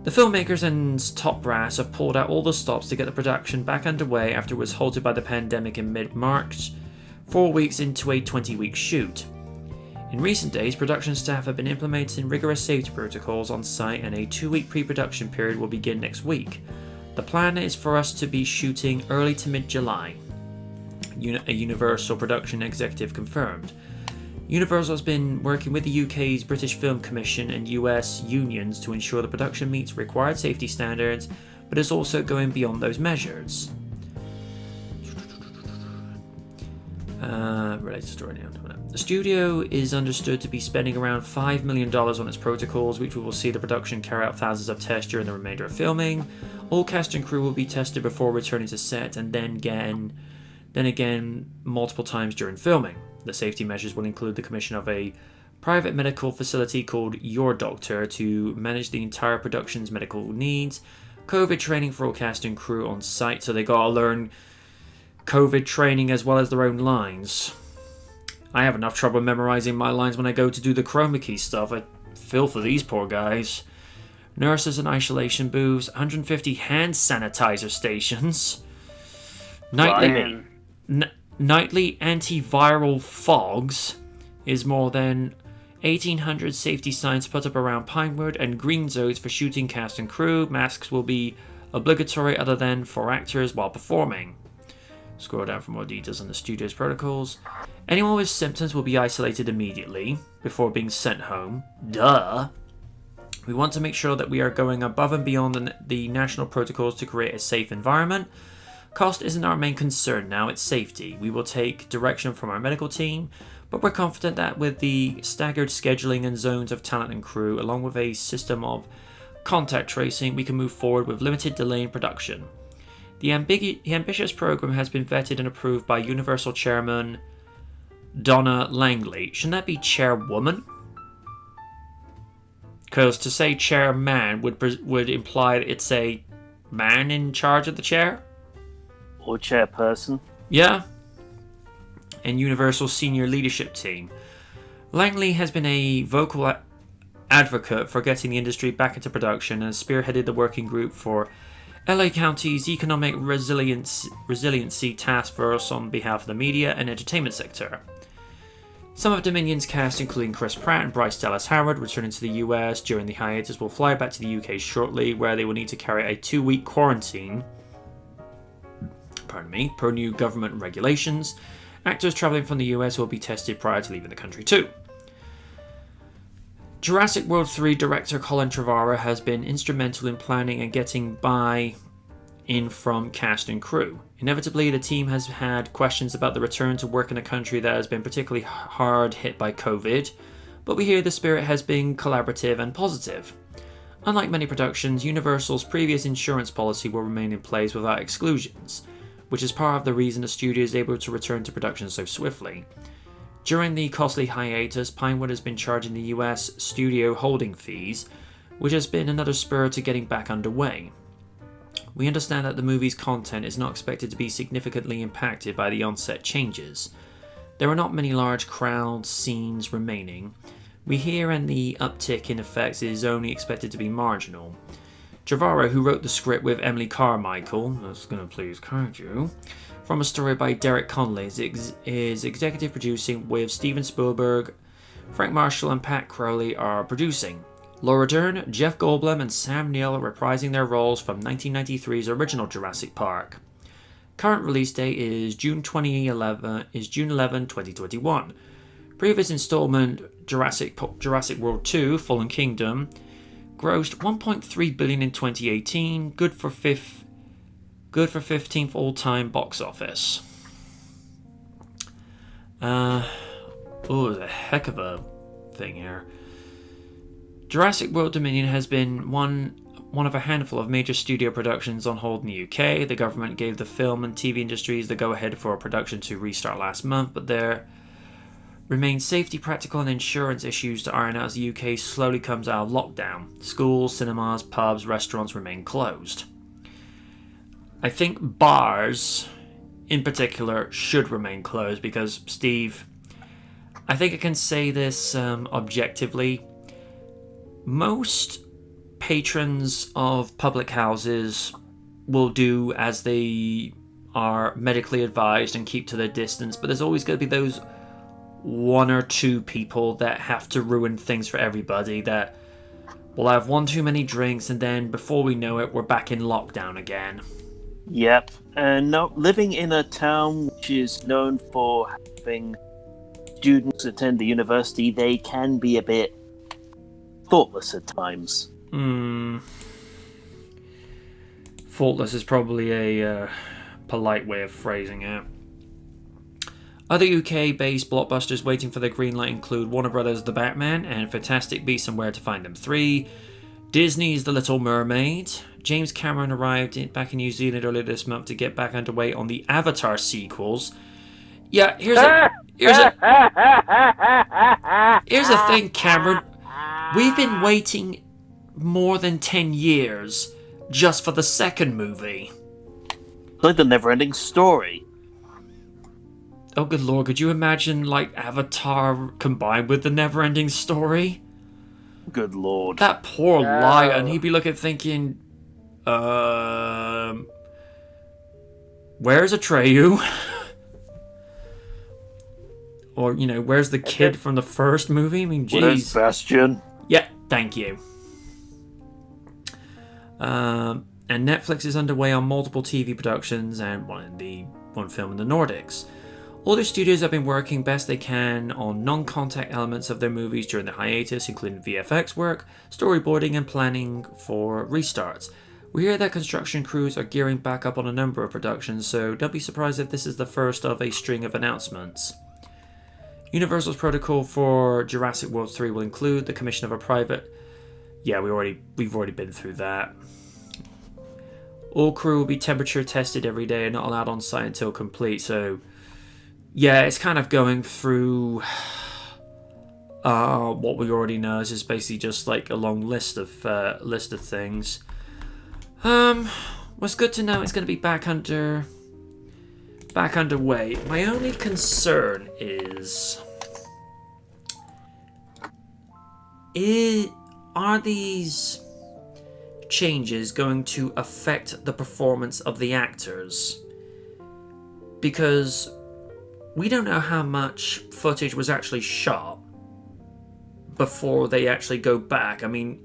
The filmmakers and top brass have pulled out all the stops to get the production back underway after it was halted by the pandemic in mid-March, 4 weeks into a 20-week shoot. In recent days, production staff have been implementing rigorous safety protocols on site, and a 2-week pre-production period will begin next week. The plan is for us to be shooting early to mid-July. A Universal production executive confirmed. Universal has been working with the UK's British Film Commission and US unions to ensure the production meets required safety standards, but is also going beyond those measures. Related story now. The studio is understood to be spending around $5 million on its protocols, which we will see the production carry out thousands of tests during the remainder of filming. All cast and crew will be tested before returning to set, and then again multiple times during filming. The safety measures will include the commission of a private medical facility called Your Doctor to manage the entire production's medical needs, COVID training for all cast and crew on site, so they gotta learn COVID training as well as their own lines. I have enough trouble memorizing my lines when I go to do the chroma key stuff. I feel for these poor guys. Nurses in isolation booths, 150 hand sanitizer stations, nightly antiviral fogs is more than 1,800 safety signs put up around Pinewood and green zones for shooting cast and crew. Masks will be obligatory other than for actors while performing. Scroll down for more details on the studio's protocols. Anyone with symptoms will be isolated immediately before being sent home. Duh! We want to make sure that we are going above and beyond the national protocols to create a safe environment. Cost isn't our main concern now, it's safety. We will take direction from our medical team, but we're confident that with the staggered scheduling and zones of talent and crew, along with a system of contact tracing, we can move forward with limited delay in production. The ambitious program has been vetted and approved by Universal Chairman Donna Langley. Shouldn't that be Chairwoman? Because to say Chairman would imply that it's a man in charge of the chair? Or chairperson. Yeah. And Universal senior leadership team. Langley has been a vocal advocate for getting the industry back into production and spearheaded the working group for LA County's Economic Resiliency Task Force on behalf of the media and entertainment sector. Some of Dominion's cast, including Chris Pratt and Bryce Dallas Howard, returning to the US during the hiatus, will fly back to the UK shortly, where they will need to carry a 2-week quarantine. Per new government regulations. Actors travelling from the US will be tested prior to leaving the country too. Jurassic World 3 director Colin Trevorrow has been instrumental in planning and getting buy-in from cast and crew. Inevitably, the team has had questions about the return to work in a country that has been particularly hard hit by COVID, but we hear the spirit has been collaborative and positive. Unlike many productions, Universal's previous insurance policy will remain in place without exclusions, which is part of the reason the studio is able to return to production so swiftly. During the costly hiatus, Pinewood has been charging the US studio holding fees, which has been another spur to getting back underway. We understand that the movie's content is not expected to be significantly impacted by the on-set changes. There are not many large crowd scenes remaining. We hear and the uptick in effects is only expected to be marginal. Trevorrow, who wrote the script with Emily Carmichael, that's going to please you, from a story by Derek Connolly, is executive producing with Steven Spielberg, Frank Marshall and Pat Crowley are producing. Laura Dern, Jeff Goldblum and Sam Neill are reprising their roles from 1993's original Jurassic Park. Current release date is June 11, 2021. Previous installment Jurassic World 2, Fallen Kingdom, grossed $1.3 billion in 2018, good for 15th all-time box office. There's a heck of a thing here. Jurassic World Dominion has been one one of a handful of major studio productions on hold in the UK. The government gave the film and TV industries the go-ahead for production to restart last month, but there remain safety, practical and insurance issues to iron out as the UK slowly comes out of lockdown. Schools, cinemas, pubs, restaurants remain closed. I think bars, in particular, should remain closed because, Steve, I think I can say this objectively. Most patrons of public houses will do as they are medically advised and keep to their distance, but there's always going to be those one or two people that have to ruin things for everybody, that will have one too many drinks, and then before we know it, we're back in lockdown again. Yep. And now, living in a town which is known for having students attend the university, they can be a bit thoughtless at times. Faultless is probably a polite way of phrasing it. Other UK-based blockbusters waiting for their green light include Warner Brothers' The Batman and Fantastic Beasts and Where to Find Them 3, Disney's The Little Mermaid. James Cameron arrived back in New Zealand earlier this month to get back underway on the Avatar sequels. Yeah, here's a thing, Cameron. We've been waiting more than 10 years just for the second movie. Like the never-ending story. Oh, good lord, could you imagine, like, Avatar combined with the never-ending story? Good lord. That poor lion, he'd be looking thinking, where's Atreyu? Or, you know, where's the kid from the first movie? I mean, jeez. Where's Bastion? Yeah, thank you. And Netflix is underway on multiple TV productions and one film in the Nordics. All the studios have been working best they can on non-contact elements of their movies during the hiatus, including VFX work, storyboarding, and planning for restarts. We hear that construction crews are gearing back up on a number of productions, so don't be surprised if this is the first of a string of announcements. Universal's protocol for Jurassic World 3 will include the commission of a private... Yeah, we've already been through that. All crew will be temperature tested every day and not allowed on site until complete, so... Yeah, it's kind of going through what we already know. Is just basically just like a long list of things. What's good to know, it's going to be back underway. My only concern is are these changes going to affect the performance of the actors? Because we don't know how much footage was actually shot before they actually go back. I mean,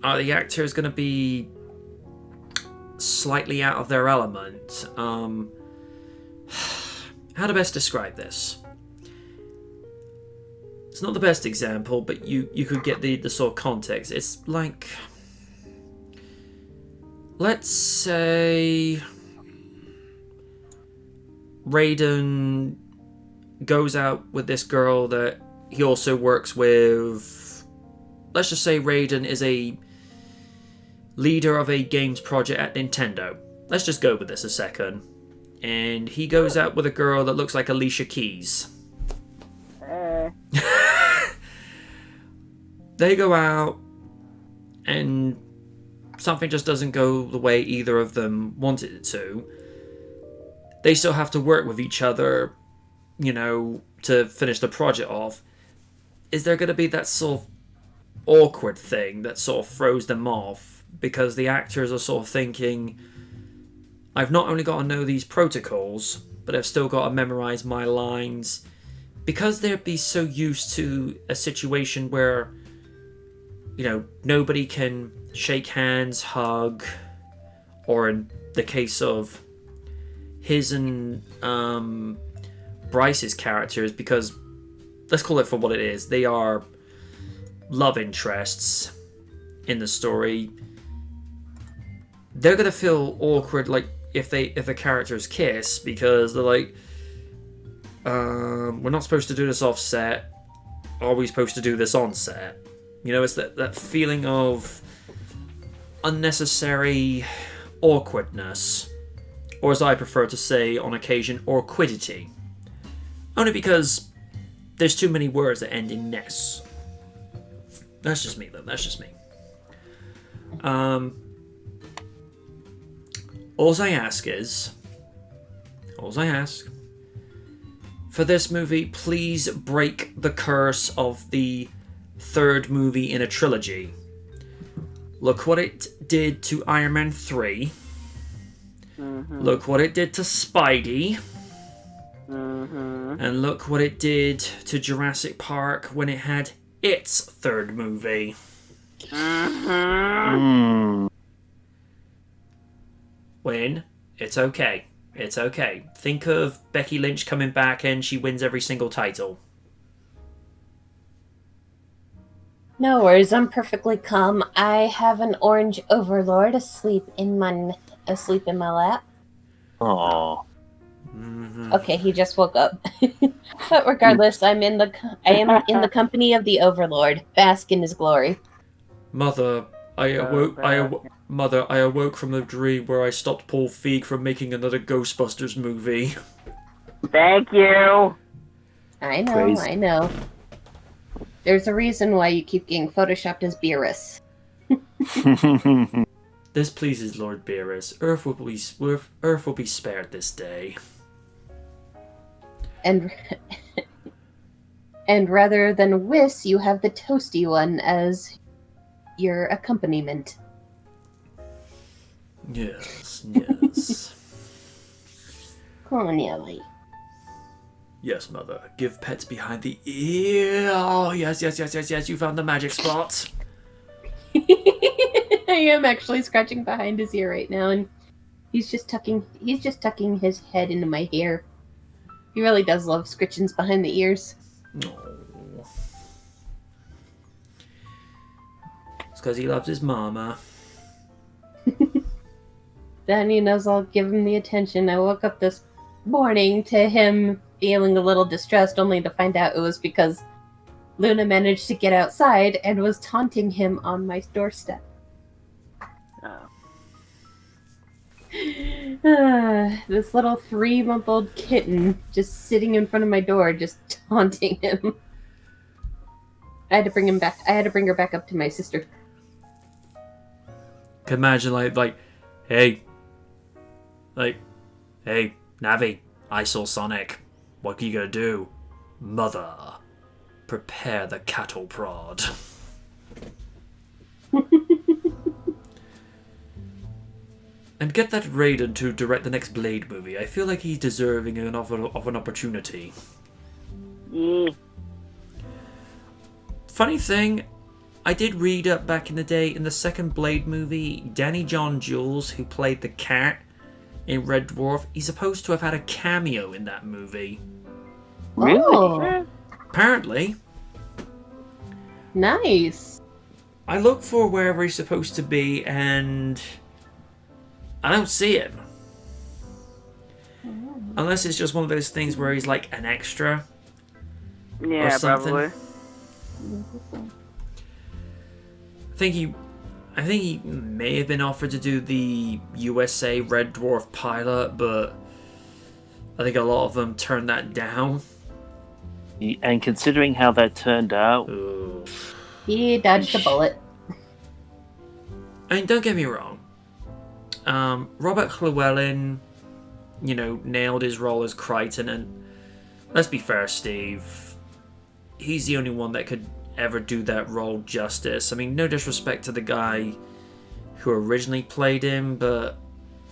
are the actors going to be slightly out of their element? How to best describe this? It's not the best example, but you could get the sort of context. It's like, let's say Raiden goes out with this girl that he also works with. Let's just say Raiden is a leader of a games project at Nintendo. Let's just go with this a second. And he goes out with a girl that looks like Alicia Keys. They go out and something just doesn't go the way either of them wanted it to. They still have to work with each other, you know, to finish the project off. Is there going to be that sort of awkward thing that sort of throws them off? Because the actors are sort of thinking, I've not only got to know these protocols, but I've still got to memorize my lines. Because they'd be so used to a situation where, you know, nobody can shake hands, hug, or in the case of his and Bryce's characters, because let's call it for what it is, they are love interests in the story. They're gonna feel awkward, like if the characters kiss, because they're like, we're not supposed to do this off set. Are we supposed to do this on set? You know, it's that feeling of unnecessary awkwardness, or as I prefer to say on occasion, awkwardity. Only because there's too many words that end in ness. That's just me, though. That's just me. All I ask, for this movie, please break the curse of the third movie in a trilogy. Look what it did to Iron Man 3. Look what it did to Spidey. And look what it did to Jurassic Park when it had its third movie. Win. It's okay. It's okay. Think of Becky Lynch coming back and she wins every single title. No worries, I'm perfectly calm. I have an orange overlord asleep in my lap. Aww. Okay, he just woke up. But regardless, I am in the company of the overlord. Bask in his glory. Mother, I awoke from the dream where I stopped Paul Feig from making another Ghostbusters movie. Thank you. I know, Praise. I know. There's a reason why you keep getting photoshopped as Beerus. This pleases Lord Beerus. Earth will be spared this day. And rather than Whis, you have the toasty one as your accompaniment. Yes, yes. Cornelly. Yes, Mother. Give pets behind the ear. Oh, yes, you found the magic spot. I am actually scratching behind his ear right now, and he's just tucking his head into my hair. He really does love scritchings behind the ears. Oh. It's because he loves his mama. Then he knows I'll give him the attention. I woke up this morning to him feeling a little distressed, only to find out it was because Luna managed to get outside and was taunting him on my doorstep. This little 3-month-old kitten just sitting in front of my door, just taunting him. I had to bring him back. I had to bring her back up to my sister. Can imagine like, hey, Navi, I saw Sonic. What are you gonna do? Mother, prepare the cattle prod. And get that Raiden to direct the next Blade movie. I feel like he's deserving of an opportunity. Yeah. Funny thing, I did read up back in the day, in the second Blade movie, Danny John Jules, who played the cat in Red Dwarf, he's supposed to have had a cameo in that movie. Really? Oh, Apparently. nice. I look for wherever he's supposed to be, and I don't see him. Unless it's just one of those things where he's like an extra. Yeah, something. probably. I think he may have been offered to do the USA Red Dwarf pilot, but I think a lot of them turned that down. And considering how that turned out, Ugh. He dodged a bullet. I mean, don't get me wrong. Robert Llewellyn, nailed his role as Crichton, and let's be fair, Steve, he's the only one that could ever do that role justice. I mean, no disrespect to the guy who originally played him, but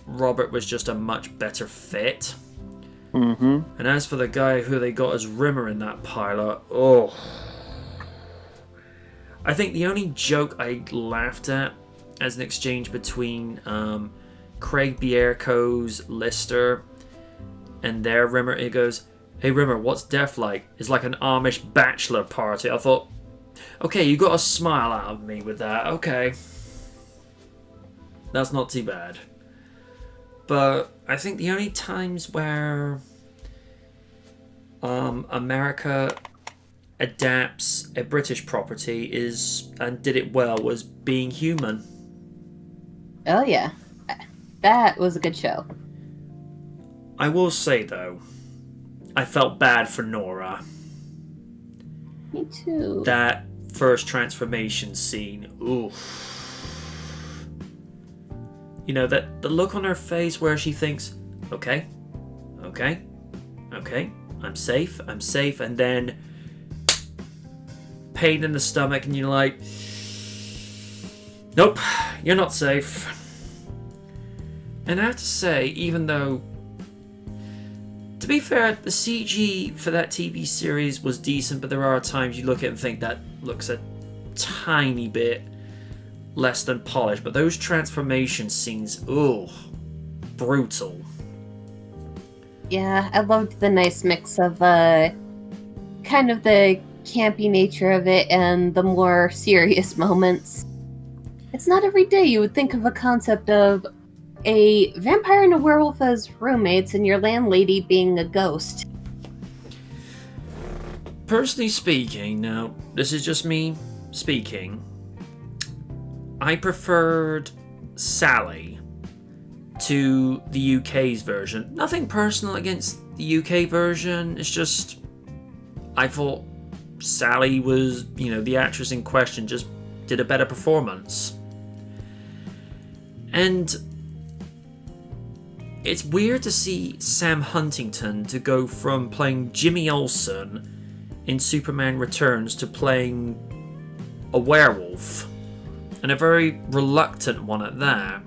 Robert was just a much better fit. mm-hmm. And as for the guy who they got as Rimmer in that pilot, oh. I think the only joke I laughed at as an exchange between Craig Bierko's Lister and their Rimmer, it goes, "Hey Rimmer, what's death like? It's like an Amish bachelor party." I thought, okay, you got a smile out of me with that, okay. That's not too bad. But I think the only times where America adapts a British property and did it well was Being Human. Oh yeah, that was a good show. I will say though, I felt bad for Nora. Me too. That first transformation scene, ooh. You know, that the look on her face where she thinks, okay, I'm safe, and then pain in the stomach, and you're like, nope, you're not safe. And I have to say, even though, to be fair, the CG for that TV series was decent, but there are times you look at it and think that looks a tiny bit less than polished. But those transformation scenes, ooh, brutal. Yeah, I loved the nice mix of kind of the campy nature of it and the more serious moments. It's not every day you would think of a concept of a vampire and a werewolf as roommates and your landlady being a ghost. Personally speaking, now, this is just me speaking, I preferred Sally to the UK's version. Nothing personal against the UK version, it's just, I thought Sally was, the actress in question just did a better performance. And it's weird to see Sam Huntington to go from playing Jimmy Olsen in Superman Returns to playing a werewolf, and a very reluctant one at that.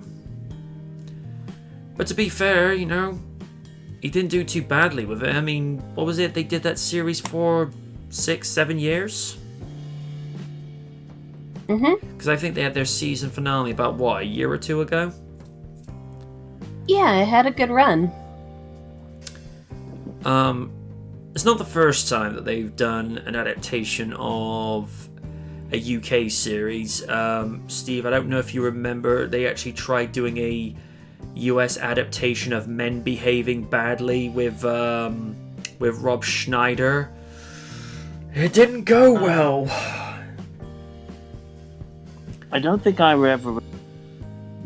But to be fair, he didn't do too badly with it. I mean, what was it? They did that series for 6-7 years? Because I think they had their season finale about, a year or two ago? Yeah, it had a good run. It's not the first time that they've done an adaptation of a UK series. Steve, I don't know if you remember, they actually tried doing a US adaptation of Men Behaving Badly with Rob Schneider. It didn't go well. I don't think I were ever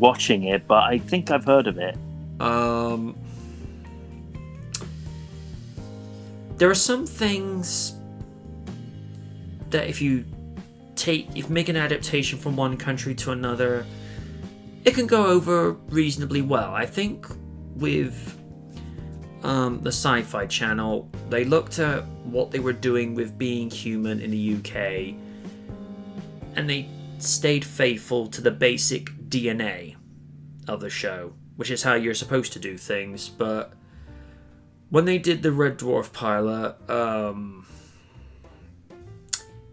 watching it, but I think I've heard of it. There are some things that if you make an adaptation from one country to another, it can go over reasonably well. I think with the Sci-Fi Channel, they looked at what they were doing with Being Human in the UK, and they stayed faithful to the basic DNA of the show, which is how you're supposed to do things. But when they did the Red Dwarf pilot,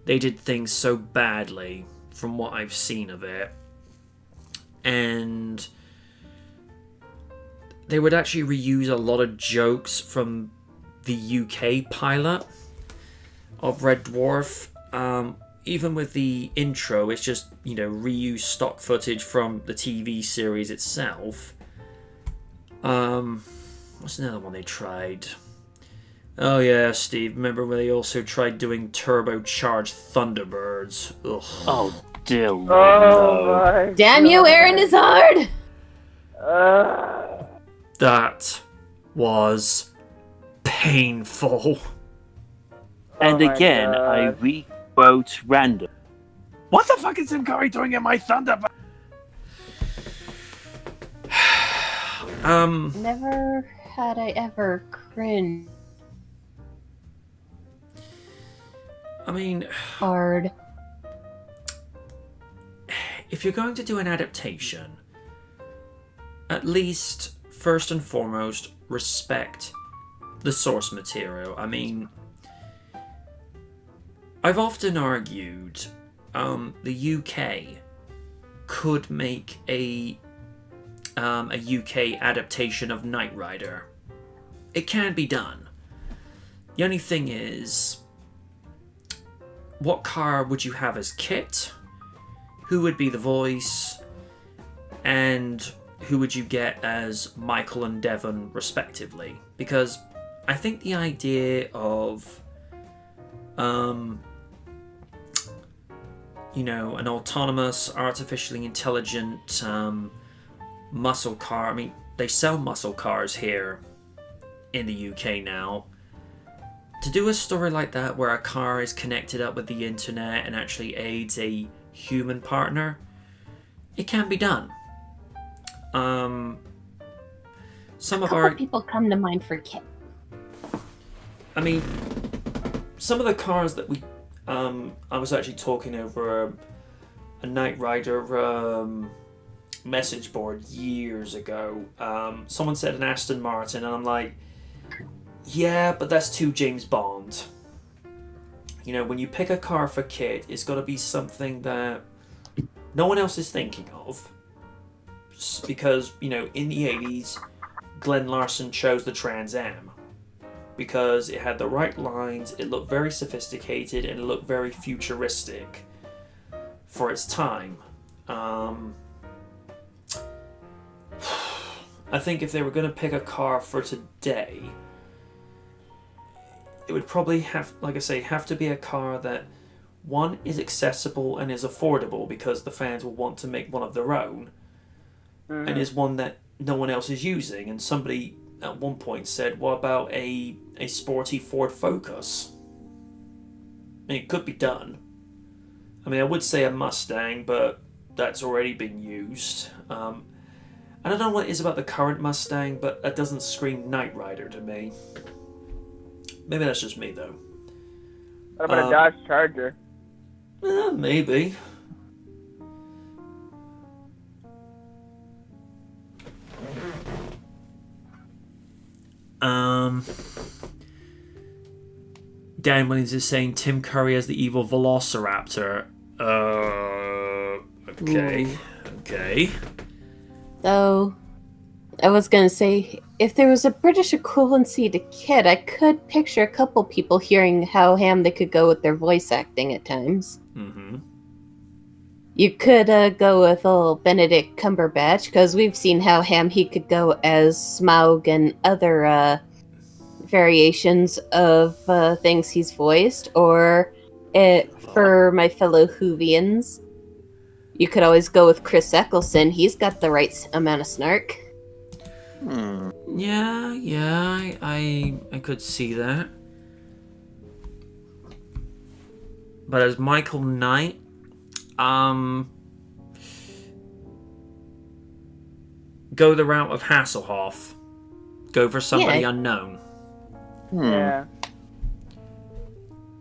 they did things so badly from what I've seen of it, and they would actually reuse a lot of jokes from the UK pilot of Red Dwarf. Even with the intro, it's just, reuse stock footage from the TV series itself. What's another one they tried? Oh yeah, Steve, remember when they also tried doing turbocharged Thunderbirds? Ugh. Oh dear Lord, Oh my Damn you, Aaron Izzard! That was painful. And Oh my again, God. I re-quote random. What the fuck is Tim Curry doing in my Thunderbird? Never had I ever cringed I mean, hard. if you're going to do an adaptation, at least, first and foremost, respect the source material. I mean, I've often argued the UK could make a UK adaptation of Knight Rider. It can be done. The only thing is, what car would you have as Kit? Who would be the voice? And who would you get as Michael and Devon, respectively? Because I think the idea of, an autonomous, artificially intelligent muscle car. I mean, they sell muscle cars here in the UK now. To do a story like that where a car is connected up with the internet and actually aids a human partner, it can be done. Some A of couple our people come to mind for Kit. I mean, some of the cars that we, I was actually talking over a Knight Rider message board years ago. Someone said an Aston Martin, and I'm like, yeah, but that's too James Bond. You know, when you pick a car for Kit, it's got to be something that no one else is thinking of. Because, you know, in the 80s, Glenn Larson chose the Trans Am. Because it had the right lines, it looked very sophisticated, and it looked very futuristic for its time. I think if they were going to pick a car for today, it would probably have, like I say, have to be a car that, one, is accessible and is affordable because the fans will want to make one of their own, and is one that no one else is using. And somebody at one point said, what about a sporty Ford Focus? I mean, it could be done. I mean, I would say a Mustang, but that's already been used. I don't know what it is about the current Mustang, but that doesn't scream Knight Rider to me. Maybe that's just me, though. What about a Dodge Charger? Maybe. Dan Williams is saying Tim Curry as the evil Velociraptor. Okay. Though, I was gonna say, if there was a British equivalency to Kit, I could picture a couple people hearing how ham they could go with their voice acting at times. Mm-hmm. You could go with old Benedict Cumberbatch, because we've seen how ham he could go as Smaug and other variations of things he's voiced. Or for my fellow Whovians, you could always go with Chris Eccleston. He's got the right amount of snark. Yeah, I could see that. But as Michael Knight, go the route of Hasselhoff. Go for somebody unknown. Yeah.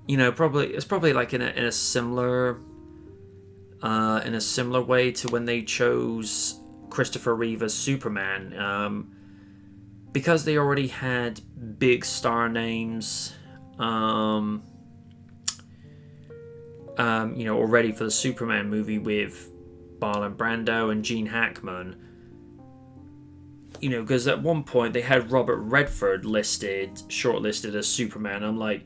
You know, it's probably like in a similar way to when they chose Christopher Reeve as Superman, because they already had big star names, already for the Superman movie with Marlon Brando and Gene Hackman. You know, because at one point they had Robert Redford shortlisted as Superman. I'm like,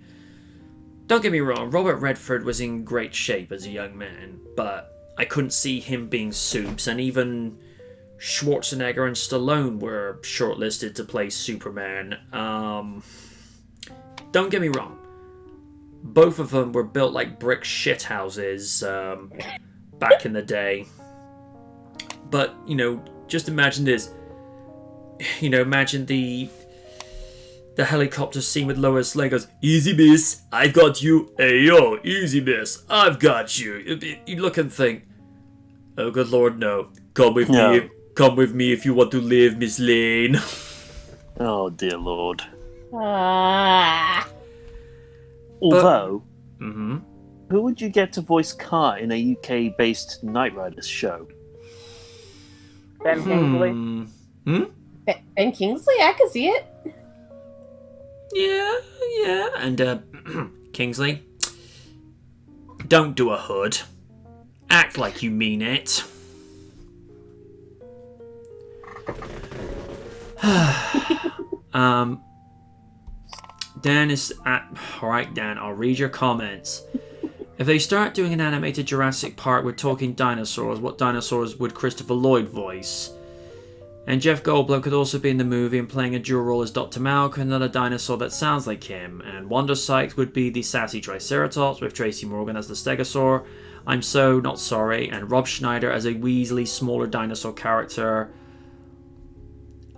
don't get me wrong, Robert Redford was in great shape as a young man, but I couldn't see him being Supes, and even Schwarzenegger and Stallone were shortlisted to play Superman. Don't get me wrong, both of them were built like brick shithouses back in the day. But, you know, just imagine this. You know, imagine the helicopter scene with Lois Lane goes, "Easy, miss, I've got you. Hey, yo, easy, miss, I've got you." You look and think, oh, good Lord, no. Come with me. Come with me if you want to live, Miss Lane. Oh, dear Lord. Although, who would you get to voice Car in a UK-based Knight Riders show? Ben Kingsley? Ben Kingsley? I could see it. Yeah. And, Kingsley, don't do a hood. Act like you mean it. Dan is at... Alright, Dan, I'll read your comments. If they start doing an animated Jurassic Park with talking dinosaurs, what dinosaurs would Christopher Lloyd voice? And Jeff Goldblum could also be in the movie and playing a dual role as Dr. Malk, another dinosaur that sounds like him. And Wanda Sykes would be the sassy Triceratops, with Tracy Morgan as the Stegosaur. I'm so not sorry. And Rob Schneider as a Weasley smaller dinosaur character.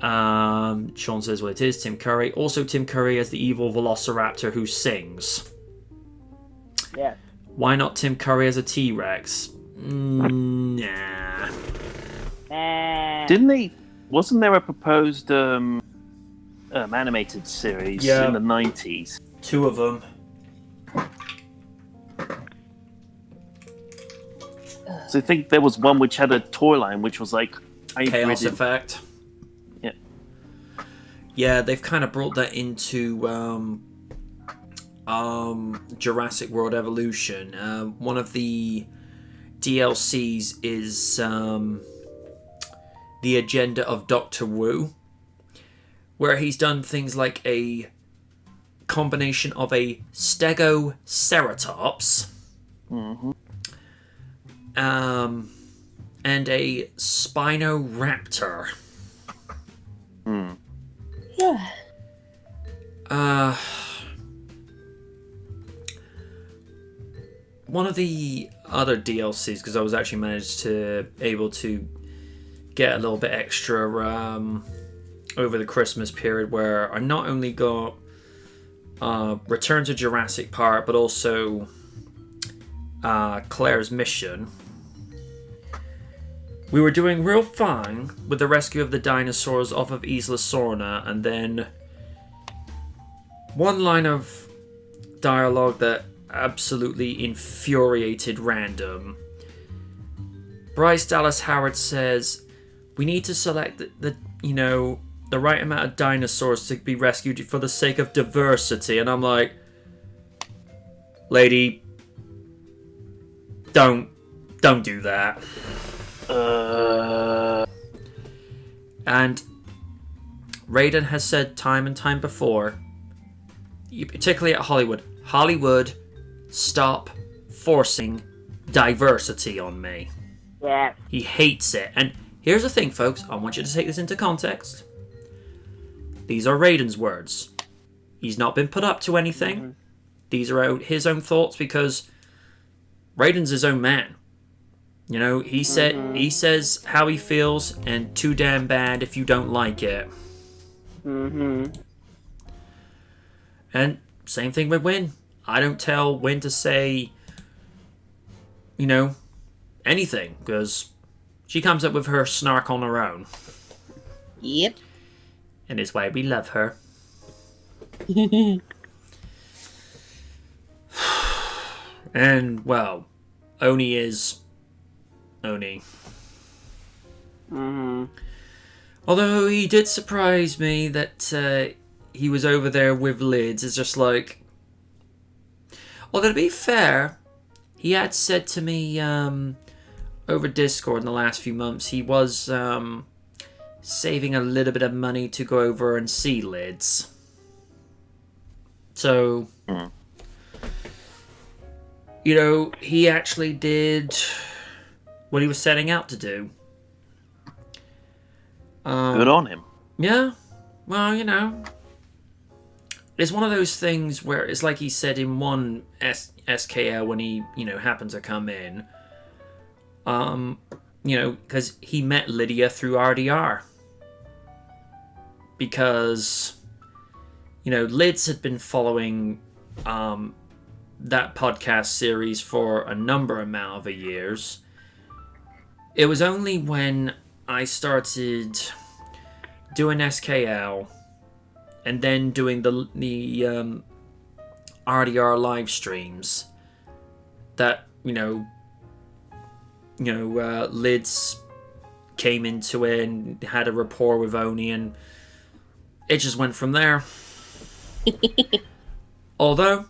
Sean says, well, it is Tim Curry. Also, Tim Curry as the evil velociraptor who sings. Yeah. Why not Tim Curry as a T-Rex? Nah. Didn't they? Wasn't there a proposed animated series in the 90s? 2 of them. So I think there was one which had a toy line which was like Chaos Effect. Yeah. Yeah, they've kind of brought that into Jurassic World Evolution. One of the DLCs is the agenda of Dr. Wu, where he's done things like a combination of a Stegoceratops and a Spinoraptor. Yeah. One of the other DLCs, because I was actually managed to able to get a little bit extra over the Christmas period, where I not only got Return to Jurassic Park, but also Claire's Mission. We were doing real fine with the rescue of the dinosaurs off of Isla Sorna, and then one line of dialogue that absolutely infuriated random. Bryce Dallas Howard says, we need to select the right amount of dinosaurs to be rescued for the sake of diversity. And I'm like, lady, don't do that. And Raiden has said time and time before, particularly at Hollywood, stop forcing diversity on me. Yeah. He hates it. And here's the thing, folks. I want you to take this into context. These are Raiden's words. He's not been put up to anything. Mm-hmm. These are his own thoughts, because Raiden's his own man. You know, he says how he feels, and too damn bad if you don't like it. And same thing with Win. I don't tell Win to say, anything, because she comes up with her snark on her own. Yep. And it's why we love her. And, well, Oni is Oni. Although he did surprise me that he was over there with Lids. It's just like... Although, to be fair, he had said to me over Discord in the last few months, he was saving a little bit of money to go over and see Lids. So, he actually did what he was setting out to do. Good on him. Yeah. Well, it's one of those things where it's like he said in one SKL when he, happened to come in. Because he met Lydia through RDR. Because, Lids had been following that podcast series for a number amount of years. It was only when I started doing SKL and then doing the RDR live streams that Lids came into it and had a rapport with Oni, and it just went from there. although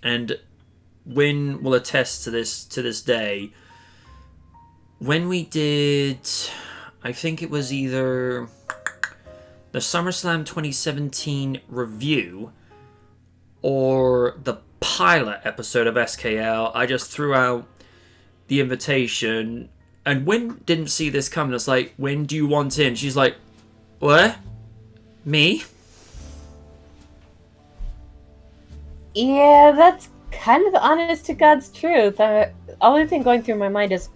and Win will attest to this day, when we did, I think it was either the SummerSlam 2017 review or the pilot episode of SKL, I just threw out the invitation, and Win didn't see this coming. It's like, Win, do you want in? She's like, what? Me? Yeah, that's kind of the honest to God's truth. The only thing going through my mind is,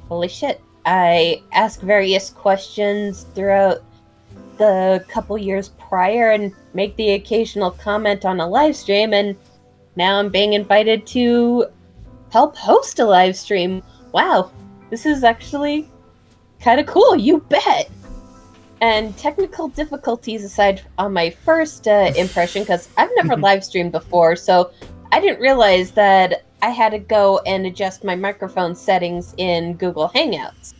holy shit, I ask various questions throughout the couple years prior and make the occasional comment on a live stream, and now I'm being invited to help host a live stream. Wow, this is actually kind of cool, you bet. And technical difficulties aside on my first impression, because I've never live streamed before, so I didn't realize that I had to go and adjust my microphone settings in Google Hangouts.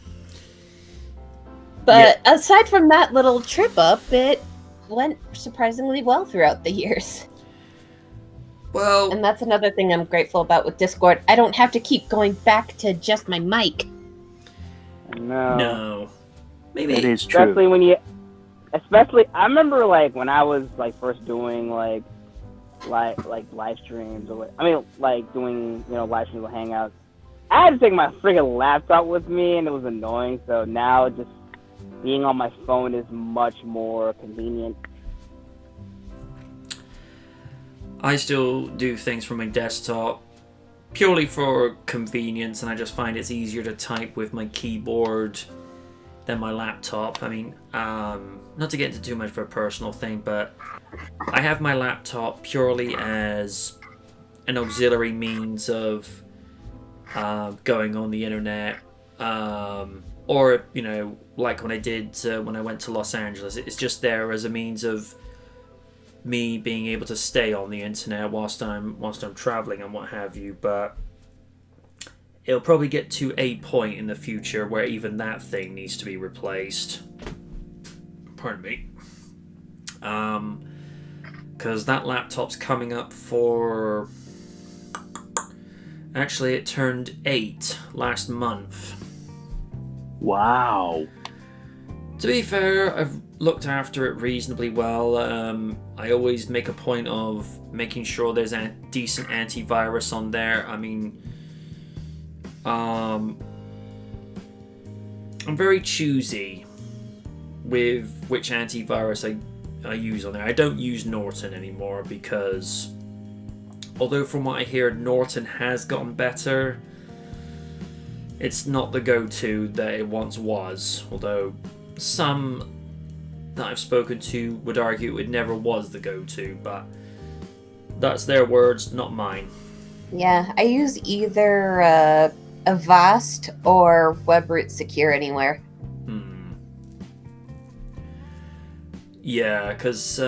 But aside from that little trip up, it went surprisingly well throughout the years. Well, And that's another thing I'm grateful about with Discord. I don't have to keep going back to just my mic. no. Maybe It is true. Especially when I remember like when I was like first doing like live streams or like doing live streams or hangouts. I had to take my friggin' laptop with me, and it was annoying. So now just being on my phone is much more convenient. I still do things from my desktop purely for convenience, and I just find it's easier to type with my keyboard than my laptop. I mean, not to get into too much of a personal thing, but I have my laptop purely as an auxiliary means of going on the internet, or like when I did when I went to Los Angeles. It's just there as a means of me being able to stay on the internet whilst I'm traveling and what have you. But it'll probably get to a point in the future where even that thing needs to be replaced. Pardon me. Because that laptop's coming up for... Actually, it turned 8 last month. Wow. To be fair, I've looked after it reasonably well. I always make a point of making sure there's a decent antivirus on there. I mean, I'm very choosy with which antivirus I use on there. I don't use Norton anymore because, although from what I hear Norton has gotten better, it's not the go-to that it once was. Although some that I've spoken to would argue it never was the go-to, but that's their words, not mine. Yeah, I use either Avast or WebRoot Secure Anywhere. Yeah, because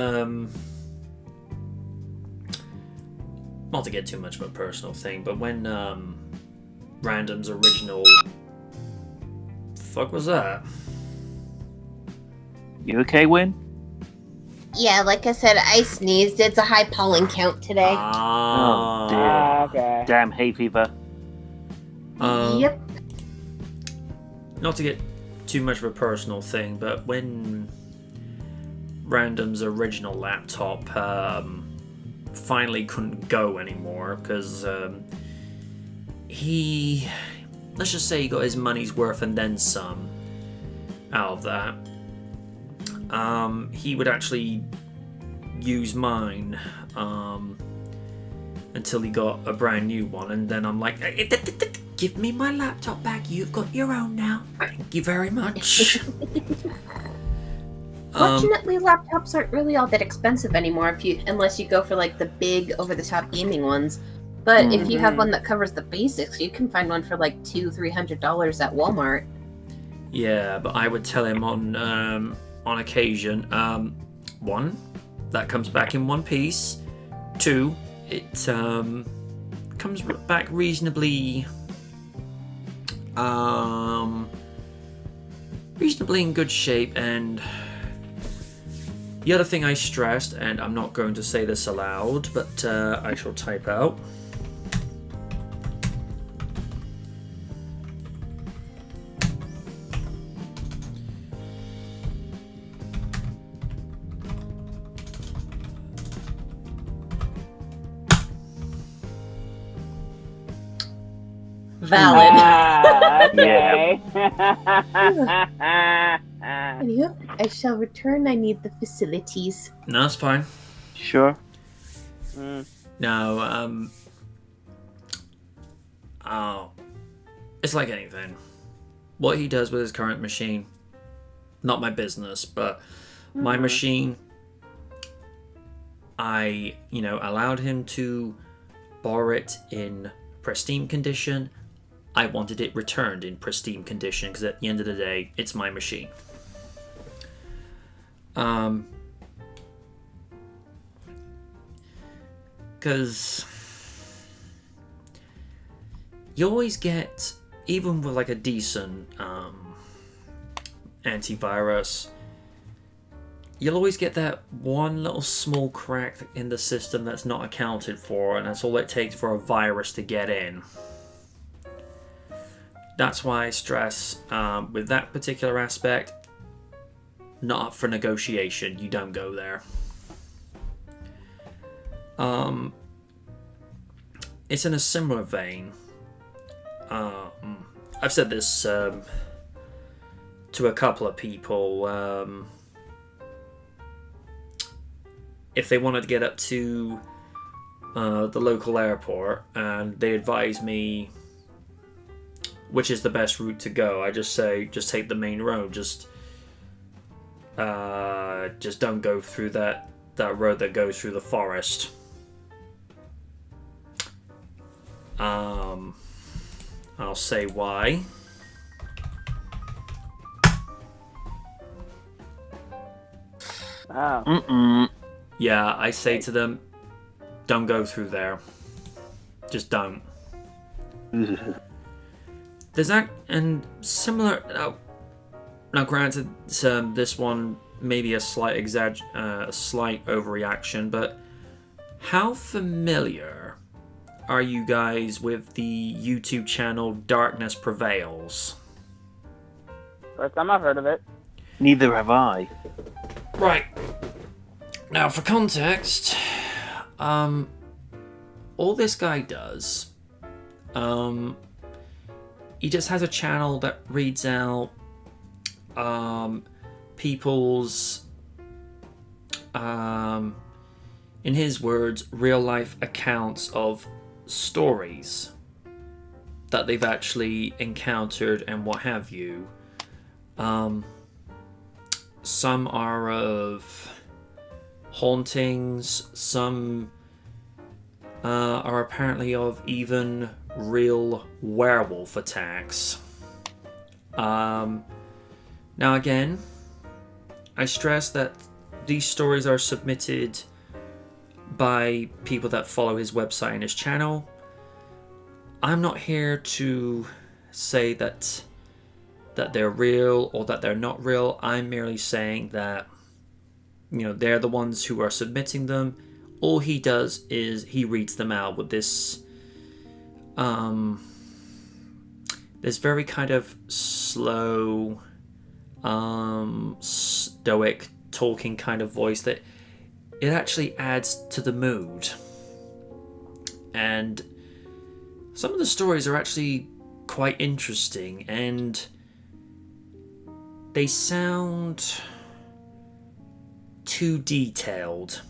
not to get too much of a personal thing, but when Random's original... Fuck was that? You okay, Win? Yeah, like I said, I sneezed. It's a high pollen count today. Oh, dear. Okay. Damn hay fever. Yep. Not to get too much of a personal thing, but when Random's original laptop finally couldn't go anymore because let's just say he got his money's worth and then some out of that. He would actually use mine until he got a brand new one, and then I'm like, give me my laptop back, you've got your own now, thank you very much. Fortunately, laptops aren't really all that expensive anymore unless you go for like the big over-the-top gaming ones. But if you have one that covers the basics, you can find one for like $200-300 at Walmart. Yeah, but I would tell him on occasion, 1, that comes back in one piece. 2, it comes back reasonably in good shape. And the other thing I stressed, and I'm not going to say this aloud, but I shall type out. Valid. Okay. Anywho, I shall return. I need the facilities. No, it's fine. Sure. No, it's like anything. what he does with his current machine, not my business, but my machine, I, allowed him to borrow it in pristine condition. I wanted it returned in pristine condition because at the end of the day, it's my machine. Because you always get, even with like a decent antivirus, you'll always get that one little small crack in the system that's not accounted for, and that's all it takes for a virus to get in. That's why I stress, with that particular aspect, not up for negotiation. You don't go there. It's in a similar vein. I've said this to a couple of people. If they wanted to get up to the local airport and they advise me which is the best route to go, I just say, just take the main road. Just don't go through that road that goes through the forest. I'll say why. Oh. Yeah, I say to them, don't go through there. Just don't. There's that, and similar. Now, granted, this one may be a slight slight overreaction, but how familiar are you guys with the YouTube channel Darkness Prevails? First time I've heard of it. Neither have I. Right. Now, for context, all this guy does, he just has a channel that reads out people's, in his words, real-life accounts of stories that they've actually encountered and what have you. Some are of hauntings, some are apparently of even real werewolf attacks. Now again, I stress that these stories are submitted by people that follow his website and his channel. I'm not here to say that they're real or that they're not real. I'm merely saying that, they're the ones who are submitting them. All he does is he reads them out with this very kind of slow, stoic talking kind of voice that it actually adds to the mood. And some of the stories are actually quite interesting, and they sound too detailed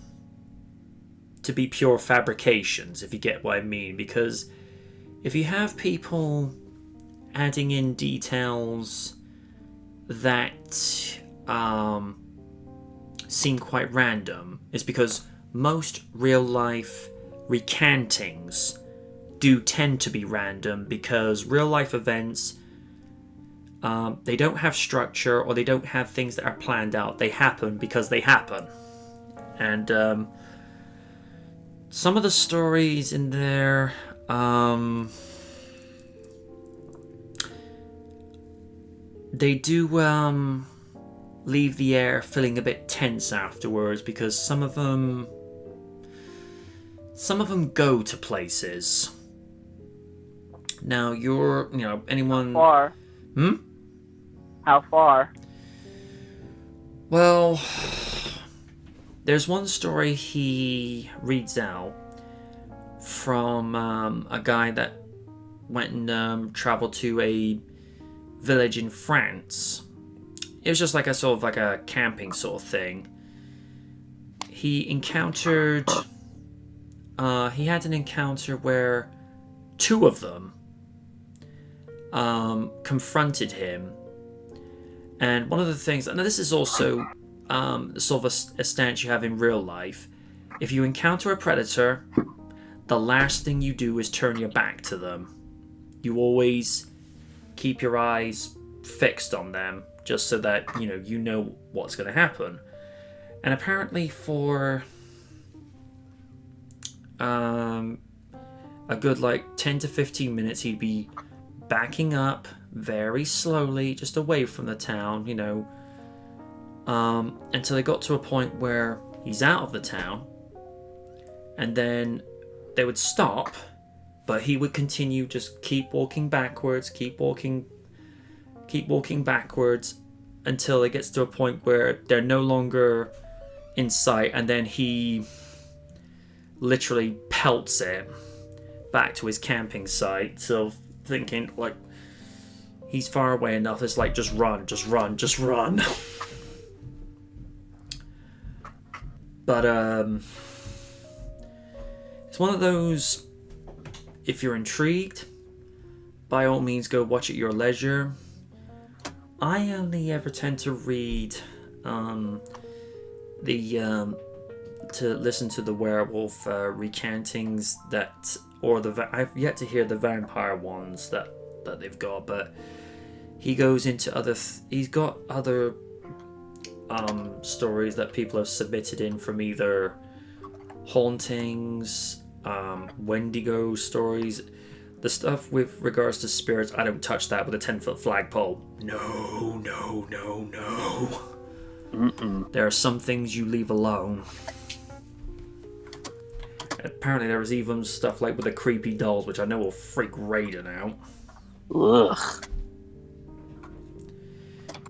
to be pure fabrications, if you get what I mean. Because if you have people adding in details that seem quite random, it's because most real life recantings do tend to be random, because real life events, they don't have structure, or they don't have things that are planned out. They happen because they happen. And some of the stories in there, they do leave the air feeling a bit tense afterwards, because some of them go to places. Now, anyone... How far? How far? Well, there's one story he reads out from a guy that went and traveled to a village in France. It was just like a camping sort of thing. He encountered... he had an encounter where two of them confronted him. And one of the things, and this is also sort of a stance you have in real life. If you encounter a predator, the last thing you do is turn your back to them. You always keep your eyes fixed on them, just so that you know what's going to happen. And apparently for a good 10 to 15 minutes, he'd be backing up very slowly, just away from the town, until they got to a point where he's out of the town, and then they would stop, but he would continue, just keep walking backwards, keep walking backwards, until it gets to a point where they're no longer in sight, and then he literally pelts it back to his camping site. So thinking he's far away enough, it's just run. But it's one of those, if you're intrigued, by all means go watch at your leisure. I only ever tend to read to listen to the werewolf recountings I've yet to hear the vampire ones that they've got, but he goes into he's got other stories that people have submitted in from either hauntings, Wendigo stories. The stuff with regards to spirits, I don't touch that with a 10-foot flagpole. No. Mm-mm. There are some things you leave alone. Apparently there was even stuff with the creepy dolls, which I know will freak Raiden out. Ugh.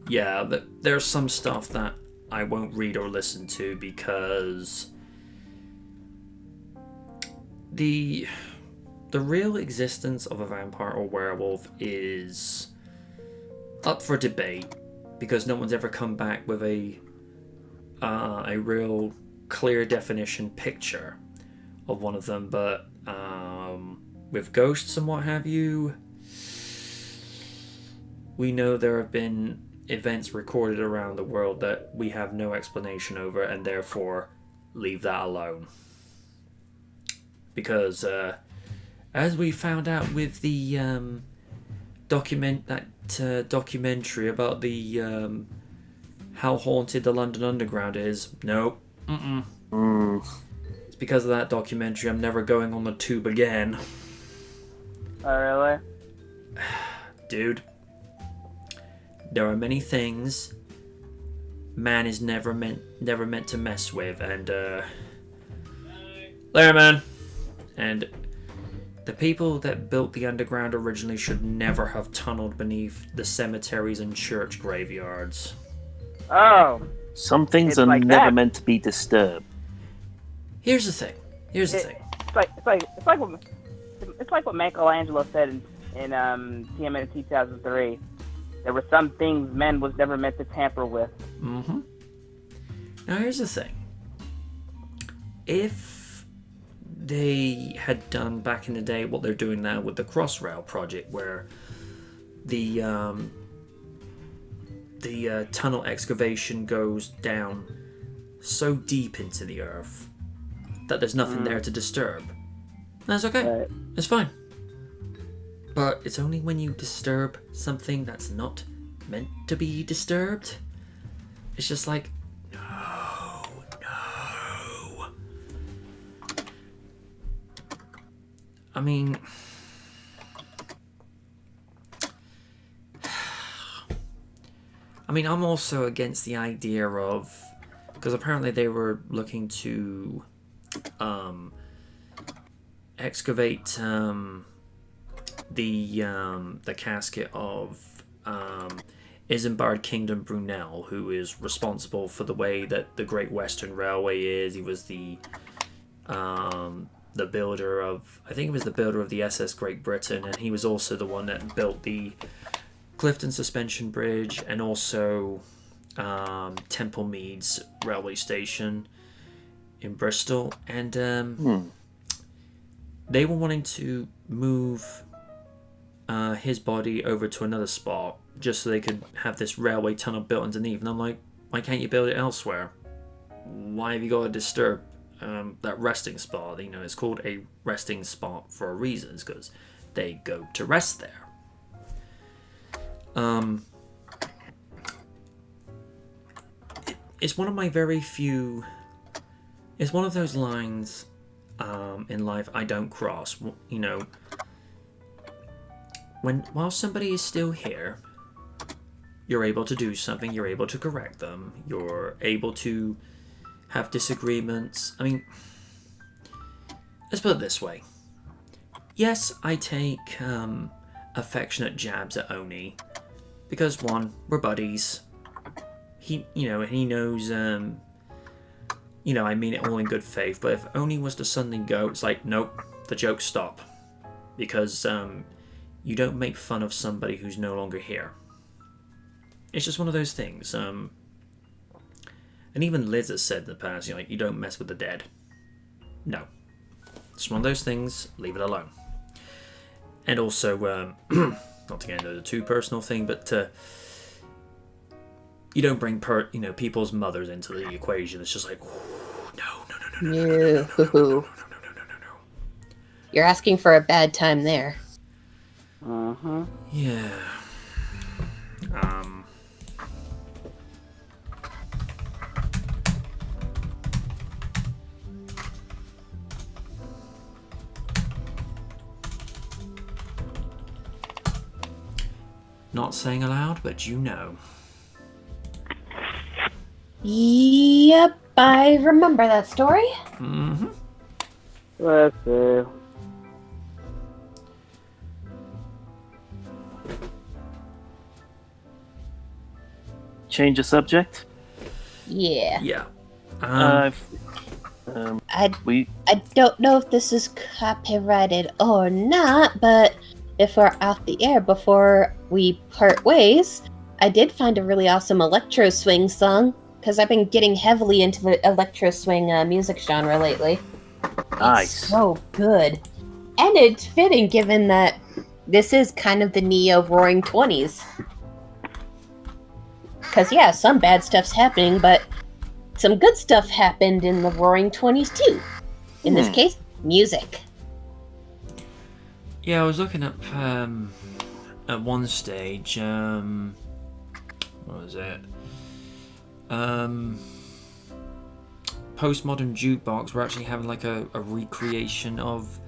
Yeah, there's some stuff that I won't read or listen to because the real existence of a vampire or werewolf is up for debate, because no one's ever come back with a real clear definition picture of one of them. But with ghosts and what have you, we know there have been events recorded around the world that we have no explanation over, and therefore leave that alone. Because as we found out with the documentary about the how haunted the London Underground is, nope. It's because of that documentary I'm never going on the tube again. Oh, really? Dude, there are many things man is never meant to mess with, and there, man. And the people that built the underground originally should never have tunneled beneath the cemeteries and church graveyards. Oh. Some things are never meant to be disturbed. Here's the thing. It's like what Michelangelo said in TMNT 2003. There were some things men was never meant to tamper with. Mm-hmm. Now here's the thing. If they had done back in the day what they're doing now with the Crossrail project, where the tunnel excavation goes down so deep into the earth that there's nothing there to disturb, that's okay. Right. It's fine. But it's only when you disturb something that's not meant to be disturbed, it's just no. I mean, I'm also against the idea of, because apparently they were looking to excavate the casket of Isambard Kingdom Brunel, who is responsible for the way that the Great Western Railway is. He was the builder of, I think he was the builder of the SS Great Britain, and he was also the one that built the Clifton Suspension Bridge and also Temple Meads Railway Station in Bristol. And they were wanting to move his body over to another spot just so they could have this railway tunnel built underneath. And I'm like, why can't you build it elsewhere? Why have you got to disturb that resting spot? You know, it's called a resting spot for a reason, because they go to rest there. It's one of my very few. It's one of those lines in life I don't cross. You know, while somebody is still here, you're able to do something. You're able to correct them. You're able to have disagreements. I mean, let's put it this way. Yes, I take affectionate jabs at Oni because one, we're buddies. He knows. I mean it all in good faith. But if Oni was to suddenly go, it's like, nope, the jokes stop, because you don't make fun of somebody who's no longer here. It's just one of those things. And even Liz has said in the past, you don't mess with the dead. No, it's one of those things. Leave it alone. And also, not to get into the too personal thing, but you don't bring people's mothers into the equation. It's just like, no. You're asking for a bad time there. Uh-huh. Yeah. Not saying aloud, but you know. Yep, I remember that story. Mm-hmm. Let's see. Change the subject. Yeah. Yeah. I don't know if this is copyrighted or not, but if we're off the air before we part ways, I did find a really awesome electro swing song, because I've been getting heavily into the electro swing music genre lately. Nice. It's so good. And it's fitting given that this is kind of the Neo Roaring 20s. Because, yeah, some bad stuff's happening, but some good stuff happened in the Roaring 20s, too. In this case, music. Yeah, I was looking up at one stage. What was it? Postmodern Jukebox were actually having like a recreation of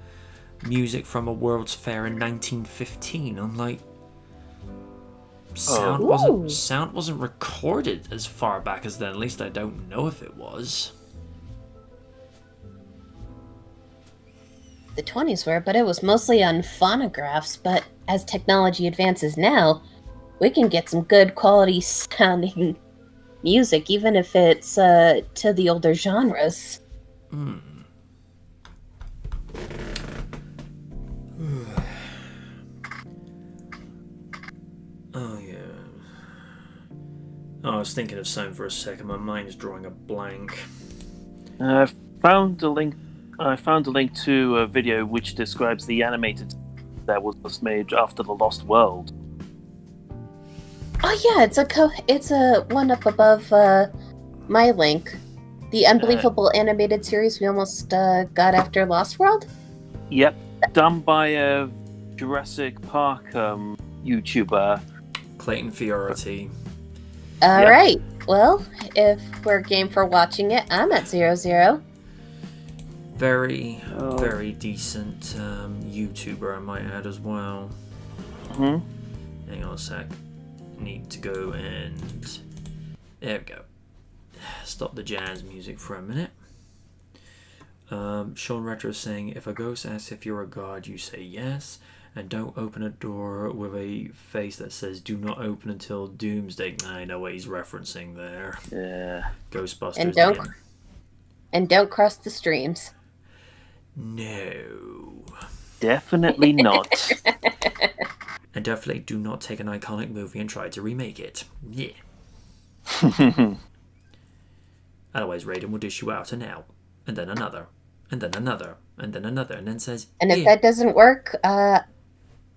music from a World's Fair in 1915. I'm like, sound wasn't recorded as far back as then. At least I don't know if it was. The 20s were, but it was mostly on phonographs. But as technology advances now, we can get some good quality sounding music, even if it's to the older genres. Oh yeah. Oh, I was thinking of something for a second. My mind is drawing a blank. I found a link to a video which describes the animated that was made after the Lost World. Oh yeah, it's a one up above my link. The unbelievable animated series we almost got after Lost World. Yep, done by a Jurassic Park YouTuber. Clayton Fiorati. All right. Well, if we're game for watching it, I'm at 00. Very decent YouTuber, I might add as well. Mm-hmm. Hang on a sec. Need to go and there we go. Stop the jazz music for a minute. Sean Retro is saying, if a ghost asks if you're a god, you say yes, and don't open a door with a face that says do not open until doomsday. I know what he's referencing there. Yeah. Ghostbusters. And don't cross the streams. No. Definitely not. And definitely do not take an iconic movie and try to remake it. Yeah. Otherwise, Raiden will dish you out and out, and then another, and then another, and then another, and then says, and if that doesn't work,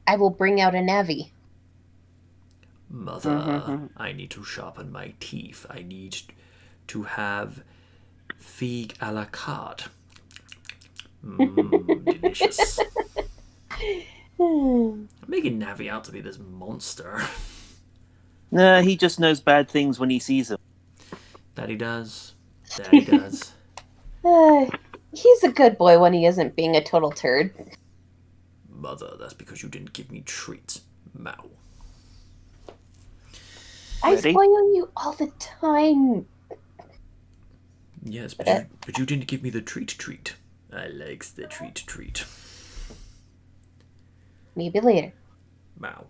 I will bring out a Navi. Mother, I need to sharpen my teeth. I need to have figue à la carte. Delicious. I'm making Navi out to be this monster. Nah, he just knows bad things when he sees them. That he does. That he does. He's a good boy when he isn't being a total turd. Mother, that's because you didn't give me treats. Mow. I Ready? spoil you all the time. Yes, but you didn't give me the treat. I likes the treat. Maybe later. Mow.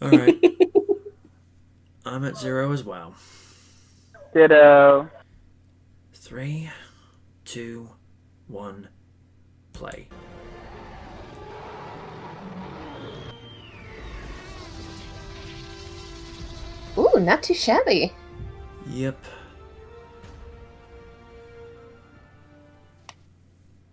Alright. I'm at 0 as well. Ditto. 3, 2, 1, play. Ooh, not too shabby. Yep.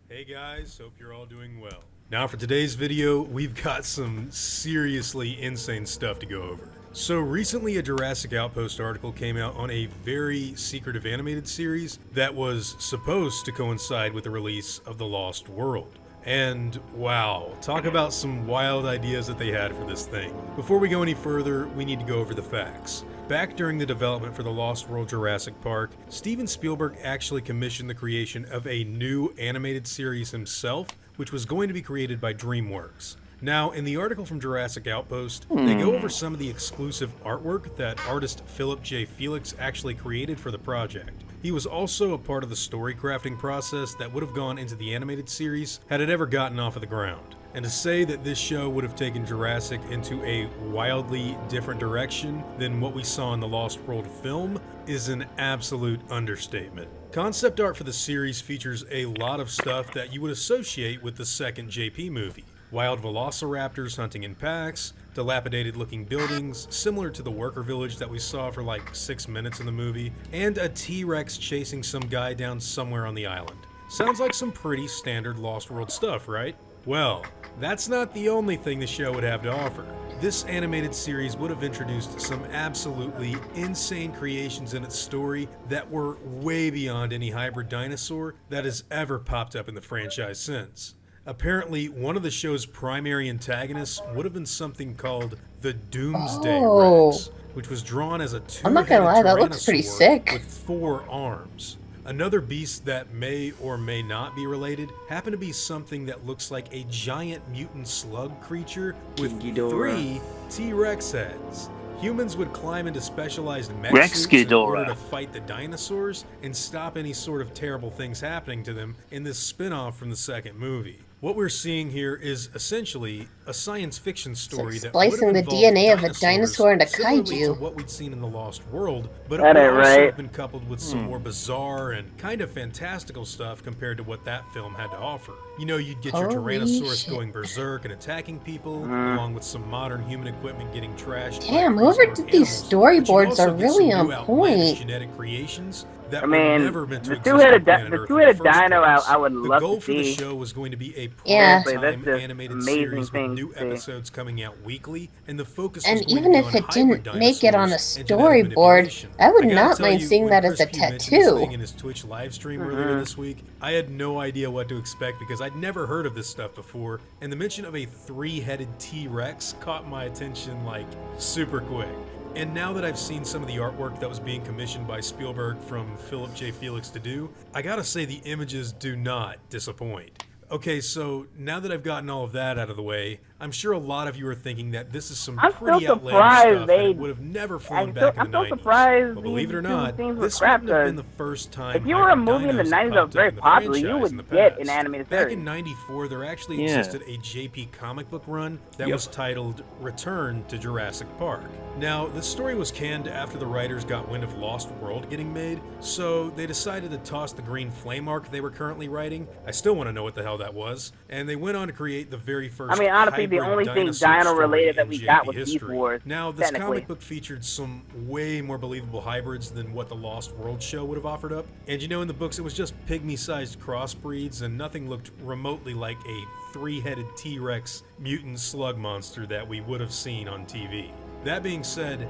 Hey guys, hope you're all doing well. Now for today's video, we've got some seriously insane stuff to go over. So recently a Jurassic Outpost article came out on a very secretive animated series that was supposed to coincide with the release of The Lost World. And wow, talk about some wild ideas that they had for this thing. Before we go any further, we need to go over the facts. Back during the development for The Lost World Jurassic Park, Steven Spielberg actually commissioned the creation of a new animated series himself, which was going to be created by DreamWorks. Now, in the article from Jurassic Outpost, they go over some of the exclusive artwork that artist Philip J. Felix actually created for the project. He was also a part of the story crafting process that would have gone into the animated series had it ever gotten off of the ground. And to say that this show would have taken Jurassic into a wildly different direction than what we saw in the Lost World film is an absolute understatement. Concept art for the series features a lot of stuff that you would associate with the second JP movie. Wild velociraptors hunting in packs, dilapidated looking buildings, similar to the worker village that we saw for like 6 minutes in the movie, and a T-Rex chasing some guy down somewhere on the island. Sounds like some pretty standard Lost World stuff, right? Well, that's not the only thing the show would have to offer. This animated series would have introduced some absolutely insane creations in its story that were way beyond any hybrid dinosaur that has ever popped up in the franchise since. Apparently, one of the show's primary antagonists would have been something called the Doomsday Rex, which was drawn as a two-headed I'm not gonna lie, that looks pretty tyrannosaur sick. with 4 arms. Another beast that may or may not be related happened to be something that looks like a giant mutant slug creature with Ghidorah. 3 T-Rex heads. Humans would climb into specialized mech suits in Ghidorah. order to fight the dinosaurs and stop any sort of terrible things happening to them in this spin-off from the second movie. What we're seeing here is essentially a science fiction story It's like that would have splicing the involved DNA of a dinosaurs dinosaur into similarly to kaiju. what we'd seen in the Lost World, but it That would ain't also right. have been coupled with some more bizarre and kind of fantastical stuff compared to what that film had to offer. You know, you'd get your Holy Tyrannosaurus shit. going berserk and attacking people, along with some modern human equipment getting trashed. Damn, by whoever prehistoric did these animals. But you'd storyboards also are get really some on new outlandish point. genetic creations that I were mean, never meant to the exist on two-headed planet the Earth two-headed in the first dino place. I would The love goal to for the see. show was going to be a Yeah. prime That's just animated amazing series with thing new to see. episodes coming out weekly, and the focus And was going even to be if on it hybrid didn't make it on a dinosaurs and genetic storyboard, manipulation. I would gotta not tell mind you, seeing when that as a Crispy mentioned this tattoo. thing in his Twitch live stream earlier this week, I had no idea what to expect because I'd never heard of this stuff before, and the mention of a 3-headed T-Rex caught my attention like super quick. And now that I've seen some of the artwork that was being commissioned by Spielberg from Philip J. Felix to do, I gotta say the images do not disappoint. Okay, so now that I've gotten all of that out of the way, I'm sure a lot of you are thinking that this is some I'm pretty still outlandish surprised stuff they- and it would have never flown I'm back still in the 90s. surprised But believe it or these two not, scenes were this scrapped, wouldn't have been the because first time if you were a hybrid movie in the dinos 90s that popped was up very in the popular, you franchise in would the get past. an animated Back series. in '94, there actually Yeah. existed a JP comic book run that was titled Return to Jurassic Park. Now, the story was canned after the writers got wind of Lost World getting made, so they decided to toss the green flame arc they were currently writing. I still want to know what the hell that was. And they went on to create the very first I mean, honestly, the hybrid only thing dinosaur Dino story related that in we JP got was Beast history. Wars. Now, this technically. comic book featured some way more believable hybrids than what the Lost World show would have offered up. And in the books, it was just pygmy-sized crossbreeds, and nothing looked remotely like a three-headed T-Rex mutant slug monster that we would have seen on TV. That being said,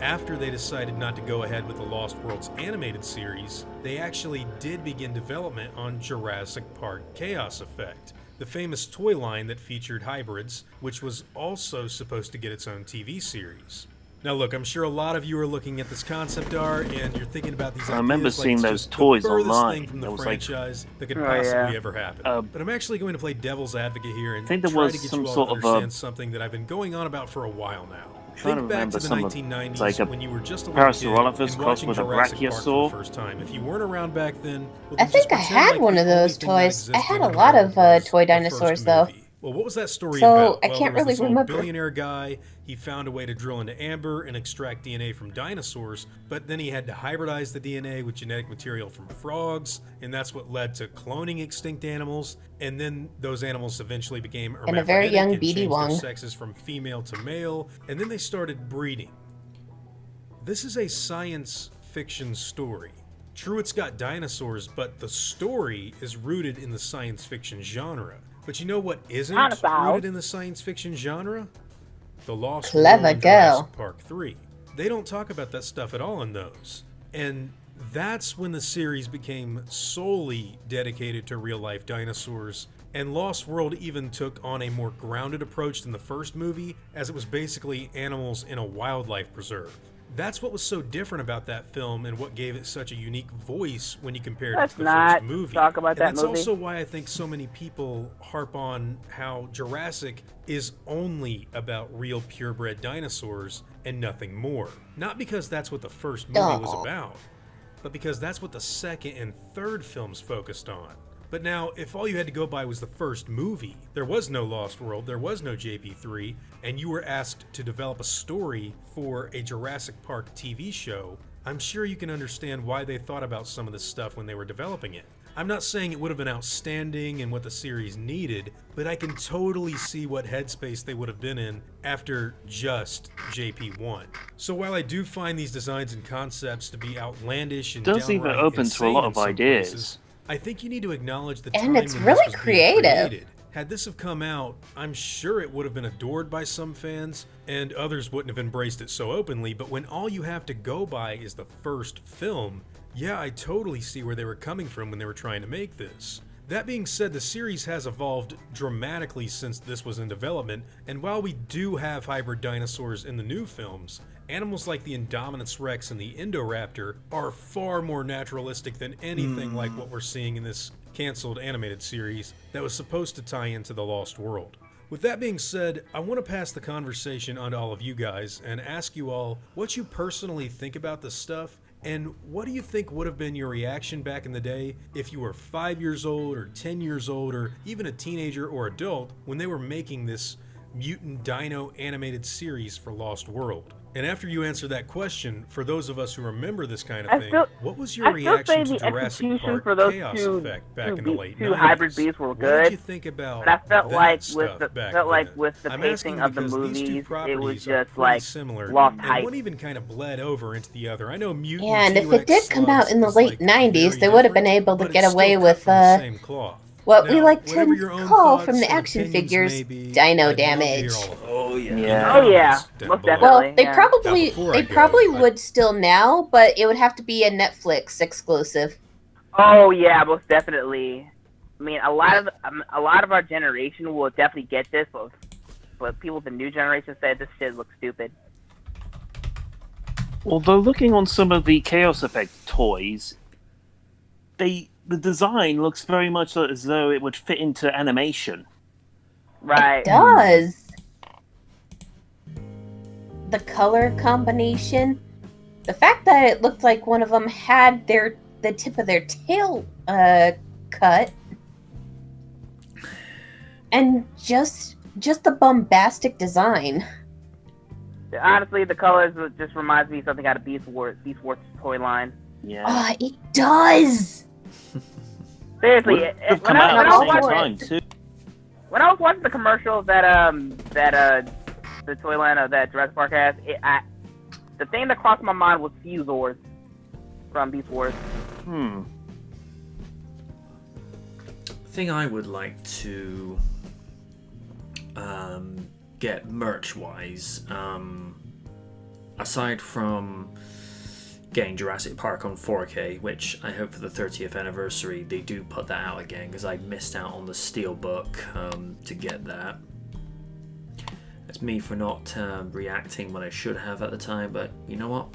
after they decided not to go ahead with the Lost Worlds animated series, they actually did begin development on Jurassic Park Chaos Effect, the famous toy line that featured hybrids, which was also supposed to get its own TV series. Now look, I'm sure a lot of you are looking at this concept art and you're thinking about these ideas. I remember like seeing it's those just toys the furthest online. thing from the That was like- franchise that could Oh, possibly yeah. ever happen. But I'm actually going to play devil's advocate here and I think there try was to get some you all sort to of understand something that I've been going on about for a while now. trying to Think back remember to the some of- 1990s like a when you were just a little kid Parasaurolophus and crossed watching with a Jurassic Park for Brachiosaur. the first time. If you weren't around back then, well, I then think just I pretend had like one the of those only thing that toys. I existed had in a the lot world of was toy the first dinosaurs, though. movie. Well, what was that story So, about? I Well, can't there was really this old remember. billionaire guy. He found a way to drill into amber and extract DNA from dinosaurs, but then he had to hybridize the DNA with genetic material from frogs, and that's what led to cloning extinct animals. And then those animals eventually became And a very hermaphroditic young and BD changed their Wong. sexes from female to male, and then they started breeding. This is a science fiction story. True, it's got dinosaurs, but the story is rooted in the science fiction genre. But you know what isn't Dinosaurs. rooted in the science fiction genre? The Lost Clever World and girl. Jurassic Park 3. They don't talk about that stuff at all in those. And that's when the series became solely dedicated to real-life dinosaurs, and Lost World even took on a more grounded approach than the first movie, as it was basically animals in a wildlife preserve. That's what was so different about that film and what gave it such a unique voice when you compare it Let's to the not first movie. talk about and that that's movie. also why I think so many people harp on how Jurassic is only about real purebred dinosaurs and nothing more. Not because that's what the first movie was Aw. about, but because that's what the second and third films focused on. But now, if all you had to go by was the first movie, there was no Lost World, there was no JP3, and you were asked to develop a story for a Jurassic Park TV show, I'm sure you can understand why they thought about some of this stuff when they were developing it. I'm not saying it would have been outstanding and what the series needed, but I can totally see what headspace they would have been in after just JP1. So while I do find these designs and concepts to be outlandish and Does leave it downright open to a insane lot in of some ideas. places, I think you need to acknowledge the And time it's when really this was being creative. created. Had this have come out, I'm sure it would have been adored by some fans, and others wouldn't have embraced it so openly, but when all you have to go by is the first film, yeah, I totally see where they were coming from when they were trying to make this. That being said, the series has evolved dramatically since this was in development, and while we do have hybrid dinosaurs in the new films, animals like the Indominus Rex and the Indoraptor are far more naturalistic than anything like what we're seeing in this canceled animated series that was supposed to tie into The Lost World. With that being said, I want to pass the conversation on to all of you guys and ask you all what you personally think about this stuff, and what do you think would have been your reaction back in the day if you were 5 years old or 10 years old or even a teenager or adult when they were making this mutant dino animated series for Lost World? And after you answer that question, for those of us who remember this kind of thing, what was your I still reaction say to the Jurassic execution Park for those Chaos two- Effect back two in the be- late two 90s? hybrid beasts were What good, did you think about But I felt that like stuff with back the then? I'm pacing asking of the because these two movies, it was properties are just pretty like similar, lost and hype. one even kind of bled over into the other. I know mutant Yeah, and if it T-Rex did come out slugs in the is, late like, 90s, very they would have been different, able to but get it's away still cut with from the same cloth. what we Now, like whatever to your own call thoughts from the and action opinions figures may be, dino I'd love to damage. hear all of them. Oh yeah. Yeah. Oh yeah, Down most below. definitely. Well, they yeah. probably before I they go, probably I- would still now, but it would have to be a Netflix exclusive. Oh yeah, most definitely. I mean, a lot of our generation will definitely get this, but people of the new generation say this shit looks stupid. Although looking on some of the Chaos Effect toys, the design looks very much as though it would fit into animation. Right. It does. The color combination, the fact that it looked like one of them had the tip of their tail cut, and just the bombastic design. Honestly, the colors just reminds me of something out of Beast Wars toy line. Yeah. Ah, it does. Seriously, Would have come out at the same time too. when I was watching the commercials that the Toyland that Jurassic Park has, the thing that crossed my mind was Fusors from Beast Wars. Thing I would like to get merch-wise, aside from getting Jurassic Park on 4K, which I hope for the 30th anniversary they do put that out again, because I missed out on the Steelbook to get that. It's me for not reacting when I should have at the time, but you know what?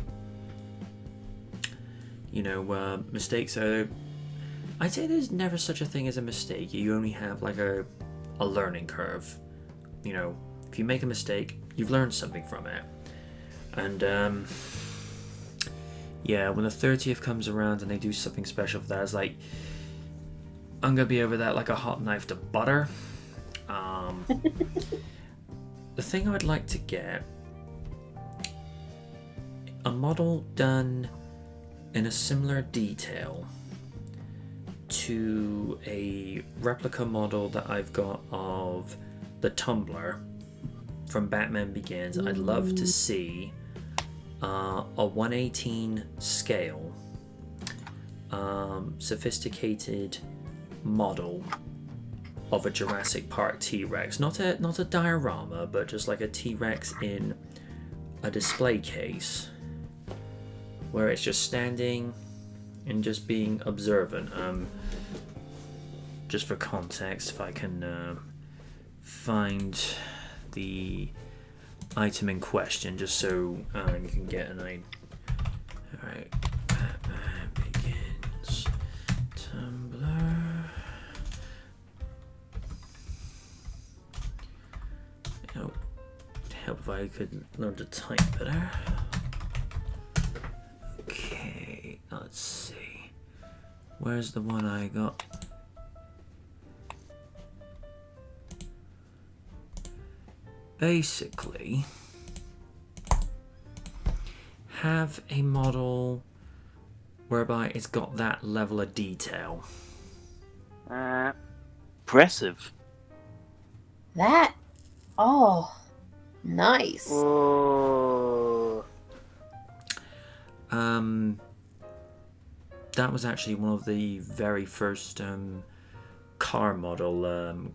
You know, mistakes are... I'd say there's never such a thing as a mistake. You only have like a learning curve. You know, if you make a mistake, you've learned something from it. And yeah, when the 30th comes around and they do something special for that, it's like, I'm gonna be over that like a hot knife to butter. The thing I would like to get, a model done in a similar detail to a replica model that I've got of the Tumbler from Batman Begins. I'd love to see a 1/18 scale, sophisticated model of a Jurassic Park T-Rex. Not a diorama, but just like a T-Rex in a display case, where it's just standing and just being observant. Just for context, if I can find the item in question, just so you can get an idea. Alright, Batman Begins, Tumblr. Oh, help if I could learn to type better. Okay, let's see. Where's the one I got? Basically, have a model whereby it's got that level of detail. Impressive. That, oh, nice. Ooh. That was actually one of the very first car model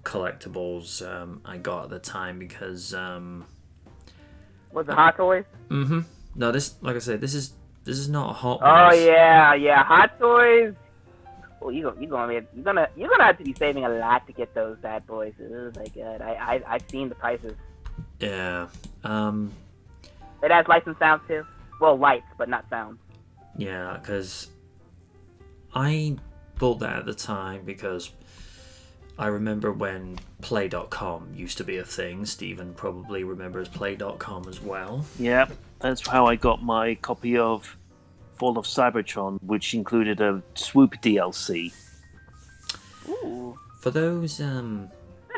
collectibles I got at the time, because Was it Hot Toys? no, this, like I said, this is not a Hot Oh Wheels. yeah, Hot Toys. Oh, you're gonna have to be saving a lot to get those bad boys. Oh my god, I've seen the prices. Yeah. It has lights and sounds too. Well, lights, but not sound. Yeah, because I bought that at the time because I remember when Play.com used to be a thing. Stephen probably remembers Play.com as well. Yeah, that's how I got my copy of Fall of Cybertron, which included a Swoop DLC. Ooh. For those It's been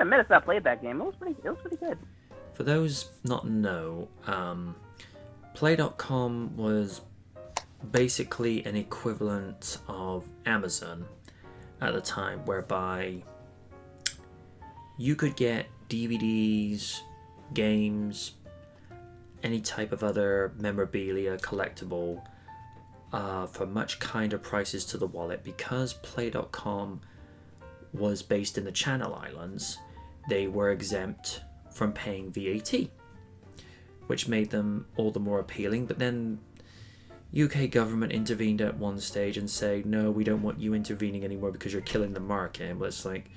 a minute since I played that game. It was pretty good. For those not know, Play.com was basically an equivalent of Amazon at the time, whereby you could get DVDs, games, any type of other memorabilia, collectible, for much kinder prices to the wallet. Because Play.com was based in the Channel Islands, they were exempt from paying VAT, which made them all the more appealing. But then UK government intervened at one stage and said, no, we don't want you intervening anymore because you're killing the market. Well, it's like,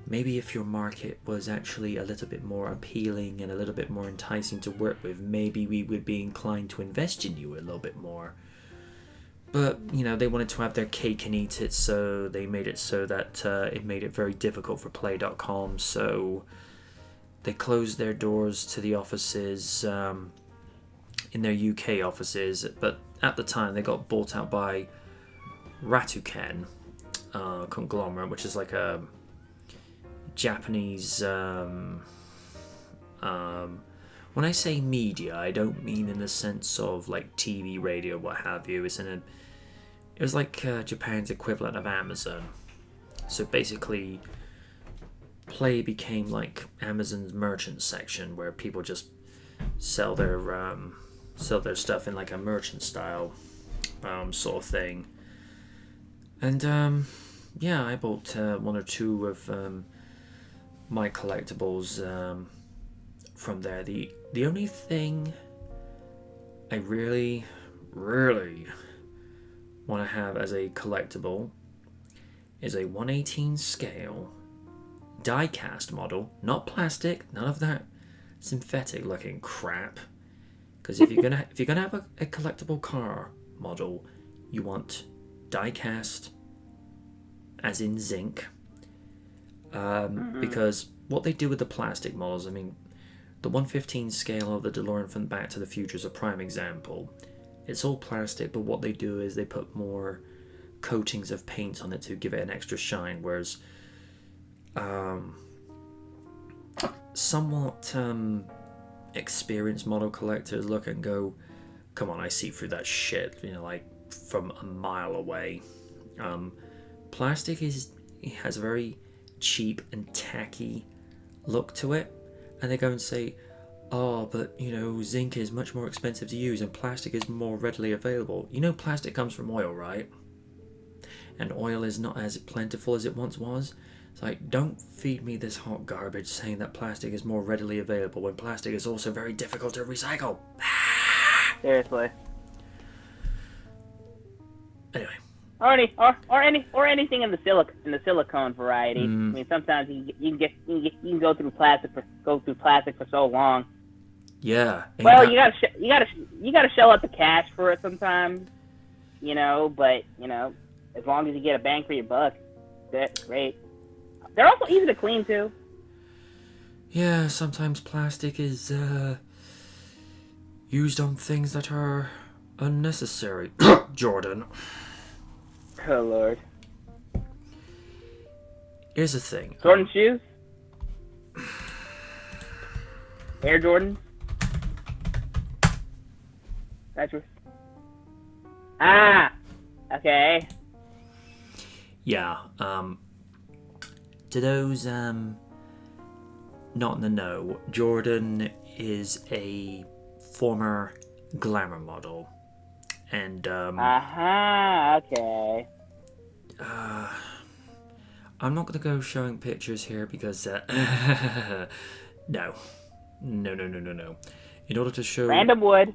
maybe if your market was actually a little bit more appealing and a little bit more enticing to work with, maybe we would be inclined to invest in you a little bit more. But, you know, they wanted to have their cake and eat it, so they made it so that it made it very difficult for Play.com. So they closed their doors to the offices, in their UK offices. But at the time, they got bought out by Rakuten conglomerate, which is like a Japanese... when I say media, I don't mean in the sense of like TV, radio, what have you. It was like Japan's equivalent of Amazon. So basically, Play became like Amazon's merchant section, where people just sell their stuff in like a merchant style sort of thing. And yeah, I bought one or two of my collectibles from there. The only thing I really want to have as a collectible is a 1/18 scale die-cast model, not plastic, none of that synthetic looking crap. Because if you're gonna have a collectible car model, you want die-cast, as in zinc. Because what they do with the plastic models, I mean, the 1/15 scale of the DeLorean from Back to the Future is a prime example. It's all plastic, but what they do is they put more coatings of paint on it to give it an extra shine, whereas somewhat experienced model collectors look and go, come on, I see through that shit, you know, like from a mile away. Plastic has a very cheap and tacky look to it, and they go and say, oh, but you know, zinc is much more expensive to use and plastic is more readily available. You know, plastic comes from oil, right? And oil is not as plentiful as it once was. It's like, don't feed me this hot garbage saying that plastic is more readily available when plastic is also very difficult to recycle. Seriously. Anyway. Or anything in the silicone variety. I mean, sometimes you can go through plastic for so long. Yeah. Well, you gotta shell out the cash for it sometimes, you know. But you know, as long as you get a bang for your buck, that's great. They're also easy to clean too. Yeah, sometimes plastic is used on things that are unnecessary. Jordan. Oh Lord. Here's the thing. Jordan shoes? Air Jordan? That's yours. Ah! Okay. Yeah, to those not in the know, Jordan is a former glamour model. And okay. I'm not gonna go showing pictures here because no. In order to show Random wood.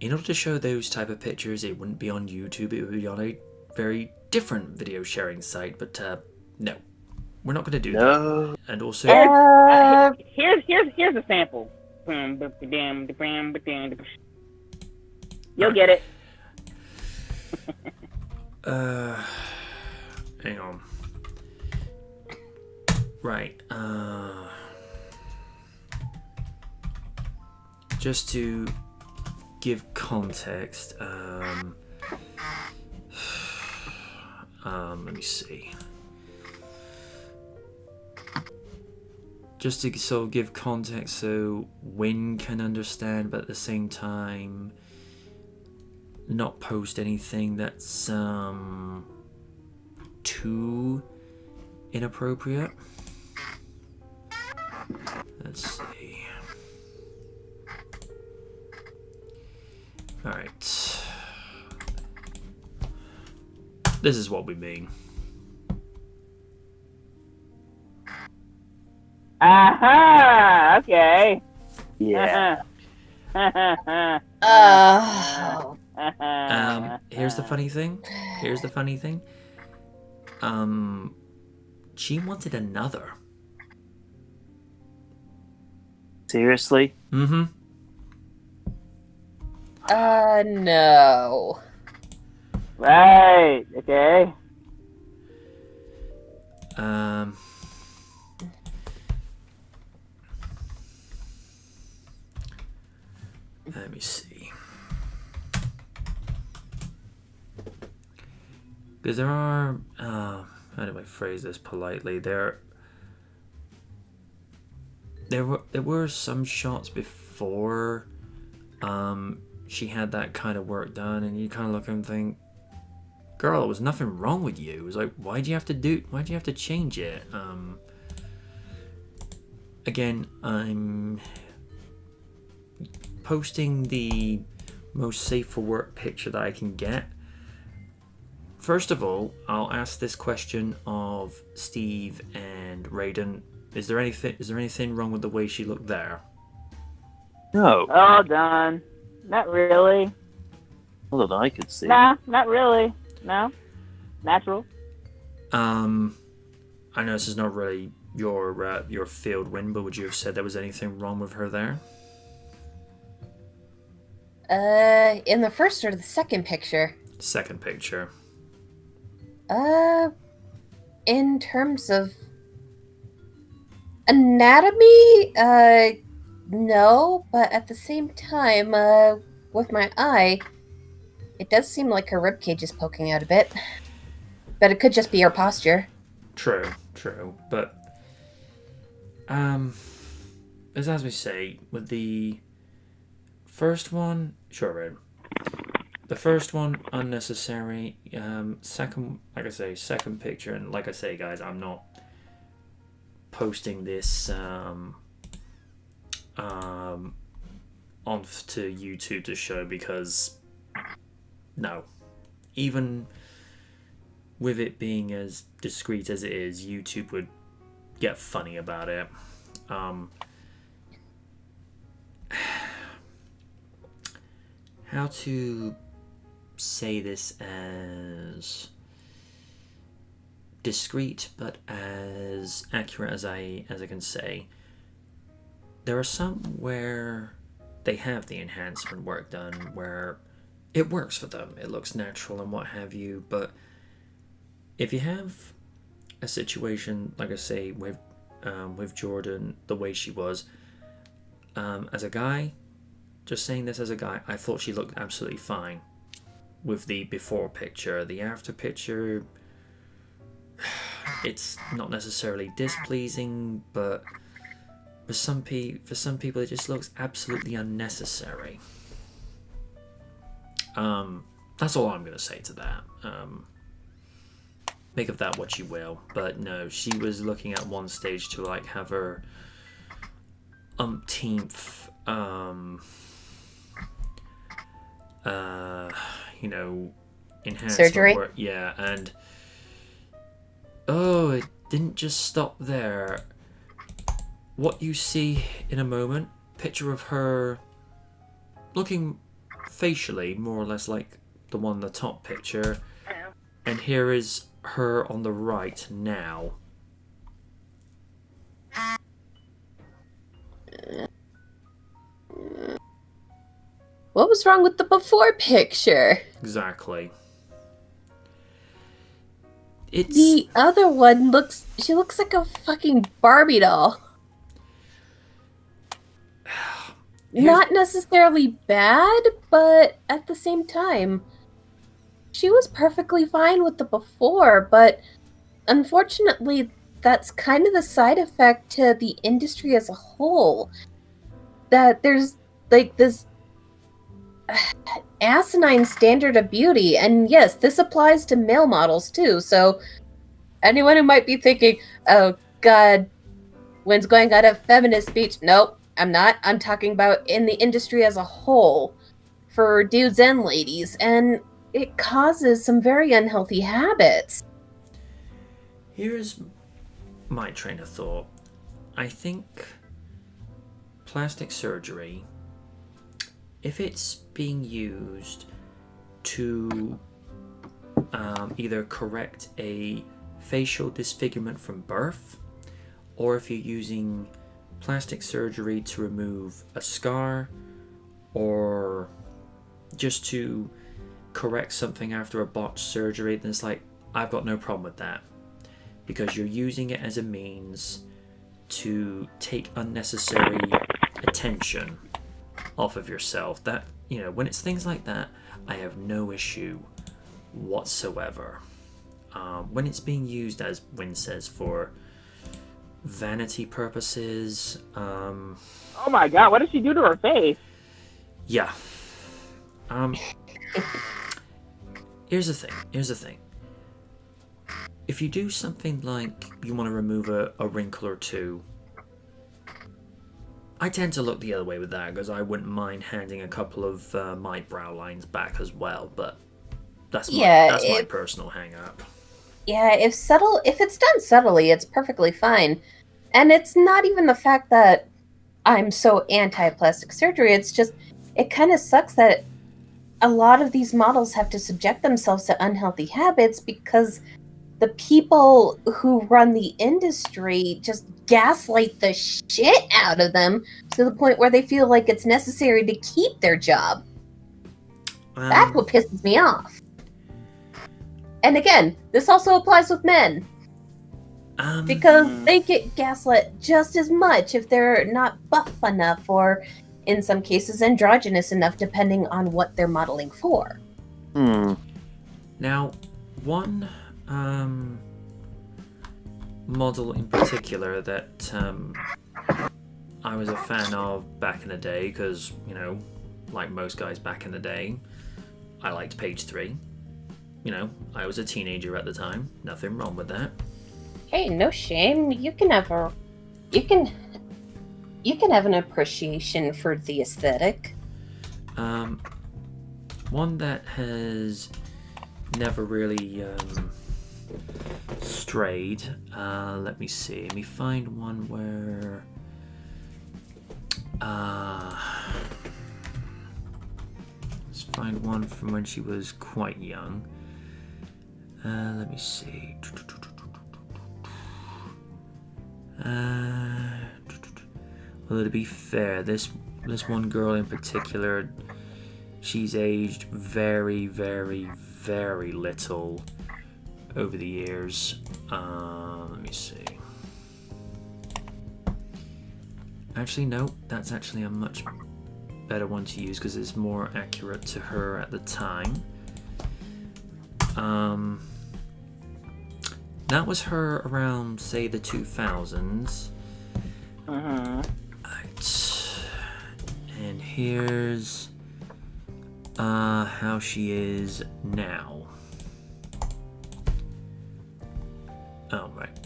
In order to show those type of pictures, it wouldn't be on YouTube. It would be on a very different video sharing site. But no, we're not gonna do that. And also, here's a sample. You'll get it. Hang on. Right. Just to give context, let me see. Just to sort of give context so Win can understand, but at the same time not post anything that's too inappropriate. Let's see. Alright. This is what we mean. Aha! Okay. Yeah. Here's the funny thing. She wanted another. Seriously? Mm-hmm. No. Right. Okay. Let me see. Because there are, how do I phrase this politely? There were some shots before she had that kind of work done, and you kind of look and think, girl, there was nothing wrong with you. It was like, why'd you have to change it? Again, I'm posting the most safe for work picture that I can get. First of all, I'll ask this question of Steve and Raiden. Is there anything wrong with the way she looked there? No. Oh, done. Not really. Not that I could see. Nah, not really. No. Natural. I know this is not really your field, Win, but would you have said there was anything wrong with her there? In the first or the second picture? Second picture. In terms of anatomy, no, but at the same time, with my eye, it does seem like her ribcage is poking out a bit. But it could just be her posture. True, but as we say, with the first one, sure, Red. The first one, unnecessary. Second, like I say, second picture, and like I say, guys, I'm not posting this onto YouTube to show, because no, even with it being as discreet as it is, YouTube would get funny about it. How to say this as discreet but as accurate as I can say. There are some where they have the enhancement work done where it works for them, it looks natural and what have you, but if you have a situation, like I say, with Jordan, the way she was, as a guy, just saying this as a guy, I thought she looked absolutely fine with the before picture. The after picture, it's not necessarily displeasing, but for some people it just looks absolutely unnecessary. That's all I'm going to say to that. Make of that what you will, but no, she was looking at one stage to like have her umpteenth enhancement surgery work. Yeah, and it didn't just stop there. What you see in a moment, picture of her looking facially more or less like the one in the top picture, and here is her on the right now. What was wrong with the before picture? Exactly. It's The other one looks like a fucking Barbie doll. Not necessarily bad, but at the same time, she was perfectly fine with the before, but unfortunately, that's kind of the side effect to the industry as a whole. That there's like this asinine standard of beauty, and yes, this applies to male models too, so anyone who might be thinking, oh god, Wynn's going on a feminist speech, nope, I'm not. I'm talking about in the industry as a whole, for dudes and ladies, and it causes some very unhealthy habits. Here's my train of thought. I think plastic surgery, if it's being used to either correct a facial disfigurement from birth, or if you're using plastic surgery to remove a scar, or just to correct something after a botched surgery, then it's like, I've got no problem with that, because you're using it as a means to take unnecessary attention off of yourself. That, when it's things like that, I have no issue whatsoever. When it's being used, as Wynn says, for vanity purposes, Oh my god, what did she do to her face? yeah, Here's the thing. If you do something like you want to remove a wrinkle or two, I tend to look the other way with that, because I wouldn't mind handing a couple of my brow lines back as well, but that's my personal hang-up. Yeah, if it's done subtly, it's perfectly fine. And it's not even the fact that I'm so anti-plastic surgery, it's just, it kind of sucks that a lot of these models have to subject themselves to unhealthy habits because the people who run the industry just gaslight the shit out of them to the point where they feel like it's necessary to keep their job. That's what pisses me off. And again, this also applies with men. Because they get gaslit just as much if they're not buff enough or, in some cases, androgynous enough, depending on what they're modeling for. Now, one model in particular that I was a fan of back in the day, because, you know, like most guys back in the day, I liked Page 3. You know, I was a teenager at the time. Nothing wrong with that. Hey, no shame. You can have an appreciation for the aesthetic. One that has never really strayed. Let me see. Let me find one where. Let's find one from when she was quite young. Let me see. Well, to be fair, this one girl in particular, she's aged very, very, very little over the years. Let me see. Actually, no, that's actually a much better one to use because it's more accurate to her at the time. That was her around, say, the 2000s. Right. And here's how she is now. Oh, right.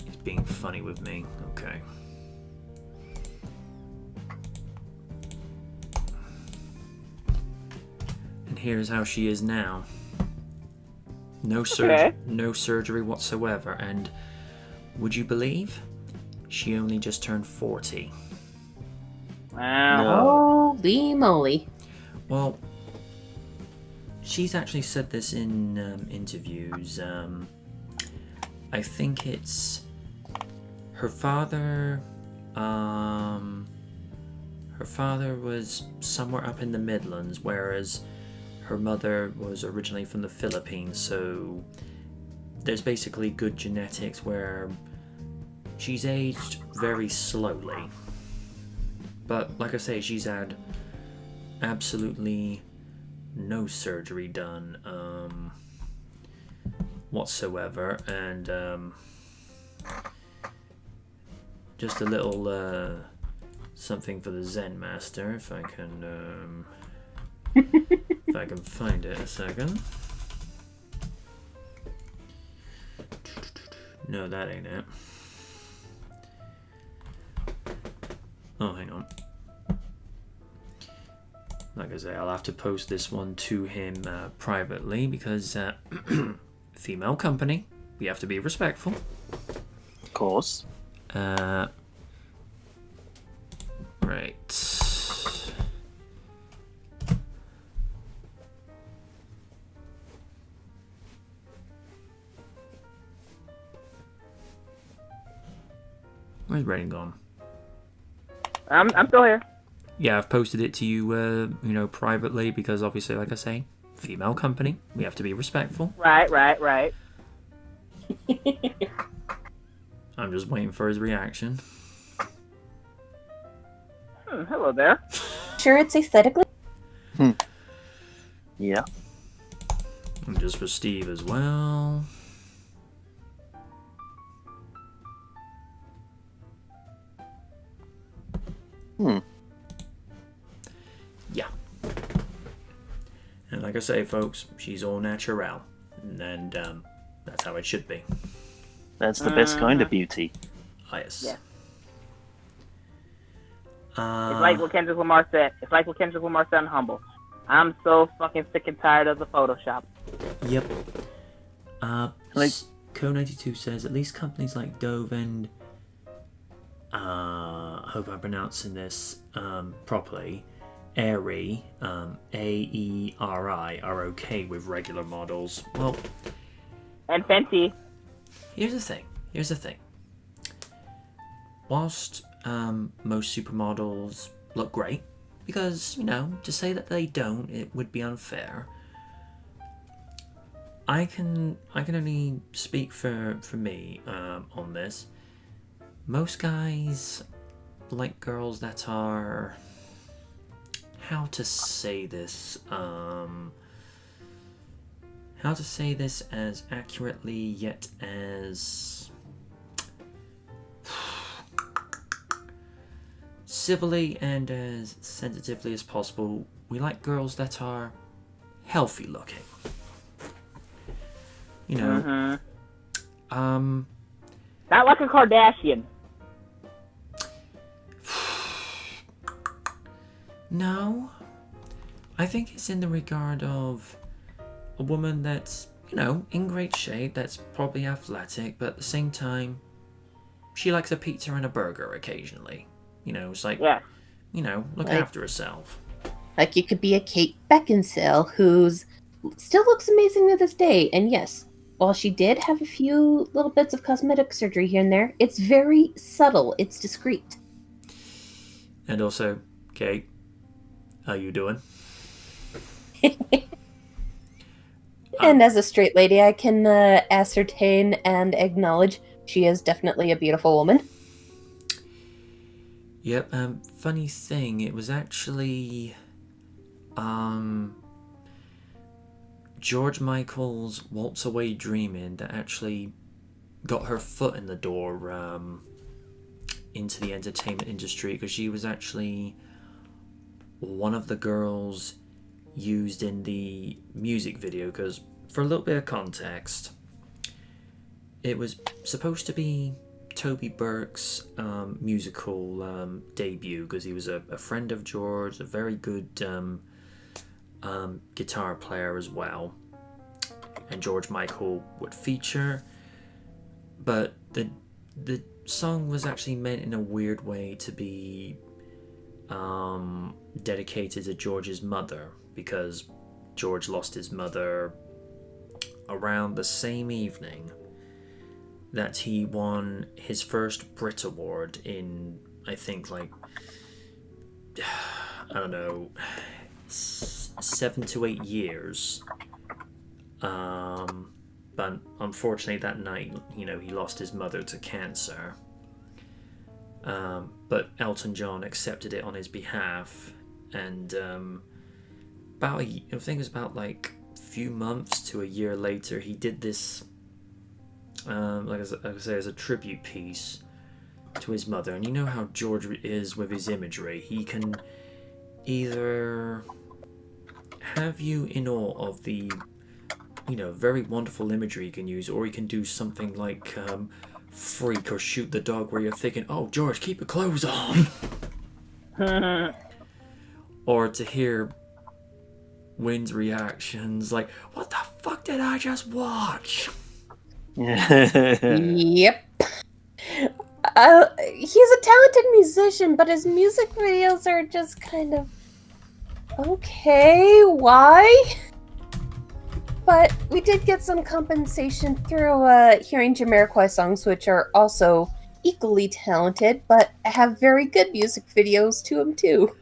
He's being funny with me. Okay. And here's how she is now. No surgery whatsoever, and would you believe she only just turned 40? Wow. Holy moly. Well, she's actually said this in interviews. I think it's her father. Her father was somewhere up in the Midlands, whereas her mother was originally from the Philippines, so there's basically good genetics where she's aged very slowly. But like I say, she's had absolutely no surgery done whatsoever, and just a little something for the Zen Master, if I can if I can find it a second. No, that ain't it. Oh, hang on. Like I say, I'll have to post this one to him privately because female company, we have to be respectful. Of course. Right. Where's Redding gone? I'm still here. Yeah, I've posted it to you, privately because obviously, like I say, female company, we have to be respectful. Right. I'm just waiting for his reaction. Hello there. Sure, it's aesthetically. Yeah. And just for Steve as well. Yeah. And like I say, folks, she's all natural, and that's how it should be. That's the best kind of beauty. Ah, yes. Yeah. It's like what Kendrick Lamar said. It's like what Kendrick Lamar said in Humble. I'm so fucking sick and tired of the Photoshop. Yep. Co92 says, at least companies like Dove and I hope I'm pronouncing this properly, Aerie, Aeri, are okay with regular models. Well, And Fenty. here's the thing. Whilst most supermodels look great, because, to say that they don't, it would be unfair. I can only speak for me on this. Most guys like girls that are, how to say this as accurately yet as civilly and as sensitively as possible. We like girls that are healthy looking. Not like a Kardashian. No. I think it's in the regard of a woman that's, in great shape, that's probably athletic, but at the same time, she likes a pizza and a burger occasionally. It's like, look after herself. Like you could be a Kate Beckinsale who's still looks amazing to this day. And yes, while she did have a few little bits of cosmetic surgery here and there, it's very subtle. It's discreet. And also, Kate, how you doing? And as a straight lady, I can ascertain and acknowledge she is definitely a beautiful woman. Yep, funny thing, it was actually George Michael's Waltz Away Dreamin' that actually got her foot in the door into the entertainment industry, because she was actually one of the girls used in the music video. Because for a little bit of context, it was supposed to be Toby Burke's musical debut, because he was a friend of George, a very good guitar player as well, and George Michael would feature. But the song was actually meant in a weird way to be dedicated to George's mother, because George lost his mother around the same evening that he won his first Brit Award in, I think, 7 to 8 years. But unfortunately that night, he lost his mother to cancer. But Elton John accepted it on his behalf, and I think it was about a few months to a year later, he did this like I say, as a tribute piece to his mother. And you know how George is with his imagery. He can either have you in awe of the very wonderful imagery he can use, or he can do something like Freak or Shoot the Dog, where you're thinking, oh George, keep your clothes on. Or to hear Wynn's reactions like, what the fuck did I just watch? Yep. He's a talented musician, but his music videos are just kind of okay. Why? But we did get some compensation through hearing Jamiroquai songs, which are also equally talented, but have very good music videos to them too.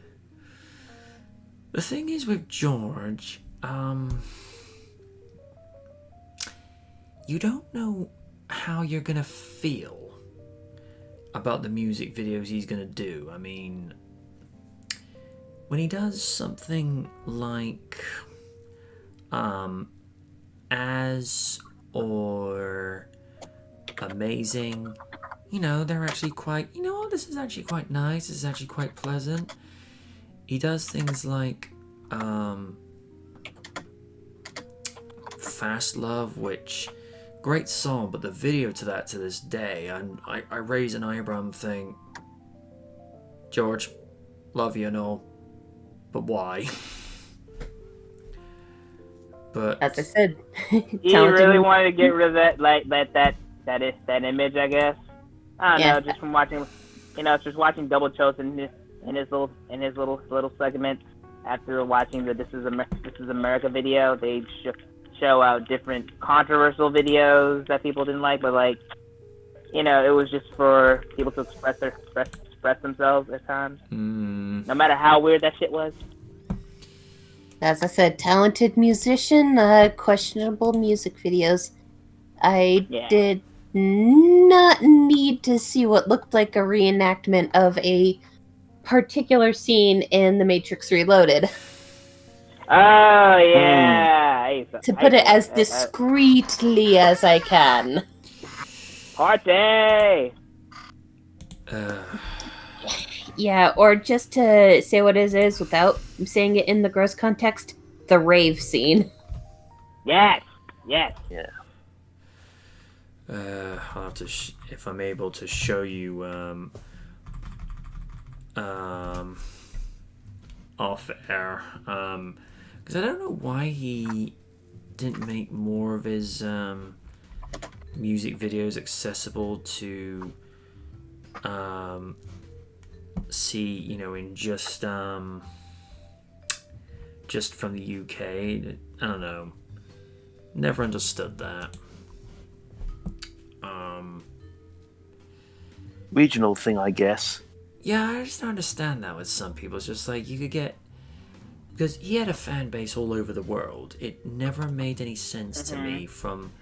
The thing is with George, you don't know how you're gonna feel about the music videos he's gonna do. I mean, when he does something like As or Amazing, they're actually quite, this is actually quite nice, this is actually quite pleasant. He does things like Fast Love, which great song, but the video to that to this day, I raise an eyebrow and think, George, love you and all, but why? But As I said, He really wanted to get rid of that, like that image, I guess. I don't know, just from watching, just watching Double Chose in his little segment after watching the This Is America video. They show out different controversial videos that people didn't like, but like, it was just for people to express themselves at times. No matter how weird that shit was. As I said, talented musician, questionable music videos. I did not need to see what looked like a reenactment of a particular scene in The Matrix Reloaded. Oh, yeah. To put it as discreetly as I can. Party! Yeah, or just to say what it is without saying it in the gross context, the rave scene. Yes. Yeah. I'll have to, if I'm able to show you, off air, because I don't know why he didn't make more of his music videos accessible to see, in just from the UK. I don't know. Never understood that. Regional thing, I guess. Yeah, I just don't understand that with some people. It's just like you could get, because he had a fan base all over the world. It never made any sense to me from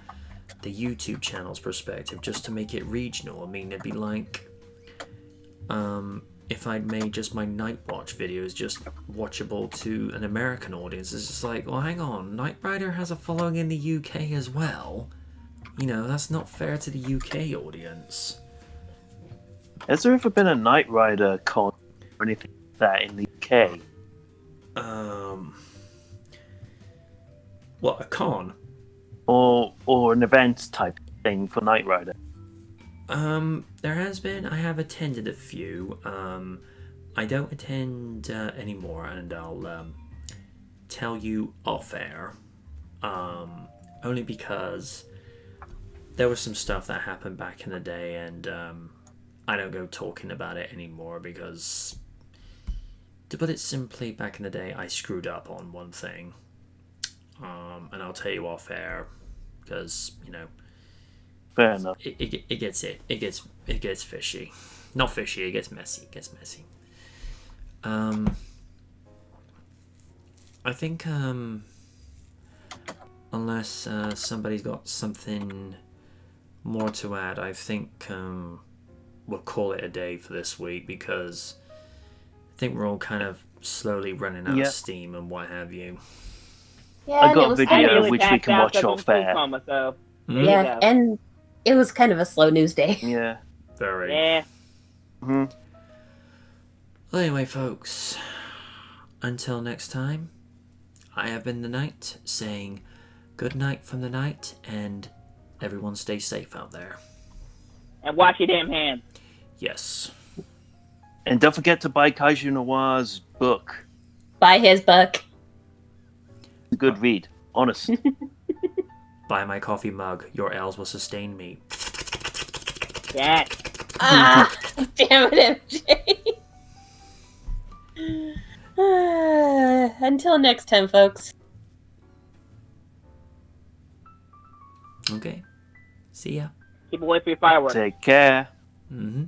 the YouTube channel's perspective just to make it regional. I mean, it'd be like if I'd made just my Night Watch videos just watchable to an American audience. It's just like, well, hang on, Knight Rider has a following in the UK as well. That's not fair to the UK audience. Has there ever been a Knight Rider con or anything like that in the UK? What, a con? Or an event type thing for Knight Rider? There has been. I have attended a few. I don't attend anymore, and I'll tell you off air. Only because there was some stuff that happened back in the day, and I don't go talking about it anymore because, to put it simply, back in the day I screwed up on one thing. And I'll tell you off air because Fair enough. It gets fishy. Not fishy, it gets messy. I think unless somebody's got something more to add, I think we'll call it a day for this week because I think we're all kind of slowly running out of steam and what have you. Yeah, I got a video which we can watch off air. Yeah, and it was kind of a slow news day. Yeah. Very. Yeah. Mm-hmm. Well, anyway, folks, until next time, I have been the Knight saying good night from the night, and everyone stay safe out there. And wash your damn hands. Yes. And don't forget to buy Kaiju Noir's book. Buy his book. A good read. Honest. Buy my coffee mug. Your L's will sustain me. Yeah. Damn it, MJ. Until next time, folks. Okay. See ya. Keep away from your fireworks. Take care. Mm-hmm.